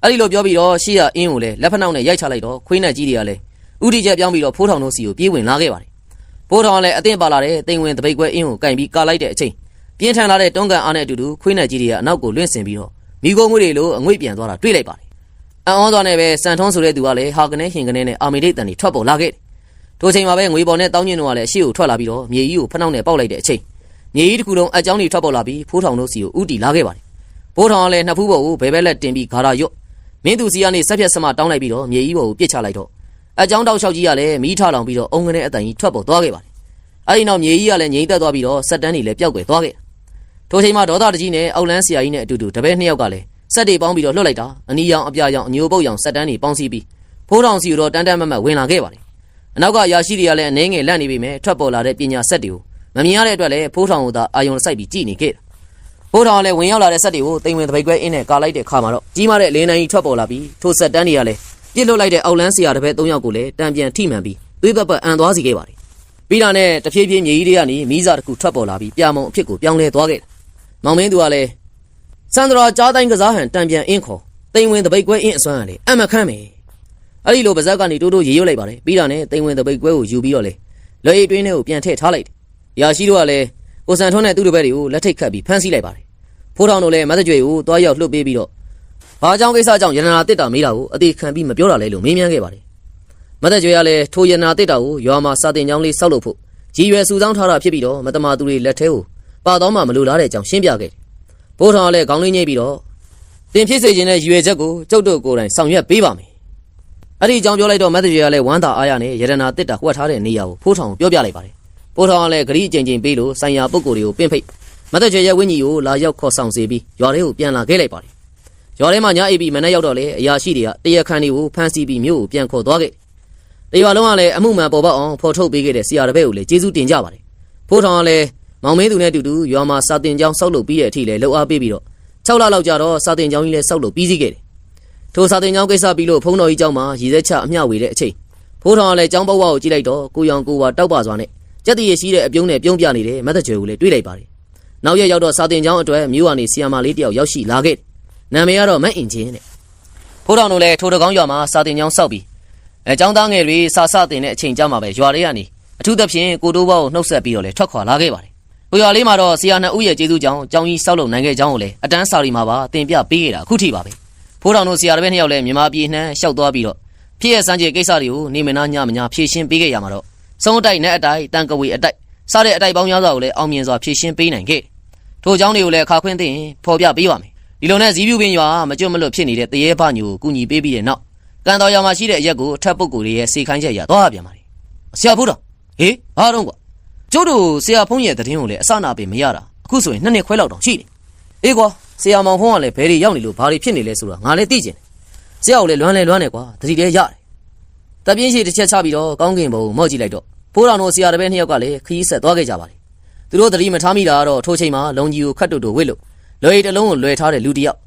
အဲ့ဒီလိုပြောပြီးတော့ရှေ့ကအင်းကိုလည်းလက်ဖက်နှောက်နဲ့ရိုက်ချလိုက်တော့ခွေးနဲ့ကြီးတွေကလည်းဥတီချက်ပြောင်းပြီးတော့ဖိုးထောင်တို့စီကိုပြေးဝင်လာခဲ့ပါတယ်ဖိုးထောင်ကလည်းအသင့်ပါလာတဲ့တိမ်ဝင်တပိတ်ခွဲအင်းကိုကင်ပြီးကာလိုက်တဲ့အချိန်ပြင်းထန်လာတဲ့တွန်းကန်အားနဲ့အတူတူခွေးနဲ့ကြီးတွေကအနောက်ကိုလွင့်ဆင်ပြီးတော့မိခိုးငွေတွေလိုအငွေ့ပြန်သွားတာတွေ့လိုက်ပါတယ်အံ့ဩသွားနေပဲစံထုံးဆိုတဲ့သူကလည်းဟာကနေဟင်ကနေနဲ့အာမီဒိတ်တန်တွေထွက်ပေါ်လာခဲ့တယ်ထိုချိန်မှာပဲငွေပေါ်နဲ့တောင်းညင်းတို့ကလည်းအရှိကိုထွက်လာပြီးတော့မြေကြီးကိုဖနှောက်နဲ့ပေါက်လိုက်တဲ့အချိန်မြေကြီးတစ်ခုလုံးအကြောင်းတွေထွက်ပေါ်လာပြီးဖိုးထောင်တို့စီကိုဥတီလာခဲ့ပါတယ်ဖိုးထောင်ကလည်းနှစ်ဖူးပေါ်ကိုဘဲဘဲလက်တင်ပြီးဂါရာရွတ်မင်းသူစီကနေဆက်ဖြတ်စမတောင်းလိုက်ပြီးတော့မြေကြီးပေါ်ကိုပစ်ချလိုက်တော့အကြောင်းတောက်လျှောက်ကြီးကလည်းမီးထလောင်ပြီးတော့အုံကနေအတန်ကြီးထွက်ပေါ်သွားခဲ့ပါတယ်အဲဒီနောက်မြေကြီးကလည်းငြိမ့်သက်သွားပြီးတော့စက်တန်းတွေလည်းပျောက်ကွယ်သွားခဲ့ထိုချိန်မှာဒေါသတကြီးနဲ့အောက်လန်းဆရာကြီးနဲ့အတူတူတပည့်2ယောက်ကလည်းစက်တွေပေါင်းပြီးတော့လွှတ်လိုက်တာအနီရောင်အပြာရောင်အညိုပုတ်ရောင်စက်တန်းတွေပေါင်းစည်းပြီးဖိုးထောင်စီကိုတော့တန်းတန်းမတ်မတ်ဝင်လာခဲ့ပါတယ်အနောက်ကရာရှိတွေကလည်းအနေငယ်လန့်နေပြီမဲ့ထွက်ပေါ်လာတဲ့ပညာစက်တွေကိုမမြင်ရတဲ့အတွက်လည်းဖိုးထောင်ကိုသာအာယုံစိုက်ပြီးကြည့်နေခဲ့တာဖိုးထောင်ကလည်းဝင်ရောက်လာတဲ့စက်တွေကိုတိမ်ဝင်တပိတ်ခွဲအင်းနဲ့ကာလိုက်တဲ့ခါမှာတော့ကြီးမားတဲ့လင်းနိုင်ကြီးထွက်ပေါ်လာပြီးထိုစက်တန်းတွေကလည်းပြစ်လွတ်လိုက်တဲ့အောက်လန်းဆရာတပည့်3ယောက်ကိုလည်းတံပြန်ထိမှန်ပြီးသွေးပတ်အံသွားစီခဲ့ပါတယ်ပြီးတာနဲ့တဖြည်းဖြည်းမြေကြီးတွေကနေမီးစာတစ်ခုထွက်ပေါ်လာပြီးပြာမုံအဖြစ်ကိုပြောင်းလဲသွားခဲ့တယ်မောင်မင်းသူကလည်းစန္ဒရာကြားတိုင်းကစားဟန်တံပြန်အင်းခေါ်တိမ်ဝင်တပိတ်ခွဲအင်းအစွမ်းကလေအမခမ်းမယ်အဲ့ဒီလိုပါဇက်ကနေတိုးတိုးရေရွတ်လိုက်ပါတယ်ပြီးတာနဲ့တိမ်ဝင်တပိတ်ခွဲကိုယူပြီးတော့လေလွယ်ရည်တွင်းထဲကိုပြန်ထည့်ထားလိုက်တယ်ရာရှိတို့ကလည်းကိုစံထွန်းနဲ့သူ့တပည့်တွေကိုလက်ထိတ်ခတ်ပြီးဖမ်းဆီးလိုက်ပါတယ်ဖိုးထောင်တို့လည်းမတ်တကြွေကိုတွားရောက်လှုပ်ပေးပြီးတော့ဘာကြောင့်ကိစ္စကြောင့်ရတနာတစ်တာမေးတာကိုအသေးခံပြီးမပြောတာလဲလို့မေးမြန်းခဲ့ပါတယ်မတ်တကြွေကလည်းထိုရတနာတစ်တာကိုရွာမှာစာတင်ကြောင်းလေးစောက်လုပ်ဖို့ရည်ရွယ်စုဆောင်းထားတာဖြစ်ပြီးတော့မတမာသူတွေလက်ထဲကိုပါတော့မှမလိုလားတဲ့အကြောင်းရှင်းပြခဲ့တယ်ဖိုးထောင်ကလည်းခေါင်းလေးညှိပြီးတော့တင်ဖြစ်စေခြင်းနဲ့ရည်ရွယ်ချက်ကိုကျုပ်တို့ကိုယ်တိုင်ဆောင်ရွက်ပေးပါမယ်အဲ့ဒီအကြောင်းပြောလိုက်တော့မတ်တကြွေကလည်းဝမ်းသာအားရနဲ့ရတနာတစ်တာဝှက်ထားတဲ့နေရာကိုဖိုးထောင်ကိုပြောပြလိုက်ပါတယ်ဖိုးထောင်ကလည်းဂရီအကျဉ်းပေးလို့ဆိုင်ရာပုဂ္ဂိုလ်တွေကိုပင့်ဖိတ်မတ်တကြွေရဲ့ဝိညာဉ်ကိုလာရောက်ခေါ်ဆောင်စေပြီးရွာထဲကိုပြန်လာခဲ့လိုက်ပါတယ်ရွာထဲမှာညအိပ်ပြီးမနေ့ရောက်တော့လေအရာရှိတွေကတရားခံတွေကိုဖမ်းဆီးပြီးမြို့ကိုပြန်ခေါ်သွားခဲ့တယ်။တရွာလုံးကလည်းအမှုမှန်ပေါ်ပေါက်အောင်ဖော်ထုတ်ပေးခဲ့တဲ့ဆရာတပည့်ကိုလည်းကျေးဇူးတင်ကြပါတယ်။ ဖိုးထောင်ကလည်းမောင်မင်းသူနဲ့တူတူရွာမှာစာတင်ကျောင်းဆောက်လုပ်ပြီးတဲ့အထိလည်းလှုပ်အားပေးပြီးတော့6လလောက်ကြာတော့စာတင်ကျောင်းကြီးလည်းဆောက်လုပ်ပြီးစီးခဲ့တယ်ထိုစာတင်ကျောင်းကိစ္စပြီးလို့ဖုံးတော်ကြီးကျောင်းမှာရည်စက်ချအမျှဝေတဲ့အချိန်ဖိုးထောင်ကလည်းကျောင်းပေါက်ဝါကိုကြည့်လိုက်တော့ကိုရောင်ကိုဝါတောက်ပါစွာနဲ့ကြက်တရရှိတဲ့အပြုံးနဲ့ပြုံးပြနေတဲ့မတ်တကြွယ်ကိုလည်းတွေးလိုက်ပါတယ်နောက်ရက်ရောက်တော့စာတင်ကျောင်းအတွက်မြို့ကနေဆီယမ်မာလေးတယောက်ရောက်ရှိလာခဲ့နာမည်ကတော့မတ်အင်ဂျင်တဲ့ဖိုးထောင်တို့လည်းထိုတကောင်းရွာမှာစာတင်ကျောင်းဆောက်ပြီးကျောင်းသားငယ်တွေစာစတင်တဲ့အချိန်ကြာမှာပဲရွာလေးကနေအထူးသဖြင့်ကိုတိုးဘောက်ကိုနှုတ်ဆက်ပြီးတော့လည်းထွက်ခွာလာခဲ့ပါတယ်။ကိုရွာလေးမှာတော့ဆရာနှစ်ဦးရဲ့ကျေးဇူးကြောင့်ကျောင်းကြီးဆောက်လုပ်နိုင်ခဲ့ကြောင်းကိုလည်းအတန်းစာရီမှာပါတင်ပြပေးခဲ့တာအခုထိပါပဲ။ဖိုးထောင်တို့ဆရာတစ်ပည့်နှစ်ယောက်လည်းမြန်မာပြည်နှမ်းလျှောက်သွားပြီးတော့ဖြစ်ရစမ်းချေကိစ္စတွေကိုနေမနာညမညာဖြေရှင်းပေးခဲ့ရမှာတော့စုံအတိုက်နဲ့အတိုက်တန်ကဝေအတိုက်စတဲ့အတိုက်ပေါင်းများစွာကိုလည်းအောင်မြင်စွာဖြေရှင်းပေးနိုင်ခဲ့။ထို့ကျောင်းတွေကိုလည်းခါခွင့်သိရင်ဖော်ပြပေးပါမယ်။ဒီလိုနဲ့ဇီးပြူပင်ရွာမကျွတ်မလွတ်ဖြစ်နေတဲ့တရေဖညိုကိုကူညီပေးပြီးတဲ့နောက်ကန်တော်ရွာမှာရှိတဲ့အရက်ကိုအထက်ပုဂ္ဂိုလ်တွေရဲ့စေခိုင်းချက်ရသွားပြန်ပါတယ်။ဆရာဖိုးတော်ဟေးဘာတော့ကွာကျုပ်တို့ဆရာဖုံးရဲ့တည်င်းကိုလည်းအစနာပေးမရတာအခုဆိုရင်2နှစ်ခွဲလောက်တောင်ရှိတယ်အေးကွာဆရာမောင်ဖုံးကလည်းဘယ်တွေရောက်နေလို့ဘာတွေဖြစ်နေလဲဆိုတာငါလည်းသိကျင်တယ်ဆရာကိုလည်းလွမ်းနေကွာတတိတည်းရတယ်တပြင်းရှိတစ်ချက်ချပြီးတော့ကောင်းကင်ဘုံမော့ကြည့်လိုက်တော့ဖိုးတော်တို့ဆရာတစ်ပည့်နှစ်ယောက်ကလည်းခရီးဆက်သွားခဲ့ကြပါတယ်သူတို့တတိမထားမိတာကတော့ထိုးချိန်မှာလုံကြီးကိုခတ်တူဝစ်လို့လွယ်တလုံးကိုလွယ်ထားတဲ့လူတစ်ယောက်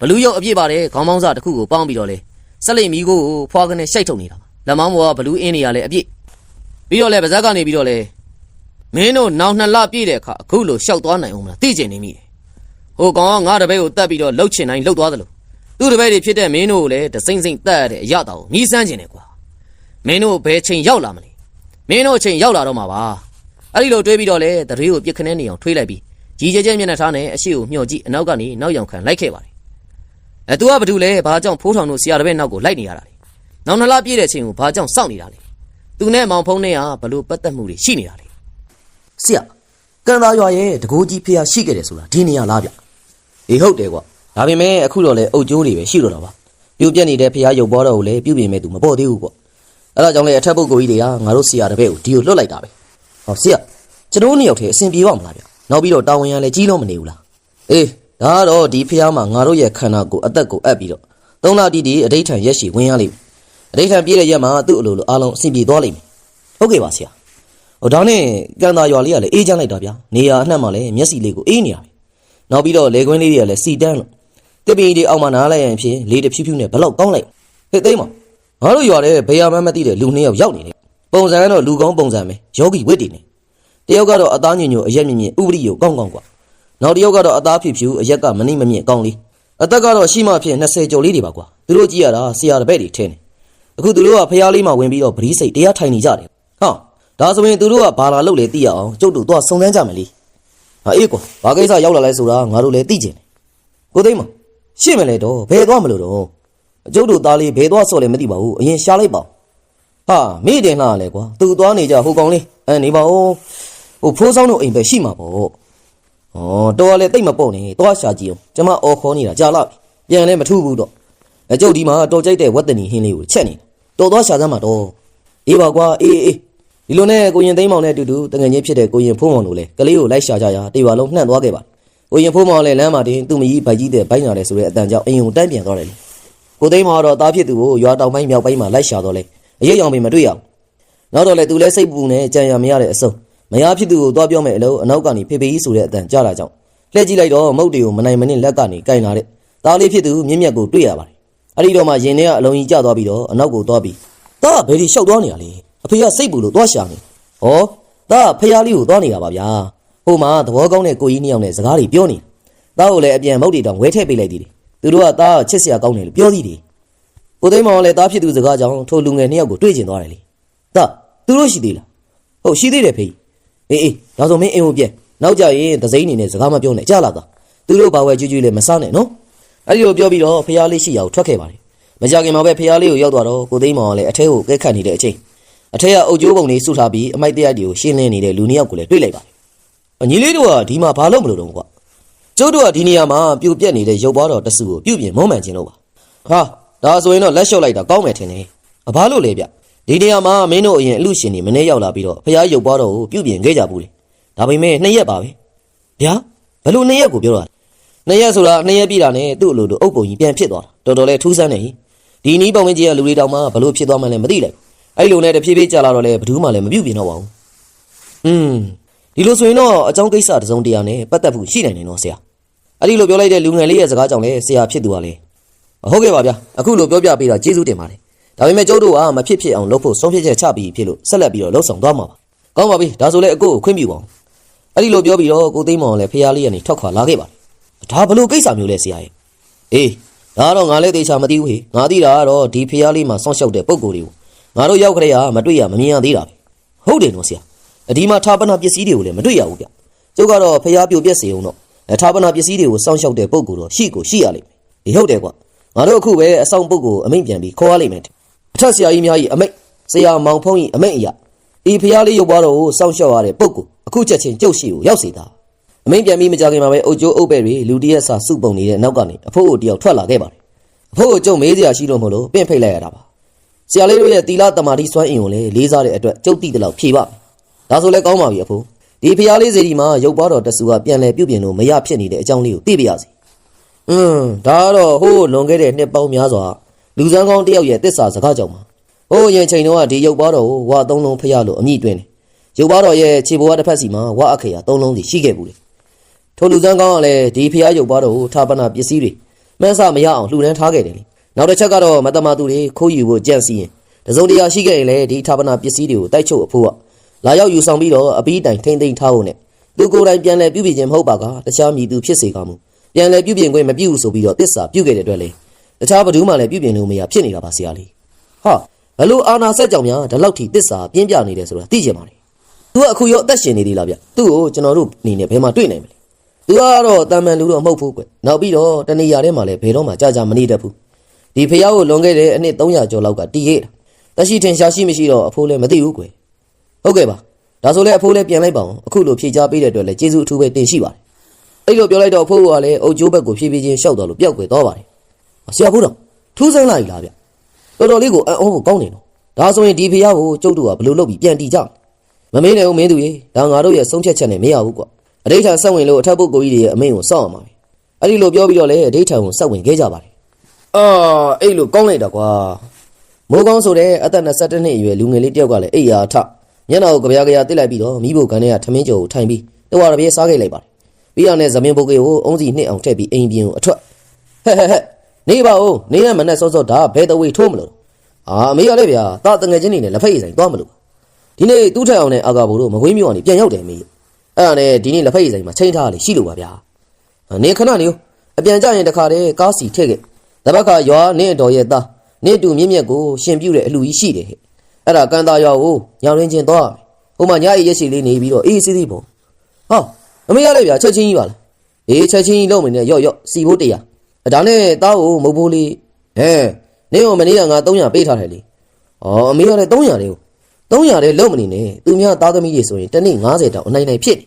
ဘလူးရုပ်အပြည့်ပါတယ်ခေါင်းပေါင်းစားတစ်ခုကိုပေါင်းပြီးတော့လေဆက်လိမ့်မီကိုဖွာကနေရှိုက်ထုတ်နေတာလက်မောင်းပေါ်ကဘလူးအင်းနေရလဲအပြည့်ပြီးတော့လေဗဇက်ကနေပြီးတော့လေမင်းတို့နောက်2လပြည့်တဲ့အခါအခုလိုရှောက်သွားနိုင်အောင်မလားသိကျင်နေမိတယ်ဟိုကောင်ကငါတပည့်ကိုတတ်ပြီးတော့လှုပ်ချင်တိုင်းလှုပ်သွားသလိုသူ့တပည့်တွေဖြစ်တဲ့မင်းတို့ကိုလည်းတစိမ့်စိမ့်တတ်ရတဲ့အရာတော်ကိုမြည်စမ်းကျင်တယ်ကွာမင်းတို့ဘယ်ချိန်ရောက်လာမလဲမင်းတို့ချိန်ရောက်လာတော့မှာပါအဲ့ဒီလိုတွေးပြီးတော့လေတရေကိုပြစ်ခနဲနေအောင်ထွေးလိုက်ပြီးကြီးကျဲကျဲမျက်နှာထားနဲ့အရှိကိုမျှော်ကြည့်အနောက်ကနေနောက်ယောင်ခံလိုက်ခဲ့ပါတယ်သူကဘာတူလဲဘာကြောင့်ဖိုးထောင်တို့ဆရာတပည့်နောက်ကိုလိုက်နေရတာလဲနောက်2လပြည့်တဲ့ချိန်ကိုဘာကြောင့်စောင့်နေတာလဲသူနဲ့မောင်ဖုံးနဲ့ကဘလို့ပတ်သက်မှုတွေရှိနေတာလဲဆရာကန်သားရွာရဲ့တကိုးကြီးဖေးရှိခဲ့တယ်ဆိုတာဒီနေရာလားဗျအေးဟုတ်တယ်ကွာဒါပေမဲ့အခုတော့လေအုတ်ကျိုးတွေပဲရှိတော့တာပါပြုတ်ပြက်နေတဲ့ဖေးရုပ်ပေါ်တော့ကိုလည်းပြုတ်ပြင်မဲ့သူမပေါ်သေးဘူးကွာအဲ့ဒါကြောင့်လေအထက်ပုဂ္ဂိုလ်ကြီးတွေကငါတို့ဆရာတပည့်ကိုဒီကိုလွတ်လိုက်တာပဲဟောဆရာကျွန်တော်နှစ်ယောက်တည်းအဆင်ပြေပါမလားဗျနောက်ပြီးတော့တာဝန်ရလဲကြီးလို့မနေဘူးလားအေးဒါကတော့ဒီဖေးမှာငါတို့ရဲ့ခန္ဓာကိုယ်အသက်ကိုအပ်ပြီးတော့3လတိတိအဋိဌံရက်ရှိဝင်ရလိမ့်မယ်အဋိဌံပြည့်တဲ့ရက်မှာသူ့အလိုလိုအားလုံးအဆင်ပြေသွားလိမ့်မယ်ဟုတ်ကဲ့ပါဆရာဟိုဒါနဲ့ကန်သားရွာလေးကလည်းအေးချမ်းလိုက်တာဗျာနေရာအနှံ့မှာလည်းမျက်စိလေးကိုအေးနေရပြီနောက်ပြီးတော့လေခွင်းလေးတွေကလည်းစီတန်းလို့တစ်ပင်တွေအောက်မှာနားလိုက်ရင်ဖြင့်လေတဖြူးဖြူးနဲ့ဘလောက်ကောင်းလိုက်ဟဲ့သိမ်းမငါတို့ရွာတဲ့ဘယ်ရမှမသိတဲ့လူ2ယောက်ရောက်နေတယ်ပုံစံကတော့လူကောင်းပုံစံပဲယောဂီဝိတ္တိနေတယောက်ကတော့အသားညွန့်ညွန့်အရက်မြင့်မြင့်ဥပရိယကောင်းကောင်းกว่าနောက်တယောက်ကတော့အသားဖြူဖြူအရက်ကမနှိမ့်မမြင့်ကောင်းလေးအသက်ကတော့ရှိမှဖြင့်20ကျော်လေးတွေပါကွာသူတို့ကြည့်ရတာဆရာတပည့်တွေထင်းတယ်အခုသူတို့ကဖျားလေးမှဝင်ပြီးတော့ပရိစိတ်တရားထိုင်နေကြတယ်ဟာဒါဆိုရင်သူတို့ကဘာလာလုပ်လဲသိရအောင်ကျုပ်တို့တော့စုံစမ်းကြမယ်လေဟာအေးကွာဘာကိစ္စရောက်လာလဲဆိုတာငါတို့လည်းသိကျင်တယ်ကိုသိမ်းမရှင်းမလဲတော့ဘယ်သွားမလို့တော့ကျုပ်တို့သားလေးဘယ်သွားဆော့လဲမသိပါဘူးအရင်ရှားလိုက်ပါဟာမိတယ်လားလဲကွာသူသွားနေကြဟိုကောင်လေးနေပါဦးဟိုဖိုးဆောင်တို့အိမ်ပဲရှိမှာပေါ့တော်ကလည်းတိတ်မပေါ့နေသွားရှာကြည့်အောင်ကျမအော်ခေါ်နေတာကြာလာပြီပြန်လဲမထူးဘူးတော့ကျုပ်ဒီမှာတော်ကြိုက်တဲ့ဝက်တနီဟင်းလေးကိုချက်နေတော်သွားရှာစမ်းမှာတော့အေးပါကွာအေးဒီလိုနဲ့ကိုရင်သိမ်းမောင်နဲ့အတူတူတငယ်ချင်းဖြစ်တဲ့ကိုရင်ဖိုးမောင်တို့လည်းကလေးကိုလိုက်ရှာကြရာတေဝါလုံးနှံ့သွားခဲ့ပါကိုရင်ဖိုးမောင်လည်းလမ်းမှာတင်သူ့မကြီးဗိုက်ကြီးတဲ့ဘိုင်းလာတယ်ဆိုတဲ့အတန်ကြောင့်အိမ်ကိုတန်းပြန်သွားတယ်လေကိုသိမ်းမောင်ကတော့တားဖြစ်သူကိုရွာတောင်ပိုင်းမြောက်ပိုင်းမှာလိုက်ရှာတော့လေအရေးအောင်ပင်မတွေ့ရအောင်နောက်တော့လေသူလည်းစိတ်ပူနဲ့ကြံရမရတဲ့အစုံမယားဖြစ်သူကိုသွားပြောမယ်အလို့အနောက်ကနေဖေဖေကြီးဆိုတဲ့အတန်ကြားလာကြောင်းလှည့်ကြည့်လိုက်တော့မုတ်တွေကိုမနိုင်မနှင့်လက်ကနေကင်လာတဲ့သားလေးဖြစ်သူမြင့်မြတ်ကိုတွေ့ရပါတယ်အဲ့ဒီတော့မှရင်ထဲကအလုံးကြီးကျသွားပြီးတော့အနောက်ကိုသွားပြီးသားဘယ်ဒီလျှောက်သွားနေရလဲအဖေကစိတ်ပူလို့သွားရှာနေဟောသားဖျားလေးကိုသွားနေတာပါဗျာဟိုမှာသဘောကောင်းတဲ့ကိုကြီးနှစ်ယောက်နဲ့စကားတွေပြောနေသားကိုလည်းအပြန်မုတ်တွေတောင်ဝဲထည့်ပေးလိုက်သေးတယ်သူတို့ကသားချစ်စရာကောင်းတယ်လို့ပြောသေးတယ်ကိုသိမ်းမောင်လည်းသားဖြစ်သူစကားကြောင့်ထိုလူငယ်နှစ်ယောက်ကိုတွေ့ကျင်သွားတယ်လေသားသူတို့ရှိသေးလားဟုတ်ရှိသေးတယ်ဖေအေးဒါဆိုမင်းအိမ်ကိုပြန်နောက်ကြရင်သစိမ်းနေနဲ့စကားမပြောနဲ့ကြားလာသားသူတို့ဘာဝဲကျွကျွလည်းမစားနဲ့နော်အဲ့ဒီလိုပြောပြီးတော့ဖျားလေးရှိရာကိုထွက်ခဲ့ပါတယ်မကြခင်မှာပဲဖျားလေးကိုရောက်သွားတော့ကိုသိမ်းမောင်ကလည်းအထဲကိုကဲခတ်နေတဲ့အချိန်အထက်ကအုပ်ကျိုးပုံတွေစုထားပြီးအမိုက်တရားတွေကိုရှင်းလင်းနေတဲ့လူနှစ်ယောက်ကိုလည်းတွေ့လိုက်ပါတယ်ညီလေးတို့ကဒီမှာဘာလို့မလို့တော့ကွာကျုပ်တို့ကဒီနေရာမှာပြိုပြက်နေတဲ့ရုပ်ပွားတော်တဆူကိုပြုတ်ပြင်မုံမှန်ခြင်းလို့ပါဟာဒါဆိုရင်တော့လက်လျှော့လိုက်တာကောင်းမယ်ထင်တယ်ဘာလို့လဲဗျဒီနေရာမှာမင်းတို့အရင်အလူရှင်တွေမနေ့ရောက်လာပြီးတော့ဖျားရုပ်ပွားတော်ကိုပြုတ်ပြင်ခဲ့ကြဘူးလေဒါပေမဲ့2ရက်ပါပဲဗျာဘလို့2ရက်ကိုပြောတာ2ရက်ဆိုတာ2ရက်ပြည့်တာနဲ့သူ့အလိုလိုအုပ်ပုံကြီးပြန်ဖြစ်သွားတာတော်တော်လေးထူးဆန်းနေဒီနီးပုံဝင်ကြီးကလူတွေတောင်မှဘလို့ဖြစ်သွားမှလည်းမသိလိုက်အဲ့လိုနဲ့တဖြည်းဖြည်းကြာလာတော့လေဘယ်သူမှလည်းမပြုတ်ပြင်တော့ပါဘူး ဒီလိုဆိုရင်တော့အကြောင်းကိစ္စတစ်စုံတရာနဲ့ပတ်သက်ဖို့ရှိနိုင်တယ်နော်ဆရာအဲ့ဒီလိုပြောလိုက်တဲ့လူငယ်လေးရဲ့စကားကြောင့်လည်းဆရာဖြစ်သူပါလေဟုတ်ကဲ့ပါဗျာအခုလိုပြောပြပေးတာကျေးဇူးတင်ပါတယ်ဒါပေမဲ့ကျုပ်တို့ကမဖြစ်အောင်လုပ်ဖို့ဆုံးဖြတ်ချက်ချပြီးဖြစ်လို့ဆက်လက်ပြီးတော့လှုပ်ဆောင်သွားမှာပါကောင်းပါပြီဒါဆိုလည်းအကိုကိုခွင့်ပြုပါအောင်အဲ့ဒီလိုပြောပြီးတော့ကိုသိမ်းမောင်လည်းဖះလေးကနေထွက်ခွာလာခဲ့ပါတယ်ဒါဘလို့ကိစ္စမျိုးလဲဆရာရဲ့အေးဒါတော့ငါလည်းသေချာမသိဘူးဟေ့ငါသိတာကတော့ဒီဖះလေးမှာစောင့်ရှောက်တဲ့ပုံကိုယ်တွေကိုငါတို့ရောက်ခရဲရမတွေ့ရမမြင်ရသေးတာပဲဟုတ်တယ်နော်ဆရာဒီမှာထာပနာပစ္စည်းတွေကိုလည်းမတွေ့ရဘူးဗျကျုပ်ကတော့ဖះပြိုပြက်စေအောင်တော့ထာပနာပစ္စည်းတွေကိုစောင့်ရှောက်တဲ့ပုံကိုယ်တော့ရှိရလိမ့်မယ်ဟုတ်တယ်ကွာငါတို့အခုပဲအဆောင်ပုတ်ကိုအမိန့်ပြန်ပြီးခေါ်ရလိမ့်မယ်အထက်ဆရာကြီးများကြီးအမိန့်ဆရာမောင်ဖုံးကြီးအမိန့်အရာဤဖျားလေးရုပ်ပွားတော်ကိုစောင့်ရှောက်ရတဲ့ပုတ်ကိုအခုချက်ချင်းကျုပ်ရှိကိုရောက်စေတာအမိန့်ပြန်ပြီးမကြခင်မှာပဲအုတ်ကျိုးအုပ်ပဲတွေလူတရက်စာစုပုံနေတဲ့နောက်ကနေအဖိုးကိုတယောက်ထွက်လာခဲ့ပါတယ်အဖိုးကိုကျုပ်မေးစရာရှိလို့မလို့ပင့်ဖိတ်လိုက်ရတာပါဆရာလေးတို့ရဲ့တီလာတမာတိစွမ်းအင်ကိုလည်းလေးစားတဲ့အတွက်ကျုပ်တိတလောက်ဖြေပါဒါဆိုလည်းကောင်းပါပြီအဖိုးဒီဖျားလေးစီဒီမှာရုပ်ပွားတော်တဆူကပြန်လဲပြုတ်ပြင်လို့မရဖြစ်နေတဲ့အကြောင်းလေးကိုသိပြရစီဒါကတော့ဟိုးလွန်ခဲ့တဲ့နှစ်ပေါင်းများစွာလူစမ်းကောင်းတယောက်ရဲ့တစ္ဆာစကားကြောင့်ပါဟိုးရင်ချိန်တော့ဒီရုပ်ပွားတော်ကိုဝါသုံးလုံးဖျားလို့အမိတွင်းတယ်ရုပ်ပွားတော်ရဲ့ခြေဘဝတစ်ဖက်စီမှာဝါအခရာသုံးလုံးစီရှိခဲ့ဘူးလေထိုလူစမ်းကောင်းကလည်းဒီဖျားရုပ်ပွားတော်ကိုထာပနာပစ္စည်းတွေမှန်းဆမရအောင်လှူဒန်းထားခဲ့တယ်လေနောက်တစ်ချက်ကတော့မတမာသူတွေခိုးယူဖို့ကြံ့စီရင်တစုံတရာရှိခဲ့ရင်လည်းဒီထာပနာပစ္စည်းတွေကိုတိုက်ချုပ်အဖို့ကလာရောက်ယူဆောင်ပြီးတော့အပီးတိုင်ထိမ့်သိမ်းထားဖို့နဲ့သူကိုယ်တိုင်ပြန်လဲပြုပြင်ခြင်းမဟုတ်ပါကတခြားမြည်သူဖြစ်စေကမူပြန်လဲပြုပြင်ခွင့်မပြုဘူးဆိုပြီးတော့တစ္ဆာပြုခဲ့တဲ့အတွက်လေတခြားဘသူမှလည်းပြုပြင်လို့မရဖြစ်နေတာပါဆရာလေးဟာဘလို့အာနာဆက်ကြောင်များဒီလောက်ထိတစ္ဆာပြင်းပြနေတယ်ဆိုတာသိချင်ပါလေသူကအခုရောအသက်ရှင်နေသေးလားဗျသူ့ကိုကျွန်တော်တို့အနေနဲ့ဘယ်မှာတွေ့နိုင်မလဲသူကတော့တာမန်လူတော့မဟုတ်ဘူးကွနောက်ပြီးတော့တနေရာထဲမှာလည်းဘယ်တော့မှကြာမနေတတ်ဘူးဒီဖျားကိုလွန်ခဲ့တဲ့အနှစ်300ကျော်လောက်ကတည်ခဲ့တာတရှိထင်ရှားရှိမရှိတော့အဖိုးလည်းမသိဘူးကွဟုတ်ကဲ့ပါဒါဆိုလည်းအဖိုးလည်းပြန်လိုက်ပါအောင်အခုလိုဖြေချပေးတဲ့အတွက်လည်းကျေးဇူးအထူးပဲတင်ရှိပါတယ်အဲ့လိုပြောလိုက်တော့အဖိုးကလည်းအုတ်ကျိုးဘက်ကိုဖြည်းဖြည်းချင်းရှောက်သွားလို့ပျောက်ကွယ်သွားပါတယ်ဆရာဘုရားထူးဆန်းလိုက်လားဗျတော်တော်လေးကိုအံ့ဩဖို့ကောင်းနေတော့ဒါဆိုရင်ဒီဖျားကိုကျုပ်တို့ကဘလို့လုပ်ပြီးပြန်တီးကြမမေးနဲ့ဦးမင်းသူရေဒါငါတို့ရဲ့ဆုံးဖြတ်ချက်နဲ့မရဘူးကွာအဋိဌာန်ဆက်ဝင်လို့အထက်ပုဂ္ဂိုလ်ကြီးတွေရဲ့အမိန့်ကိုစောင့်အောင်ပါပဲအဲ့ဒီလိုပြောပြီးတော့လည်းအဋိဌာန်ကိုဆက်ဝင်ခဲ့ကြပါတယ်အဲ့လိုကောင်းလိုက်တာကွာမိုးကောင်းဆိုတဲ့အသက်22နှစ်အရွယ်လူငယ်လေးတယောက်ကလည်းအိယာထမျက်နှာကိုကြပြားတစ်လိုက်ပြီးတော့မိဖို့ကန်ထဲကထမင်းကြော်ကိုထိုင်ပြီးတဝါတပြေးစားခဲ့လိုက်ပါတယ်ပြီးတော့လည်းဇမင်းပုတ်ကေကိုအုံးစီနှစ်အောင်ထည့်ပြီးအိမ်ပြင်ကိုအထွက်ဟဲ့နေပါဦးနေရမနဲ့စောစောဒါဘဲတဝေးထိုးမလို့အမေကလည်းဗျာတာတငယ်ချင်းနေနဲ့လက်ဖက်ရည်ဆိုင်သွားမလို့ဒီနေ့တူးထက်အောင်နဲ့အာကာဘိုတို့မကွေးမြို့ကနေပြန်ရောက်တယ်မေအဲ့ဒါနဲ့ဒီနေ့လက်ဖက်ရည်ဆိုင်မှာချိန်ထားလေရှိလို့ပါဗျာနေခဏနေအပြန်ကြရင်တခါတည်းကားစီထည့်ခဲ့တပတ်ခါရွာနေတော်ရဲ့သားနေတူမြင့်မြတ်ကိုရှင်ပြုတဲ့အလှကြီးရှိတယ်ဟဲ့အဲ့ဒါကန်တာရွာကိုညောင်ရင်းချင်းသွားဟိုမှာညအိရက်စီလေးနေပြီးတော့အေးစီစီပေါ့ဟောအမေရလေဗျာချက်ချင်းကြီးပါလားအေးချက်ချင်းကြီးလုံးမနေရော့စီဖို့တရားဒါနဲ့သားကိုမုတ်ဖိုးလေးနေကိုမနေ့ကငါ300ပေးထားတယ်လေဩအမေရလည်း300လေးကို300လေးလုံးမနေနဲ့သူများသားသမီးတွေဆိုရင်တနေ့90တောင်အနိုင်ဖြစ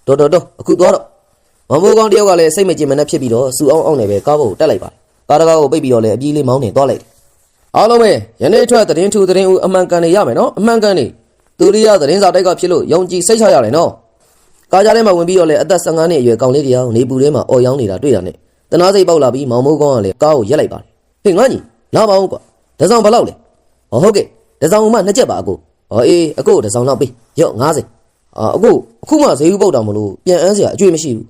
်တော်အခုသွားတော့မမိုးကောင်းတယောက်ကလည်းစိတ်မကြင်မနဲ့ဖြစ်ပြီးတော့စူအောင်နဲ့ပဲကားဘုတ်တက်လိုက်ပါတယ်ကားတကားကိုပိတ်ပြီးတော့လည်းအပြေးလေးမောင်းနေသွားလိုက်အားလုံးပဲယနေ့ထွက်သတင်းထူသတင်းဦးအမှန်ကန်နေရမယ်နော်အမှန်ကန်နေသူရိယသတင်းစာတိုက်ကဖြစ်လို့ယုံကြည်စိတ်ချရတယ်နော်ကားကြားထဲမှာဝင်ပြီးတော့လည်းအသက်15နှစ်အရွယ်ကောင်လေးတယောက်နေပူထဲမှာအော်ရောင်းနေတာတွေ့တာနဲ့တနာစိတ်ပေါက်လာပြီးမောင်မိုးကောင်းကလည်းကားကိုရက်လိုက်ပါတယ်ဟေးငါညီလာပါဦးကွာတစောင်ဘယ်လောက်လဲဟုတ်ကဲ့တစောင်မှ2ချက်ပါအကိုအေးအကိုတစောင်လောက်ပေးရော့90အခုမှဈေးဥပုတ်တော်မလို့ပြန်အန်းစရာအကျွေးမရှိဘူး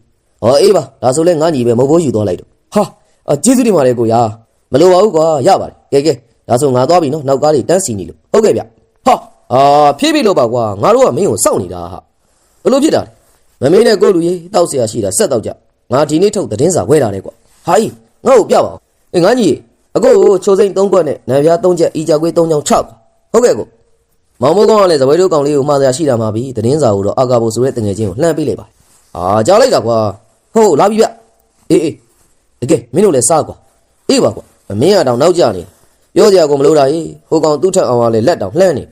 အေးပါဒါဆိုလဲငါညီပဲမဟုတ်ဘူးယူသွားလိုက်တော့ဟာကျေးဇူးတင်ပါတယ်ကိုရာမလိုပါဘူးကွာရပါတယ်ကဲဒါဆိုငါသွားပြီနော်နောက်ကားလေးတန်းစီနေလို့ဟုတ်ကဲ့ဗျဖြည်းဖြည်းလို့ပါကွာငါတို့ကမင်းကိုစောင့်နေတာဟာဘလို့ဖြစ်တာလဲမမေးနဲ့ကိုလူကြီးတောက်เสียရှိတာဆက်တော့ကြငါဒီနေ့ထုတ်သတင်းစာဝဲတာလေကွာဟာကြီးငါ့ကိုပြပါဦးငါညီအကိုကိုချိုစိမ့်3ခွက်နဲ့နံပြား3ချက်ဤကြကွေး3ချောင်း6ဟုတ်ကဲ့ကိုမောင်မိုးကောင်းကလည်းဇပွဲတို့ကောင်လေးကိုမှားစရာရှိတာမှပြီသတင်းစာကိုတော့အာကာဘိုဆိုတဲ့တငယ်ချင်းကိုလှမ်းပေးလိုက်ပါကြားလိုက်တာကွာဟုတ်လာပြီဗျအေးတကယ်မင်းတို့လည်းစားကွာအေးပါကွာမင်းကတောင်နောက်ကျနေပြောစရာကိုမလိုတာကြီးဟိုကောင်သူ့ထက်အောင်ကလည်းလက်တောင်လှမ်းနေ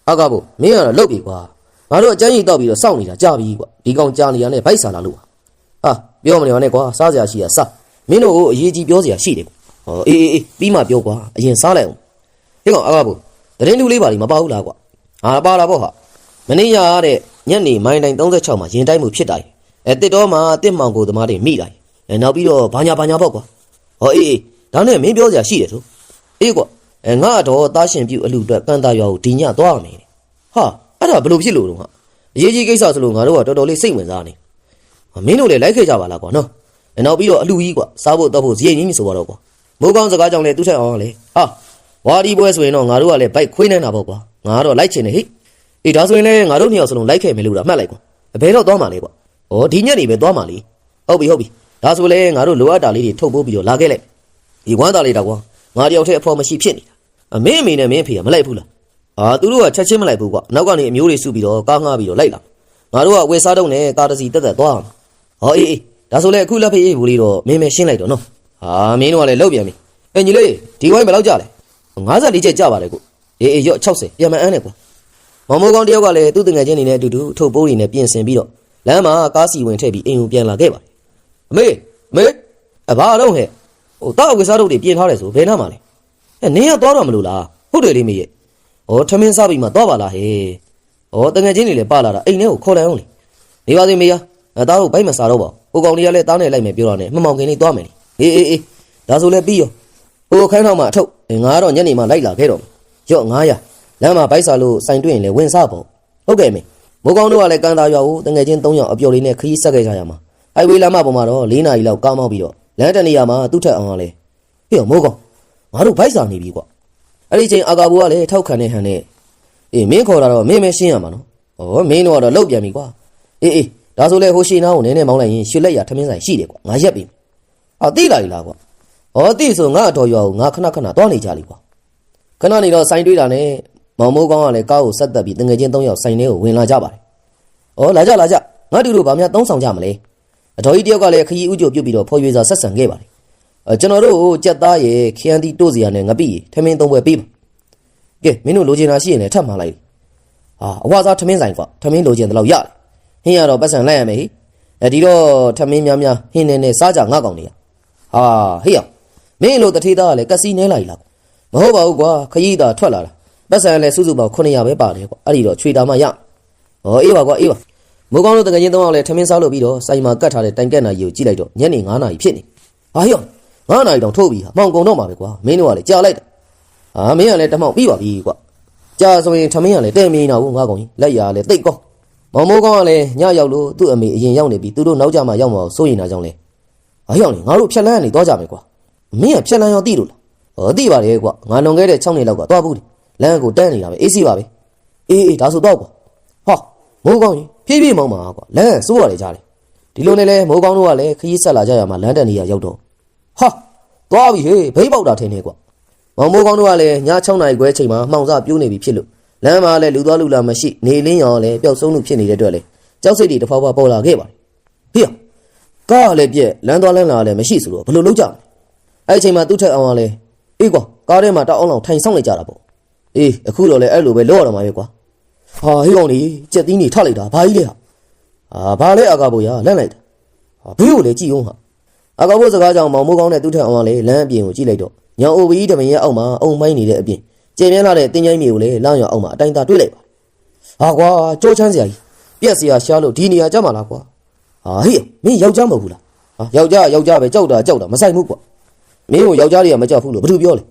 အာကာဘိုမင်းကတော့လုတ်ပြီကွာငါတို့အကျန်းကြီးတောက်ပြီးတော့စောင့်နေတာကြာပြီကွာဒီကောင်ကြာနေရနဲ့ဗိုက်ဆာလာလို့ပြောမနေပါနဲ့ကွာစားစရာရှိတာစားမင်းတို့ကိုအရေးကြီးပြောစရာရှိတယ်အေးပြီးမှပြောကွာအရင်စားလိုက်အောင်ဒီကောင်အာကာဘိုသတင်းတူလေးပါလိမပါဘူးလားကွာပါလာပေါ့ဟာမနေ့ရတဲ့ညနေမိုင်းတိုင်း36မှာရင်တိုက်မှုဖြစ်တာတစ်တော့မှတစ်မောင်ကိုသမားတွေမိတာနောက်ပြီးတော့ဘာညာပေါ့ကွာအေးဒါနဲ့မင်းပြောစရာရှိတယ်ဆိုအေးကွာငါတော့တားရှင်ပြုအလူအတွက်ကန်တာရွာကိုဒီညသွားရမယ်ဟာအဲ့ဒါဘယ်လိုဖြစ်လို့တော့ဟာ အရေးကြီးကိစ္စဆိုလို့ငါတို့ကတော်တော်လေးစိတ်ဝင်စားနေမင်းတို့လည်းလိုက်ခဲ့ကြပါလားကွာနော်နောက်ပြီးတော့အလူကြီးကွာစားဖို့တော့ဖို့ဇိရင်ကြီးဆိုတော့ကွာမိုးကောင်းစကားကြောင့်လည်းသူ့ထက်အောင်လေဟာဝါဒီပွဲဆိုရင်တော့ငါတို့ကလည်းဘိုက်ခွေးနေတာပေါ့ကွာငါကတော့လိုက်ချင်တယ်ဟိအေးဒါဆိုရင်လည်းငါတို့နှစ်ယောက်စလုံးလိုက်ခဲ့မယ်လို့တော့မှတ်လိုက်ကွာဘယ်တော့သွားမှာလဲကွာဩဒီညနေပဲသွားမှာလीဟုတ်ပြီဒါဆိုလည်းငါတို့လိုအပ်တာလေးတွေထုတ်ပိုးပြီးတော့လာခဲ့လိုက်ဒီဝမ်းသားလေးတော့ကွာငါတယောက်တည်းအဖို့မရှိဖြစ်နေတာမင်းအမေနဲ့မင်းဖေကမလိုက်ဘူးလားသူတို့ကချက်ချင်းမလိုက်ဘူးကွာနောက်ကနေအမျိုးတွေစုပြီးတော့ကားငှားပြီးတော့လိုက်လာငါတို့ကဝယ်စားတုံးနဲ့ကားတစ်စီတက်သွားအောင်ဟောအေးဒါဆိုလည်းအခုလက်ဖေးဘူးလေးတော့မင်းမဲရှင်းလိုက်တော့နော်မင်းတို့ကလည်းလောက်ပြန်ပြီညီလေးဒီဝိုင်းဘယ်လောက်ကြလဲ54ချက်ကြပါတယ်ကိုအေးရော့60ပြန်မအန်းနဲ့ကွာမောင်မိုးကောင်းတယောက်ကလည်းသူ့တငယ်ချင်းတွေနဲ့အတူတူထုတ်ပိုးတွေနဲ့ပြင်ဆင်ပြီးတော့လမ်းမှာကားစီဝင်ထည့်ပြီးအိမ်ကိုပြန်လာခဲ့ပါတယ်အမေဘာတော့ဟဲ့တောက်ဝယ်စားတုံးတွေပြင်ထားတယ်ဆိုဘယ်နားမှာလဲနင်းကသွားတော့မလို့လားဟုတ်တယ်လေးမေရဲ့ထမင်းစားပြီးမှသွားပါလားဟဲ့တငယ်ချင်းတွေလည်းပါလာတာအိမ်ထဲကိုခေါ်လိုက်အောင်လေနေပါစေမေယာသားတို့ဘိုက်မစားတော့ပါဘူးဟိုကောင်တွေကလည်းသားနဲ့လိုက်မယ်ပြောတာနဲ့မှမောင်ခင်လေးသွားမယ်လေအေးဒါဆိုလည်းပြီးရောဟိုခန်းထောက်မှာအထုပ်ငါတော့ညနေမှလိုက်လာခဲ့တော့ရော့900လမ်းမှာဘိုက်စားလို့စိုင်တွေ့ရင်လည်းဝင်စားပေါ့ဟုတ်ကဲ့မေမိုးကောင်းတို့ကလည်းကန်တာရွာကိုတငယ်ချင်း3ယောက်အပျော်လေးနဲ့ခရီးဆက်ခဲ့ကြရမှာဟိုက်ဝေးလမ်းမပေါ်မှာတော့4နာရီလောက်ကားမောက်ပြီးတော့လမ်းတနေရာမှာသူ့ထက်အောင်လဲဟေ့မိုးကောင်းငါတို့ဘိုက်စားနေပြီကွာအဲ့ဒီချိန်အာကာဘူကလည်းထောက်ခံတဲ့ဟန်နဲ့အေးမင်းခေါ်တာတော့မင်းမဲရှင်းရမှာနော်မင်းတို့ကတော့လောက်ပြန်ပြီကွာအေးဒါဆိုလေဟိုရှီနာကိုနည်းနည်းမောင်းလိုက်ရင်ရွှေလက်ရထမင်းဆိုင်ရှိတယ်ကွာငါရက်ပြီသိလာပြီလားကွာသိဆိုငါအတော်ရွာကိုငါခဏသွားနေကြလိကွာခဏနေတော့ဆိုင်တွေးတာနဲ့မောင်မိုးကောင်းကလည်းကားကိုဆက်တက်ပြီးတငယ်ချင်း3ယောက်ဆိုင်ထဲကိုဝင်လာကြပါတယ်လာကြငါတူတို့ဗာများသုံးဆောင်ကြမလဲအတော်ကြီးတယောက်ကလည်းခရီးဥကြိုပြုတ်ပြီးတော့ဖော်ရွေစာဆက်ဆံခဲ့ပါတယ်ကျွန်တော်တို့ကိုကြက်သားရယ်ခရမ်းတီတိုးစီရနဲ့ငပိထမင်း3ပွဲပေးပါကဲမင်းတို့လိုချင်တာရှိရင်လည်းထပ်မှာလိုက်အဝါစားထမင်းဆိုင်ကွာထမင်းလိုချင်တယ်လို့ရတယ်ဟင်းရတော့ပတ်စံလိုက်ရမယ်ဟိဒီတော့ထမင်းများဟင်းနဲ့စားကြငါကောင်နေရဟေ့ရမင်းလိုတထေးသားကလည်းကစီနဲလာ ਈ လားမဟုတ်ပါဘူးကွာခရီးသားထွက်လာတာပတ်စံလည်းစုစုပေါင်း900ပဲပါတယ်ကွာအဲ့ဒီတော့ချွေတာမှရအေးပါကွာမိုးကောင်းတို့တကယ်ချင်း3ယောက်လည်းထမင်းစားလို့ပြီးတော့စိုင်မှာကတ်ထားတဲ့တိုင်ကက်နာကြီးကိုကြည့်လိုက်တော့ညနေ9နာရီဖြစ်နေဟေ့9နာရီတောင်ထိုးပြီးမှောင်ကုန်တော့မှာပဲကွာမင်းတို့ကလည်းကြာလိုက်တာမင်းကလည်းတမောက်ပြီးပါပြီကွာကြာဆိုရင်ထမင်းကလည်းတဲ့မင်းနာဘူးငါကောင်ကြီးလက်ရလည်းတိတ်ကောမောင်မိုးကောင်းကလည်းညရောက်လို့သူ့အမေအရင်ရောက်နေပြီသူတို့နောက်ကြမှာရောက်မှာစိုးရင်တာကြောင့်လေရောက်နေငါတို့ဖြက်လန်းကနေသွားကြမယ်ကွာမင်းကဖြက်လန်းရောသိလို့လားသိပါတယ်ကွာငါလွန်ခဲ့တဲ့6နှစ်လောက်ကသွားဘူးလမ်းကိုတန်းနေတာပဲအေးစီပါပဲအေးဒါဆိုတော့ကွာမိုးကောင်းကြီးဖြည်းဖြည်းမောင်းပါကွာလမ်းစိုးရတယ်ကြားတယ်ဒီလိုနဲ့လဲမိုးကောင်းတို့ကလည်းခရီးဆက်လာကြရမှာလမ်းတက်နေရရောက်တော့သွားပြီဟေးဘိတ်ပေါက်တာထင်နေကွာမောင်မိုးကောင်းတို့ကလည်းည6နာရီခွဲချိန်မှာမှောင်စပြိုးနေပြီဖြစ်လို့လမ်းမှာလည်းလူသွားလူလာမရှိနေလင်းရောင်လည်းပျောက်ဆုံးလို့ဖြစ်နေတဲ့အတွက်လေကြောက်စိတ်တွေတစ်ဖောက်ပေါ်လာခဲ့ပါတယ်ကားကလည်းပြက်လမ်းသွားလမ်းလာလည်းမရှိဆိုတော့ဘယ်လိုလုပ်ကြမလဲအဲ့ဒီချိန်မှာသူ့ထက်အောင်ကလည်းအေးကွာကားထဲမှာတောက်အောင်လောင်ထိုင်ဆောင်လိုက်ကြတာပေါ့အေးအခုတော့လည်းအဲ့လိုပဲလောရတော့မှာပဲကွာဟေးကောင်ကြီးကြက်သီးနေထလိုက်တာဘာကြီးလဲဘာလဲအာကာဘိုရလန့်လိုက်တာဘေးကိုလည်းကြည့်အောင်အာကာဘိုစကားကြောင့်မောင်မိုးကောင်းနဲ့သူ့ထက်အောင်ကလည်းလမ်းအပြင်ကိုကြည့်လိုက်တော့ညောင်အိုဘီတမင်ရဲ့အောက်မှာအုံမိုင်းနေတဲ့အပြင်ကျေပြင်းလာတဲ့တင်းချိုင်းမြေကိုလည်းလောင်းရောင်အောက်မှာအတိုင်းသားတွေ့လိုက်ပါကွာကြောချမ်းစရာကြီးပြက်စရာရှားလို့ဒီနေရာကြမှာလားကွာဟေးမင်းယောက်ျားမဟုတ်ဘူးလားယောက်ျားပဲကြောက်တာမဆိုင်ဘူးကွာမင်းကိုယောက်ျားတွေကမကြောက်ဘူးလို့ဘာလို့ပြောလဲ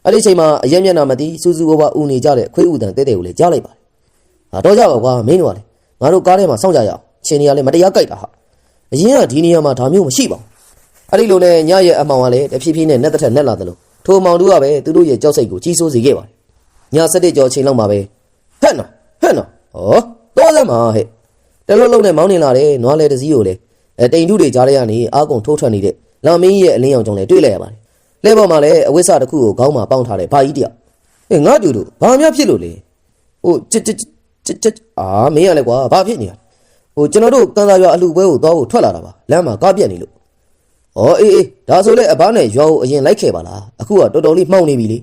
အဲ့ဒီချိန်မှာအရက်မျက်နှာမသိစူးစူးဝါးဝါဦးနေကြတဲ့ခွေးဥတန်တဲတဲကိုလည်းကြားလိုက်ပါတယ်တော့ကြပါကွာမင်းတို့ကလည်းငါတို့ကားထဲမှာစောင့်ကြရအောင်ရှင်နေရလဲမတရားကြိုက်တာအရင်ကဒီနေရာမှာဒါမျိုးမရှိပါဘူးအဲ့ဒီလိုနဲ့ညရဲ့အမောင်ကလည်းတဖြည်းဖြည်းနဲ့နဲ့တက်နဲ့လာတယ်လို့ထိုမောင်တို့ကပဲသူတို့ရဲ့ကြောက်စိတ်ကိုကြီးစိုးစေခဲ့ပါတယ်ည7ကြော်ချိန်လောက်မှာပဲဟဲ့နော်တော့စမ်းပါဟဲ့တလုံးနဲ့မောင်းနေလာတဲ့နွားလဲတစည်းကိုလေတိမ်ထုတွေကြားထဲကနေအားကုန်ထိုးထွက်နေတဲ့လောင်မင်းရဲ့အလင်းရောင်ကြောင့်လည်းတွေ့လိုက်ရပါတယ်လဲပေါ်မှာလည်းအဝိစာတစ်ခုကိုခေါင်းမှာပေါင်းထားတဲ့ဘာကြီးတယောက်ငါတူတို့ဘာများဖြစ်လို့လဲမင်းရလဲကွာဘာဖြစ်နေရကျွန်တော်တို့ကန်သာရွာအလူပွဲကိုသွားဖို့ထွက်လာတာပါလမ်းမှာကားပြက်နေလို့အေးဒါဆိုလဲအဘနဲ့ရွာကိုအရင်လိုက်ခဲ့ပါလားအခုကတော်တော်လေးမှောက်နေပြီလေ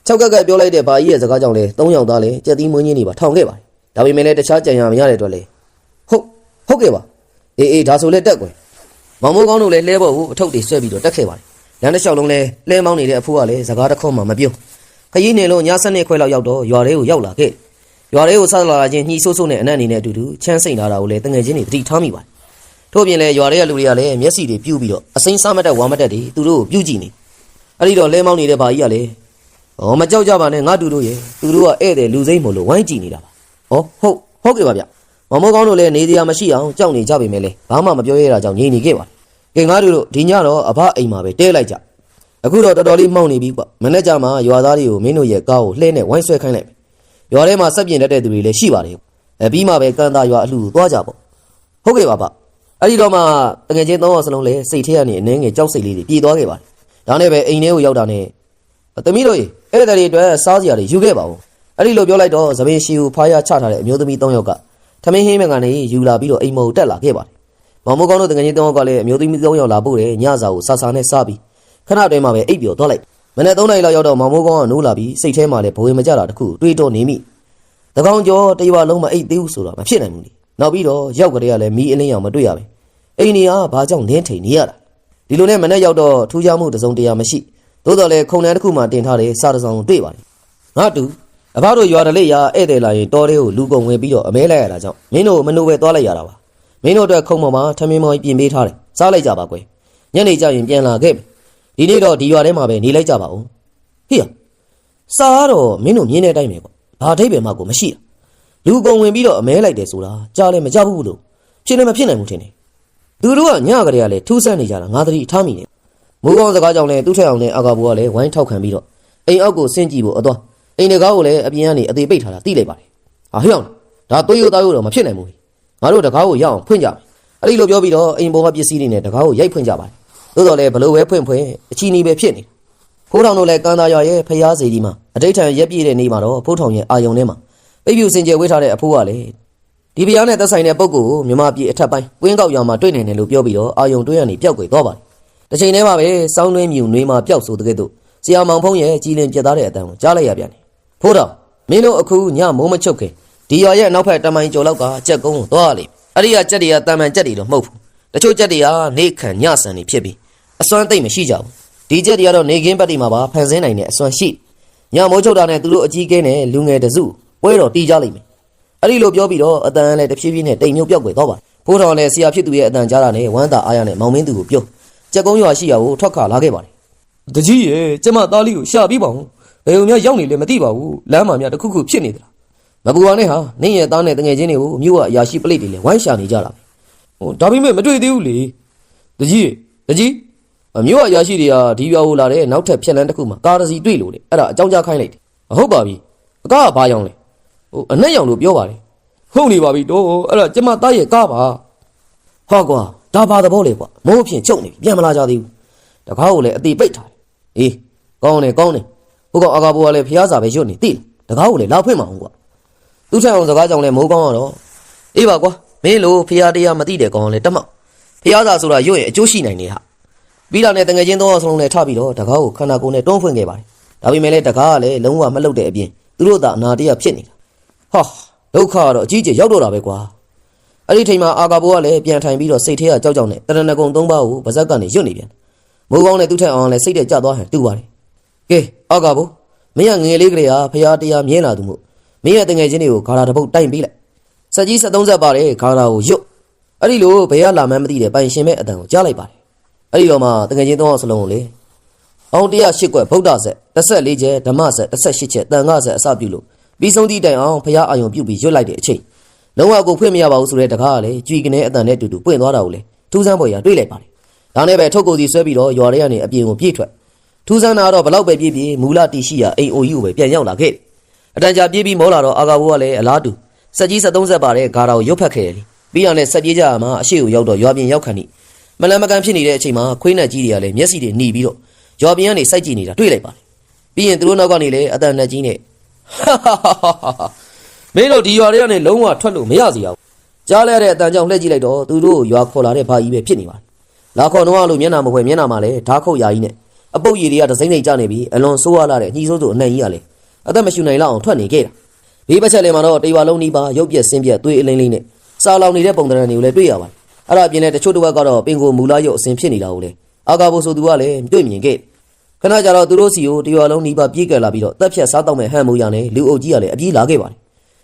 6ကက်ကပြောလိုက်တဲ့ဘာကြီးရဲ့စကားကြောင့်လဲ3ယောက်သားလဲကြက်သီးမွေးညင်းနေပါထောင်ခဲ့ပါတယ်ဒါပေမဲ့လည်းတခြားကြံရမရတဲ့အတွက်လဲဟုတ်ကဲ့ပါအေးဒါဆိုလဲတက်ကွယ်မောင်မိုးကောင်းတို့လည်းလဲဖို့အထုပ်တွေဆွဲပြီးတော့တက်ခဲ့ပါတယ်လမ်းတစ်လျှောက်လုံးလဲလဲမောင်းနေတဲ့အဖိုးကလည်းစကားတစ်ခွန်းမှမပြောခရီးနေလို့ည7ခွဲလောက်ရောက်တော့ရွာထဲကိုရောက်လာခဲ့ရွာထဲကိုဆက်လာခြင်းညှီဆိုးဆိုးနဲ့အနက်အနေနဲ့အတူတူချမ်းစိန်လာတာကိုလည်းတငယ်ချင်းတွေသတိထားမိပါတယ်ထို့ပြင်လဲရွာထဲကလူတွေကလည်းမျက်စိတွေပြူးပြီးတော့အစိမ်းစားမတက်ဝါမတက်တွေသူတို့ကိုပြုတ်ကြည့်နေအဲ့ဒီတော့လဲမောင်းနေတဲ့ဘာကြီးကလည်းမကြောက်ကြပါနဲ့ငါတူတို့ရဲ့သူတို့ကဧည့်သည်လူစိမ့်မို့လို့ဝိုင်းကြည့်နေတာပါဟုတ်ကဲ့ပါဗျ မောင်မိုးကောင်းတို့လည်းနေတရားမရှိအောင်ကြောက်နေကြပေမဲ့လည်းဘာမှမပြောရတာကြောင့်ငြိမ်နေခဲ့ပါတယ်ကဲငါတို့ဒီညတော့အဘအိမ်မှာပဲတဲလိုက်ကြအခုတော့တော်တော်လေးမှောက်နေပြီကွမနေ့ကမှရွာသားတွေကိုမင်းတို့ရဲ့ကားကိုလှဲနဲ့ဝိုင်းဆွဲခိုင်းလိုက်ရွာထဲမှာစက်ပြင်တတ်တဲ့သူတွေလည်းရှိပါတယ်ပြီးမှပဲကန်သားရွာအလှူသွားကြပေါ့ဟုတ်ကဲ့ပါဗျအဲ့ဒီတော့မှတကယ်ချင်း3ယောက်စလုံးလည်းစိတ်ထဲကနေအနှင်းငယ်ကြောက်စိတ်လေးတွေပြေးသွားခဲ့ပါတယ်ဒါနဲ့ပဲအိမ်ထဲကိုရောက်တာနဲ့သမီးတို့ရေအဲ့ဒါတွေအတွက်စားစရာတွေယူခဲ့ပါဦးအဲ့ဒီလိုပြောလိုက်တော့သပင်ရှီကိုဖားရချထားတဲ့အမျိုးသမီး3ယောက်ကထမင်းဟင်းမင်ကနေယူလာပြီးတော့အိမ်မော်တက်လာခဲ့ပါတယ်မောင်မိုးကောင်းတို့တကယ်ချင်း3ယောက်ကလည်းအမျိုးသမီး3ယောက်လာပို့တယ်ညစာကိုဆာနဲ့စားပြီးခဏတည်းမှပဲအိပ်ပျော်သွားလိုက်မနေ့3နာရီလောက်ရောက်တော့မောင်မိုးကောင်းကနိုးလာပြီးစိတ်ထဲမှာလည်းဘဝင်မကြတာတခုတွေးတော့နေမိတကောင်ကျော်တရွာလုံးမအိပ်သေးဘူးဆိုတော့မဖြစ်နိုင်ဘူးလေနောက်ပြီးတော့ရောက်ကလေးကလည်းမီးအလင်းရောင်မတွေ့ရပဲအိမ်နေကဘာကြောင့်လင်းထိန်နေရတာဒီလိုနဲ့မနေ့ရောက်တော့ထူးခြားမှုတစ်စုံတရာမရှိသို့တော်လည်းခုံတန်းတစ်ခုမှတင်ထားတဲ့စာတစ်စောင်ကိုတွေ့ပါတယ်ငါတူအဘတို့ရွာတလေးရာဧည့်သည်လာရင်တော်လေးကိုလူကုန်ဝင်ပြီးတော့အမဲလိုက်ရတာကြောင့်မင်းတို့မနိုးပဲသွားလိုက်ရတာပါမင်းတို့အတွက်ခုံပေါ်မှာထမင်းမောင်ပြင်ပေးထားတယ်စားလိုက်ကြပါကွယ်ညနေကျရင်ပြန်လာခဲ့ဒီနေ့တော့ဒီရွာထဲမှာပဲနေလိုက်ကြပါဦးဟေ့စားတော့မင်းတို့မြင်တဲ့အတိုင်းပဲကွဘာအထိပ်ပဲမှကိုမရှိတာလူကုန်ဝင်ပြီးတော့အမဲလိုက်တယ်ဆိုတာကြားလည်းမကြဘူးလို့ဖြစ်လည်းမဖြစ်နိုင်ဘူးထင်တယ်သူတို့ကညကလေးကလည်းထူးဆန်းနေကြတာငါသတိထားမိတယ်မိုးကောင်းစကားကြောင့်လည်းသူ့ထက်အောင်နဲ့အာကာဘူကလည်းဝိုင်းထောက်ခံပြီးတော့အိမ်အောက်ကိုဆင်းကြည့်ဖို့အတော့အိမ်တကားကိုလည်းအပြင်ကနေအသေးပိတ်ထားတာသိလိုက်ပါတယ်ဟာဟေ့အောင်ဒါသွေးရိုးသားရိုးတော့မဖြစ်နိုင်ဘူးငါတို့တကားကိုရအောင်ဖွင့်ကြမယ်အဲ့ဒီလိုပြောပြီးတော့အိမ်ပေါ်ကပစ္စည်းတွေနဲ့တကားကိုရိုက်ဖွင့်ကြပါတယ်သို့တော်လည်းဘလို့ပဲဖွင့်အချီနီပဲဖြစ်နေဖိုးထောင်တို့လည်းကန်သားရွာရဲ့ဖျားစီကြီးမှာအတိတ်ထံရက်ပြည့်တဲ့နေ့မှာတော့ဖိုးထောင်ရဲ့အာယုံထဲမှာပိတ်ပြူစင်ကြယ်ဝေးထားတဲ့အဖိုးကလည်းဒီဖျားနဲ့သက်ဆိုင်တဲ့ပုဂ္ဂိုလ်ကိုမြမပြည်အထက်ပိုင်းကွင်းကောက်ရွာမှာတွေ့နေတယ်လို့ပြောပြီးတော့အာယုံတွင်းကနေပျောက်ကွယ်သွားပါတယ်တစ်ချိန်တည်းမှာပဲစောင်းတွင်းမြူနွေးမှာပျောက်ဆိုတဲ့ကဲ့သို့ဆရာမောင်ဖုံးရဲ့ကြည်လင်ပြတ်သားတဲ့အတန်ကိုကြားလိုက်ရပြန်တယ်ဖိုးထောင်မင်းတို့အခုညမိုးမချုပ်ခင်ဒီရွာရဲ့နောက်ဖက်တမိုင်ကျော်လောက်ကကြက်ကုန်းကိုသွားလိမ့်အဲ့ဒီကကြက်တွေကတာမန်ကြက်တွေတော့မဟုတ်ဘူးတချို့ကြက်တွေကနေခံညဆန်နေဖြစ်ပြီးအစွမ်းသိမ့်မရှိကြဘူးဒီကြက်တွေကတော့နေကင်းပတ်တွေမှာပါဖန်ဆင်းနိုင်တဲ့အစွမ်းရှိညမိုးချုပ်တာနဲ့သူတို့အကြီးကဲနဲ့လူငယ်တစုပွဲတော်တီးကြလိမ့်မယ်အဲ့ဒီလိုပြောပြီးတော့အတန်လည်းတဖြည်းဖြည်းနဲ့တိမ်မြုပ်ပြောက်ွယ်သွားပါတယ်ဖိုးထောင်လည်းဆရာဖြစ်သူရဲ့အတန်ကြားတာနဲ့ဝမ်းသာအားရနဲ့မောင်မင်းသူကိုပြောကြက်ကုန်းရွာရှိရာကိုထွက်ခါလာခဲ့ပါတယ်တကြီးရဲ့ကျမသားလေးကိုရှာပြီးပါဦးဘယ်ုံများရောက်နေလဲမသိပါဘူးလမ်းမှာများတခုခုဖြစ်နေသလားမပူပါနဲ့ဟာနင်းရဲ့သားနဲ့တငယ်ချင်းတွေကိုမြို့ကအရာရှိပလိတ်တွေလည်းဝိုင်းရှာနေကြတာဟိုဒါပေမဲ့မတွေ့သေးဘူးလေတကြီးမြို့ကအရာရှိတွေကဒီရွာကိုလာတဲ့နောက်ထပ်ဖြက်လန်းတစ်ခုမှာကားတစ်စီးတွေ့လို့လေအဲ့ဒါအကြောင်းကြားခိုင်းလိုက်တယ်ဟုတ်ပါပြီအကားကဘာရောင်လဲဟိုအနက်ရောင်လို့ပြောပါတယ်ဟုတ်နေပါပြီတော့အဲ့ဒါကျမသားရဲ့ကားပါဟာကွာဒါဘာသဘောလဲကွာမိုးဖြင့်ချုပ်နေပြီပြန်မလာကြသေးဘူးတကားကိုလည်းအသေးပိတ်ထားတယ်အေးကောင်းတယ်ဟိုကောင်အာကာဘူကလည်းဖျားစာပဲရွတ်နေသိလားတကားကိုလည်းလာဖွင့်မအောင်ကွာသူ့ထက်အောင်စကားကြောင့်လည်းမိုးကောင်းတော့အေးပါကွာမင်းလိုဖျားတရားမသိတဲ့ကောင်လည်းတမောက်ဖျားစာဆိုတာရွတ်ရင်အကျိုးရှိနိုင်နေဟာပြီးတော့လည်းတငယ်ချင်း3ယောက်စလုံးလည်းထပြီးတော့တကားကိုခန္ဓာကိုယ်နဲ့တွန်းဖွင့်ခဲ့ပါတယ်ဒါပေမဲ့လည်းတကားကလည်းလုံးဝမလှုပ်တဲ့အပြင်သူတို့သာအနာတရားဖြစ်နေတာဟာဒုက္ခကတော့အကြီးကျယ်ရောက်တော့တာပဲကွာအဲ့ဒီချိန်မှာအာကာဘူကလည်းပြန်ထိုင်ပြီးတော့စိတ်ထဲကကြောက်ကြောက်နဲ့တရဏဂုံ3ပါးကိုဗဇက်ကနေရွတ်နေပြန်မိုးကောင်းနဲ့သူ့ထက်အောင်လည်းစိတ်ထဲကျသွားဟန်တူပါတယ်ကဲအာကာဘူမင်းကငယ်လေးကလေးဟာဖျားတရားမြဲလာသူမို့မင်းရဲ့တငယ်ချင်းတွေကိုဂါရာတစ်ပုတ်တိုင်ပေးလိုက်စက်ကြီး73ဆက်ပါတဲ့ဂါရာကိုရွတ်အဲ့ဒီလိုဘယ်ကလာမှန်းမသိတဲ့ပိုင်ရှင်မဲ့အတန်ကိုကြားလိုက်ပါတယ်အဲ့ဒီတော့မှတငယ်ချင်း3ယောက်စလုံးကိုလေအောင်108ကွက်ဗုဒ္ဓဆက်14ချက်ဓမ္မဆက်18ချက်တန်ခါဆက်အစပြုလို့ပြီးဆုံးသည့်တိုင်အောင်ဖျားအာယုံပြုတ်ပြီးရွတ်လိုက်တဲ့အချိန်လုံးဝကိုဖွင့်မရပါဘူးဆိုတဲ့တကားကလည်းကြွေကနေအတန်နဲ့တူတူပွင့်သွားတာကိုလေထူးဆန်းဖွယ်ရာတွေ့လိုက်ပါတယ်ဒါနဲ့ပဲထုတ်ကိုစီဆွဲပြီးတော့ရွာထဲကနေအပြင်ကိုပြေးထွက်ထူးဆန်းတာတော့ဘလောက်ပဲပြေးပြေးမူလတီရှိရာအိမ်အိုကြီးကိုပဲပြန်ရောက်လာခဲ့အတန်ကြာပြေးပြီးမောလာတော့အာကာဘူကလည်းအလားတူစက်ကြီး73ဆက်ပါတဲ့ဂါရာကိုရုပ်ဖက်ခဲ့တယ်လေပြီးတော့လည်းဆက်ပြေးကြရမှာအရှိကိုရောက်တော့ရွာပြင်ရောက်ခဏိမလန်မကန်ဖြစ်နေတဲ့အချိန်မှာခွေးနဲ့ကြီးတွေကလည်းမျက်စိတွေหนีပြီးတော့ရွာပြင်ကနေစိုက်ကြည့်နေတာတွေ့လိုက်ပါတယ်ပြီးရင်သူတို့နောက်ကနေလည်းအတန်နဲ့ကြီးနဲ့မင်းတို့ဒီရွာတွေကနေလုံးဝထွက်လို့မရစီအောင်ကြားလဲတဲ့အတန်ကြောင့်လှည့်ကြည့်လိုက်တော့သူတို့ရွာခေါ်လာတဲ့ဘာကြီးပဲဖြစ်နေပါတယ်လာခေါ်တော့လို့မျက်နှာမဖွယ်မျက်နှာမှာလည်းဓာတ်ခုတ်ရာကြီးနဲ့အပုတ်ရည်တွေကဒစိမ့်နေကြနေပြီးအလွန်ဆိုးရလာတဲ့ညှိဆိုးဆိုအနှံ့ကြီးကလည်းအသက်မရှူနိုင်လောက်အောင်ထွက်နေခဲ့တာဘေးပတ်ချက်လေးမှာတော့တေဝါလုံးနီးပါရုပ်ပြက်ဆင်းပြက်သွေးအလိမ့်လိမ့်နဲ့စားလောင်နေတဲ့ပုံသဏ္ဍာန်တွေကိုလည်းတွေ့ရပါတယ်အဲ့ဒါအပြင်လည်းတချို့တစ်ဝက်ကတော့ပင်ကိုမူလာရုပ်အစဉ်ဖြစ်နေတာကိုလည်းအာကာဘူဆိုသူကလည်းတွေ့မြင်ခဲ့ခဏကြာတော့သူတို့စီကိုတေဝါလုံးနီးပါပြေးကပ်လာပြီးတော့တက်ဖြတ်စားတော့မဲ့ဟန်မူရနဲ့လူအုပ်ကြီးကလည်းအပြေးလာခဲ့ပါတယ်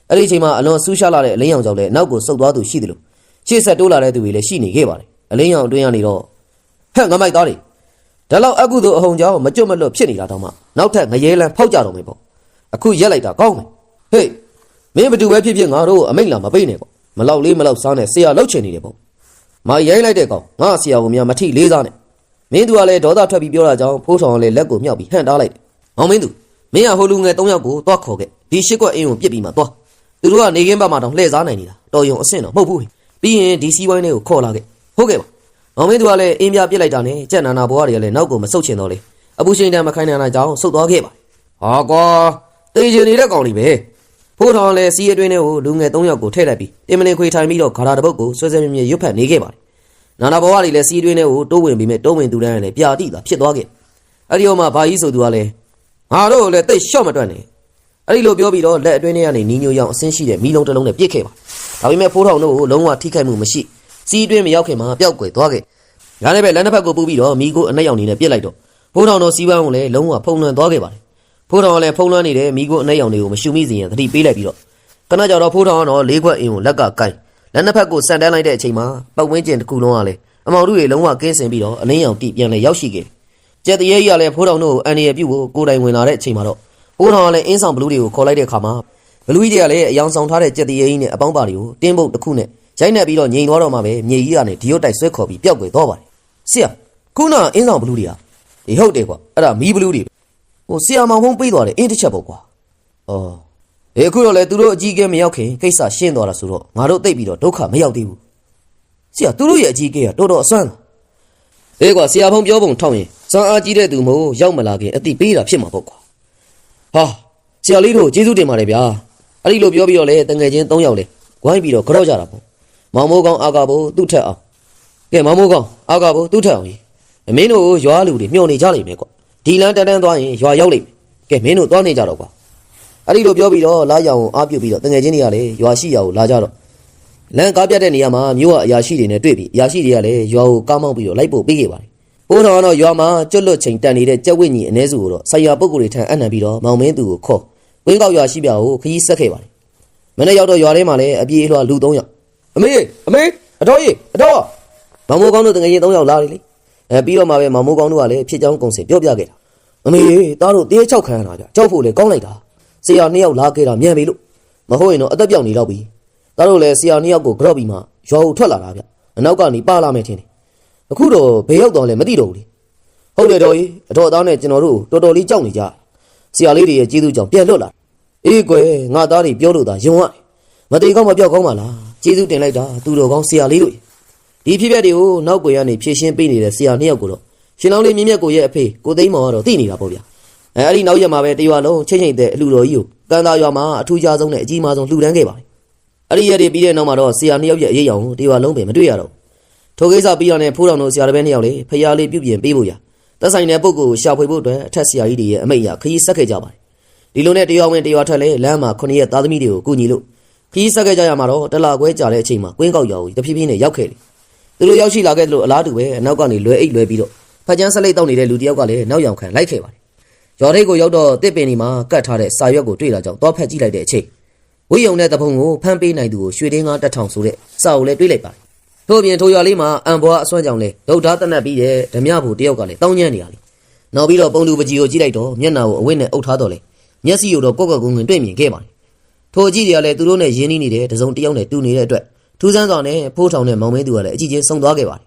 အဲ့ဒီအချိန်မှာအလွန်ဆူးရှားလာတဲ့အလင်းရောင်ကြောင့်လည်းနောက်ကိုဆုတ်သွားသူရှိတယ်လို့ရှေ့ဆက်တိုးလာတဲ့သူတွေလည်းရှိနေခဲ့ပါတယ်အလင်းရောင်အတွင်းကနေတော့ဟဲ့ငမိုက်သားတွေဒါလောက်အကုသို့အဟုန်ကြောင့်မကြွတ်မလွတ်ဖြစ်နေတာတော့မှနောက်ထပ်ငရဲလန်းဖောက်ကြတော့မယ်ပေါ့အခုရက်လိုက်တာကောင်းမယ်ဟေးမင်းဘသူပဲဖြစ်ဖြစ်ငါတို့အမိတ်လာမပေးနဲ့ပေါ့ မလောက်လေးမလောက်စားနဲ့ဆရာလောက်ချင်နေတယ်ပေါ့။မာရိုင်းလိုက်တဲ့ကောင်ငါဆရာကိုများမထိလေးစားနဲ့။မင်းသူကလည်းဒေါသထွက်ပြီးပြောတာကြောင့်ဖိုးထောင်ကလည်းလက်ကိုမြှောက်ပြီးဟန့်တားလိုက်တယ်။မောင်မင်းသူမင်းကဟိုလူငယ်3ယောက်ကိုတွားခေါ်ခဲ့။ဒီရှစ်ကွက်အင်းကိုပြစ်ပြီးမှတွား။သူတို့ကနေခင်းဘက်မှာတောင်လှည့်စားနိုင်နေတာ။တော်ယုံအဆင့်တော့မဟုတ်ဘူး။ပြီးရင်ဒီစီးဝိုင်းလေးကိုခေါ်လာခဲ့။ဟုတ်ကဲ့ပါ။မောင်မင်းသူကလည်းအင်းပြပြစ်လိုက်တာနဲ့ကြက်နာနာဘွားတွေကလည်းနောက်ကိုမဆုတ်ချင်တော့လေ။အပူရှင်တန်မခိုင်းနိုင်တာကြောင့်ဆုတ်သွားခဲ့ပါ။ဟာကွာတေးချင်နေတဲ့ကောင်လေးပဲ။ဖိုးထောင်လည်းစီးအတွင်းထဲကိုလူငယ်3ယောက်ကိုထည့်လိုက်ပြီးတင်မလင်ခွေထိုင်ပြီးတော့ဂါရာတပုတ်ကိုဆွဲဆွဲမြဲမြဲရွတ်ဖတ်နေခဲ့ပါတယ်။နာနာဘွားတွေလည်းစီးအတွင်းထဲကိုတိုးဝင်ပြီးမဲ့တိုးဝင်သူတန်းလည်းပြာတိတာဖြစ်သွားခဲ့။အဲ့ဒီတော့မှဘာကြီးဆိုသူကလည်းငါတို့လည်းတိတ်ရှော့မတွက်နဲ့။အဲ့ဒီလိုပြောပြီးတော့လက်အတွင်းထဲကနေနီးညိုရောင်အဆင်းရှိတဲ့မီးလုံးတစ်လုံးနဲ့ပြစ်ခဲ့ပါ။ဒါပေမဲ့ဖိုးထောင်တို့ကိုလုံးဝထိခိုက်မှုမရှိစီးအတွင်းမရောက်ခင်မှာပျောက်ကွယ်သွားခဲ့။ဒါနဲ့ပဲလက်နှစ်ဖက်ကိုပူပြီးတော့မိကိုအနက်ရောင်နေနဲ့ပြစ်လိုက်တော့ဖိုးထောင်တို့စီးပန်းကိုလည်းလုံးဝဖုံးလွှမ်းသွားခဲ့ပါတယ်။ဖိုးထောင်ကလည်းဖုံးလွှမ်းနေတဲ့မိကိုအနက်ရောင်တွေကိုမရှုမိစေရင်သတိပေးလိုက်ပြီးတော့ခဏကြောင်တော့ဖိုးထောင်ကတော့လေးခွက်အင်းကိုလက်ကကိုင်းလက်နှစ်ဖက်ကိုဆန်တန်းလိုက်တဲ့အချိန်မှာပတ်ဝန်းကျင်တစ်ခုလုံးကလည်းအမောင်တို့တွေလုံးဝကင်းစင်ပြီးတော့အလင်းရောင်တိပြန်လဲရောက်ရှိခဲ့။ကျက်တရေကြီးကလည်းဖိုးထောင်တို့ကိုအန်ရပြုတ်ကိုကိုယ်တိုင်ဝင်လာတဲ့အချိန်မှာတော့ဖိုးထောင်ကလည်းအင်းဆောင်ဘလူးတွေကိုခေါ်လိုက်တဲ့အခါမှာဘလူးကြီးတွေကလည်းအယောင်ဆောင်ထားတဲ့ကျက်တရေကြီးနဲ့အပေါင်းပါတွေကိုတင်းပုတ်တစ်ခုနဲ့ရိုက်နှက်ပြီးတော့ငြိမ်သွားတော့မှပဲမြေကြီးကနေဒီရုတ်တိုက်ဆွဲခေါ်ပြီးပျောက်ကွယ်သွားပါတယ်။ဆရာခုနအင်းဆောင်ဘလူးတွေကဒီဟုတ်တယ်ကွာအဲ့ဒါမီးဘလူးတွေဟိုဆရာမောင်ဖုံးပေးသွားတယ်အင်းတစ်ချက်ပေါ့ကွာ။အော်အခုတော့လေသူတို့အကြီးကဲမရောက်ခင်ကိစ္စရှင်းသွားတာဆိုတော့ငါတို့သိပ်ပြီးတော့ဒုက္ခမရောက်သေးဘူး။ဆရာသူတို့ရဲ့အကြီးကဲကတော်တော်အစွမ်း။အေးကွာဆရာဖုံးပြောပုံထောက်ရင်စွမ်းအားကြီးတဲ့သူမို့ရောက်မလာခင်အတိပေးတာဖြစ်မှာပေါ့ကွာ။ဟာဆရာလေးတို့ကျေးဇူးတင်ပါတယ်ဗျာ။အဲ့ဒီလိုပြောပြီးတော့လေတငယ်ချင်း3ယောက်လေဝိုင်းပြီးတော့ကြော့ကြတာပေါ့။မောင်မိုးကောင်းအာကာဘို့သူ့ထက်အောင်။ကဲမောင်မိုးကောင်းအာကာဘို့သူ့ထက်အောင်ကြီး။မင်းတို့ရွာလူတွေမျှော်နေကြလိမ့်မယ်ကွာ။ဒီလမ်းတန်းသွားရင်ရွာရောက်လိမ့်မယ်။ကဲမင်းတို့သွားနေကြတော့ကွာ။အဲ့ဒီလိုပြောပြီးတော့လာရောင်အားပြုတ်ပြီးတော့တငယ်ချင်းတွေကလည်းရွာရှိရာကိုလာကြတော့လမ်းကားပြတ်တဲ့နေရာမှာမြို့ကအရာရှိတွေနဲ့တွေ့ပြီးအရာရှိတွေကလည်းရွာကိုကားမောက်ပြီးတော့လိုက်ပို့ပေးခဲ့ပါတယ်။ပိုးတော်ကတော့ရွာမှာကျွတ်လွတ်ချိန်တန်နေတဲ့ကြက်ဝိညီအ ਨੇ စုကိုတော့ဆိုင်ရာပုဂ္ဂိုလ်တွေထံအနှံပြီးတော့မောင်မင်းသူကိုခေါ်ဝင်းကောက်ရွာရှိပြကိုခရီးဆက်ခဲ့ပါတယ်။မနေ့ရောက်တော့ရွာထဲမှာလည်းအပြေးအလွှာလူ3ယောက်အမေအတော်ကြီးမောင်မိုးကောင်းတို့တငယ်ချင်း3ယောက်လာတယ်လေ။ပြီးတော့မှပဲမောင်မိုးကောင်းတို့ကလည်းဖြစ်ကြောင်းကုန်စင်ပြောပြခဲ့တာ။အမေသားတို့တေး6ခန်းရတာကြကြောက်ဖို့လေကောင်းလိုက်တာ။ဆရာ2ယောက်လာခဲ့တာမြန်ပြီလို့မဟုတ်ရင်တော့အသက်ပြောက်နေတော့ပြီသားတို့လည်းဆရာ2ယောက်ကိုကြော့ပြီးမှရွာကိုထွက်လာတာဗျအနောက်ကနေပါလာမယ်ထင်တယ်အခုတော့ဘယ်ရောက်တော့လဲမသိတော့ဘူးလေဟုတ်တယ်တော်ကြီးအတော်သားနဲ့ကျွန်တော်တို့တော်တော်လေးကြောက်နေကြဆရာလေးတွေရဲ့ကျေးဇူးကြောင့်ပြန်လွတ်လာအေးကွယ်ငါသားတွေပြောလို့သာယုံရတယ်မတိကောင်းမပြောက်ကောင်းပါလားကျေးဇူးတင်လိုက်တာသူတော်ကောင်းဆရာလေးတို့ဒီဖြစ်ပျက်တွေကိုနောက်ကွယ်ကနေဖြည့်ရှင်းပေးနေတဲ့ဆရာ2ယောက်ကိုတော့ရှင်လောင်းလေးမြင့်မြတ်ကိုရဲ့အဖေကိုသိန်းမောင်ကတော့သိနေတာပေါ့ဗျအဲ့ဒီနောက်ရက်မှာပဲတရွာလုံးချင်းချင်းတဲ့အလူတော်ကြီးကိုကန်သားရွာမှာအထူးခြားဆုံးနဲ့အကြီးမားဆုံးလှူဒန်းခဲ့ပါတယ်အဲ့ဒီရက်တွေပြီးတဲ့နောက်မှာတော့ဆရာ2ယောက်ရဲ့အရေးအယောင်ကိုတရွာလုံးပဲမတွေ့ရတော့ထိုကိစ္စပြီးတော့နဲ့ဖိုးတော်တို့ဆရာတစ်ပည့်2ယောက်လေးဖျားလေးပြုပြင်ပေးဖို့ရသက်ဆိုင်တဲ့ပုဂ္ဂိုလ်ကိုရှာဖွေဖို့အတွက်အထက်ဆရာကြီးတွေရဲ့အမိန့်အရခရီးဆက်ခဲ့ကြပါတယ်ဒီလိုနဲ့တရွာဝင်တရွာထွက်လဲလမ်းမှာ9ရက်သားသမီးတွေကိုကူညီလို့ခရီးဆက်ခဲ့ကြရမှာတော့တလခွဲကြာတဲ့အချိန်မှာကွင်းကောက်ရွာကိုတဖြည်းဖြည်းနဲ့ရောက်ခဲ့တယ်သူတို့ရောက်ရှိလာခဲ့လို့အလားတူပဲအနောက်ကနေလွယ်အိတ်လွယ်ပြီးတော့ဖက်ကျန်းဆက်လိုက်တောက်နေတဲ့လူတစ်ယောက်ကလည်းနောက်ရောက်ခံလိုက်ခဲ့ပါတယ်ရွာထိပ်ကိုရောက်တော့တစ်ပင်ဒီမှာကတ်ထားတဲ့စာရွက်ကိုတွေ့လာကြောင်းသွားဖက်ကြည့်လိုက်တဲ့အချိန်ဝိယုံတဲ့တဖုံကိုဖမ်းပေးနိုင်သူကိုရွှေတင်းကား1000ဆိုတဲ့စာအုပ်လည်းတွေ့လိုက်ပါတယ်ထို့ပြင်ထိုရွာလေးမှာအံဘွားအစွမ်းကြောင်လဲဒုတ်သားတနတ်ပြီးတဲ့ဓမြဘူတယောက်ကလည်းတောင်းညံ့နေရလေနောက်ပြီးတော့ပုံလူပကြီးကိုကြည့်လိုက်တော့မျက်နှာကိုအဝတ်နဲ့အုပ်ထားတော့လေမျက်စိကိုတော့ကော့ကော့ကုန်းကုန်းတွေ့မြင်ခဲ့ပါတယ်ထိုအကြည့်တွေကလည်းသူတို့နဲ့ရင်းနှီးနေတဲ့တစုံတစ်ယောက်နဲ့တူနေတဲ့အတွက်ထူးဆန်းစွာနဲ့ဖိုးထောင်နဲ့မောင်မင်းသူကလည်းအကြည့်ချင်းဆုံသွားခဲ့ပါတယ်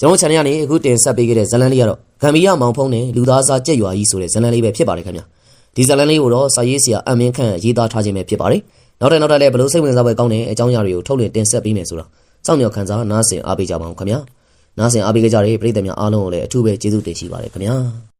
ကျွန်တော် channel ကနေအခုတင်ဆက်ပေးခဲ့တဲ့ဇလန်းလေးကတော့ဂမ်ဘီယာမောင်ဖုံးနဲ့လူသားစားကြက်ရွာကြီးဆိုတဲ့ဇလန်းလေးပဲဖြစ်ပါတယ်ခင်ဗျာဒီဇလန်းလေးကိုတော့စာရေးဆရာအမင်းခန့်ရေးသားထားခြင်းပဲဖြစ်ပါတယ်နောက်ထပ်လည်းဘလို့စိတ်ဝင်စားပွဲကောင်းတဲ့အကြောင်းအရာတွေကိုထုတ်လွှင့်တင်ဆက်ပေးမယ်ဆိုတော့စောင့်မျှော်ခံစားနားဆင်အားပေးကြပါဦးခင်ဗျာနားဆင်အားပေးကြတဲ့ပရိသတ်များအားလုံးကိုလည်းအထူးပဲကျေးဇူးတင်ရှိပါတယ်ခင်ဗျာ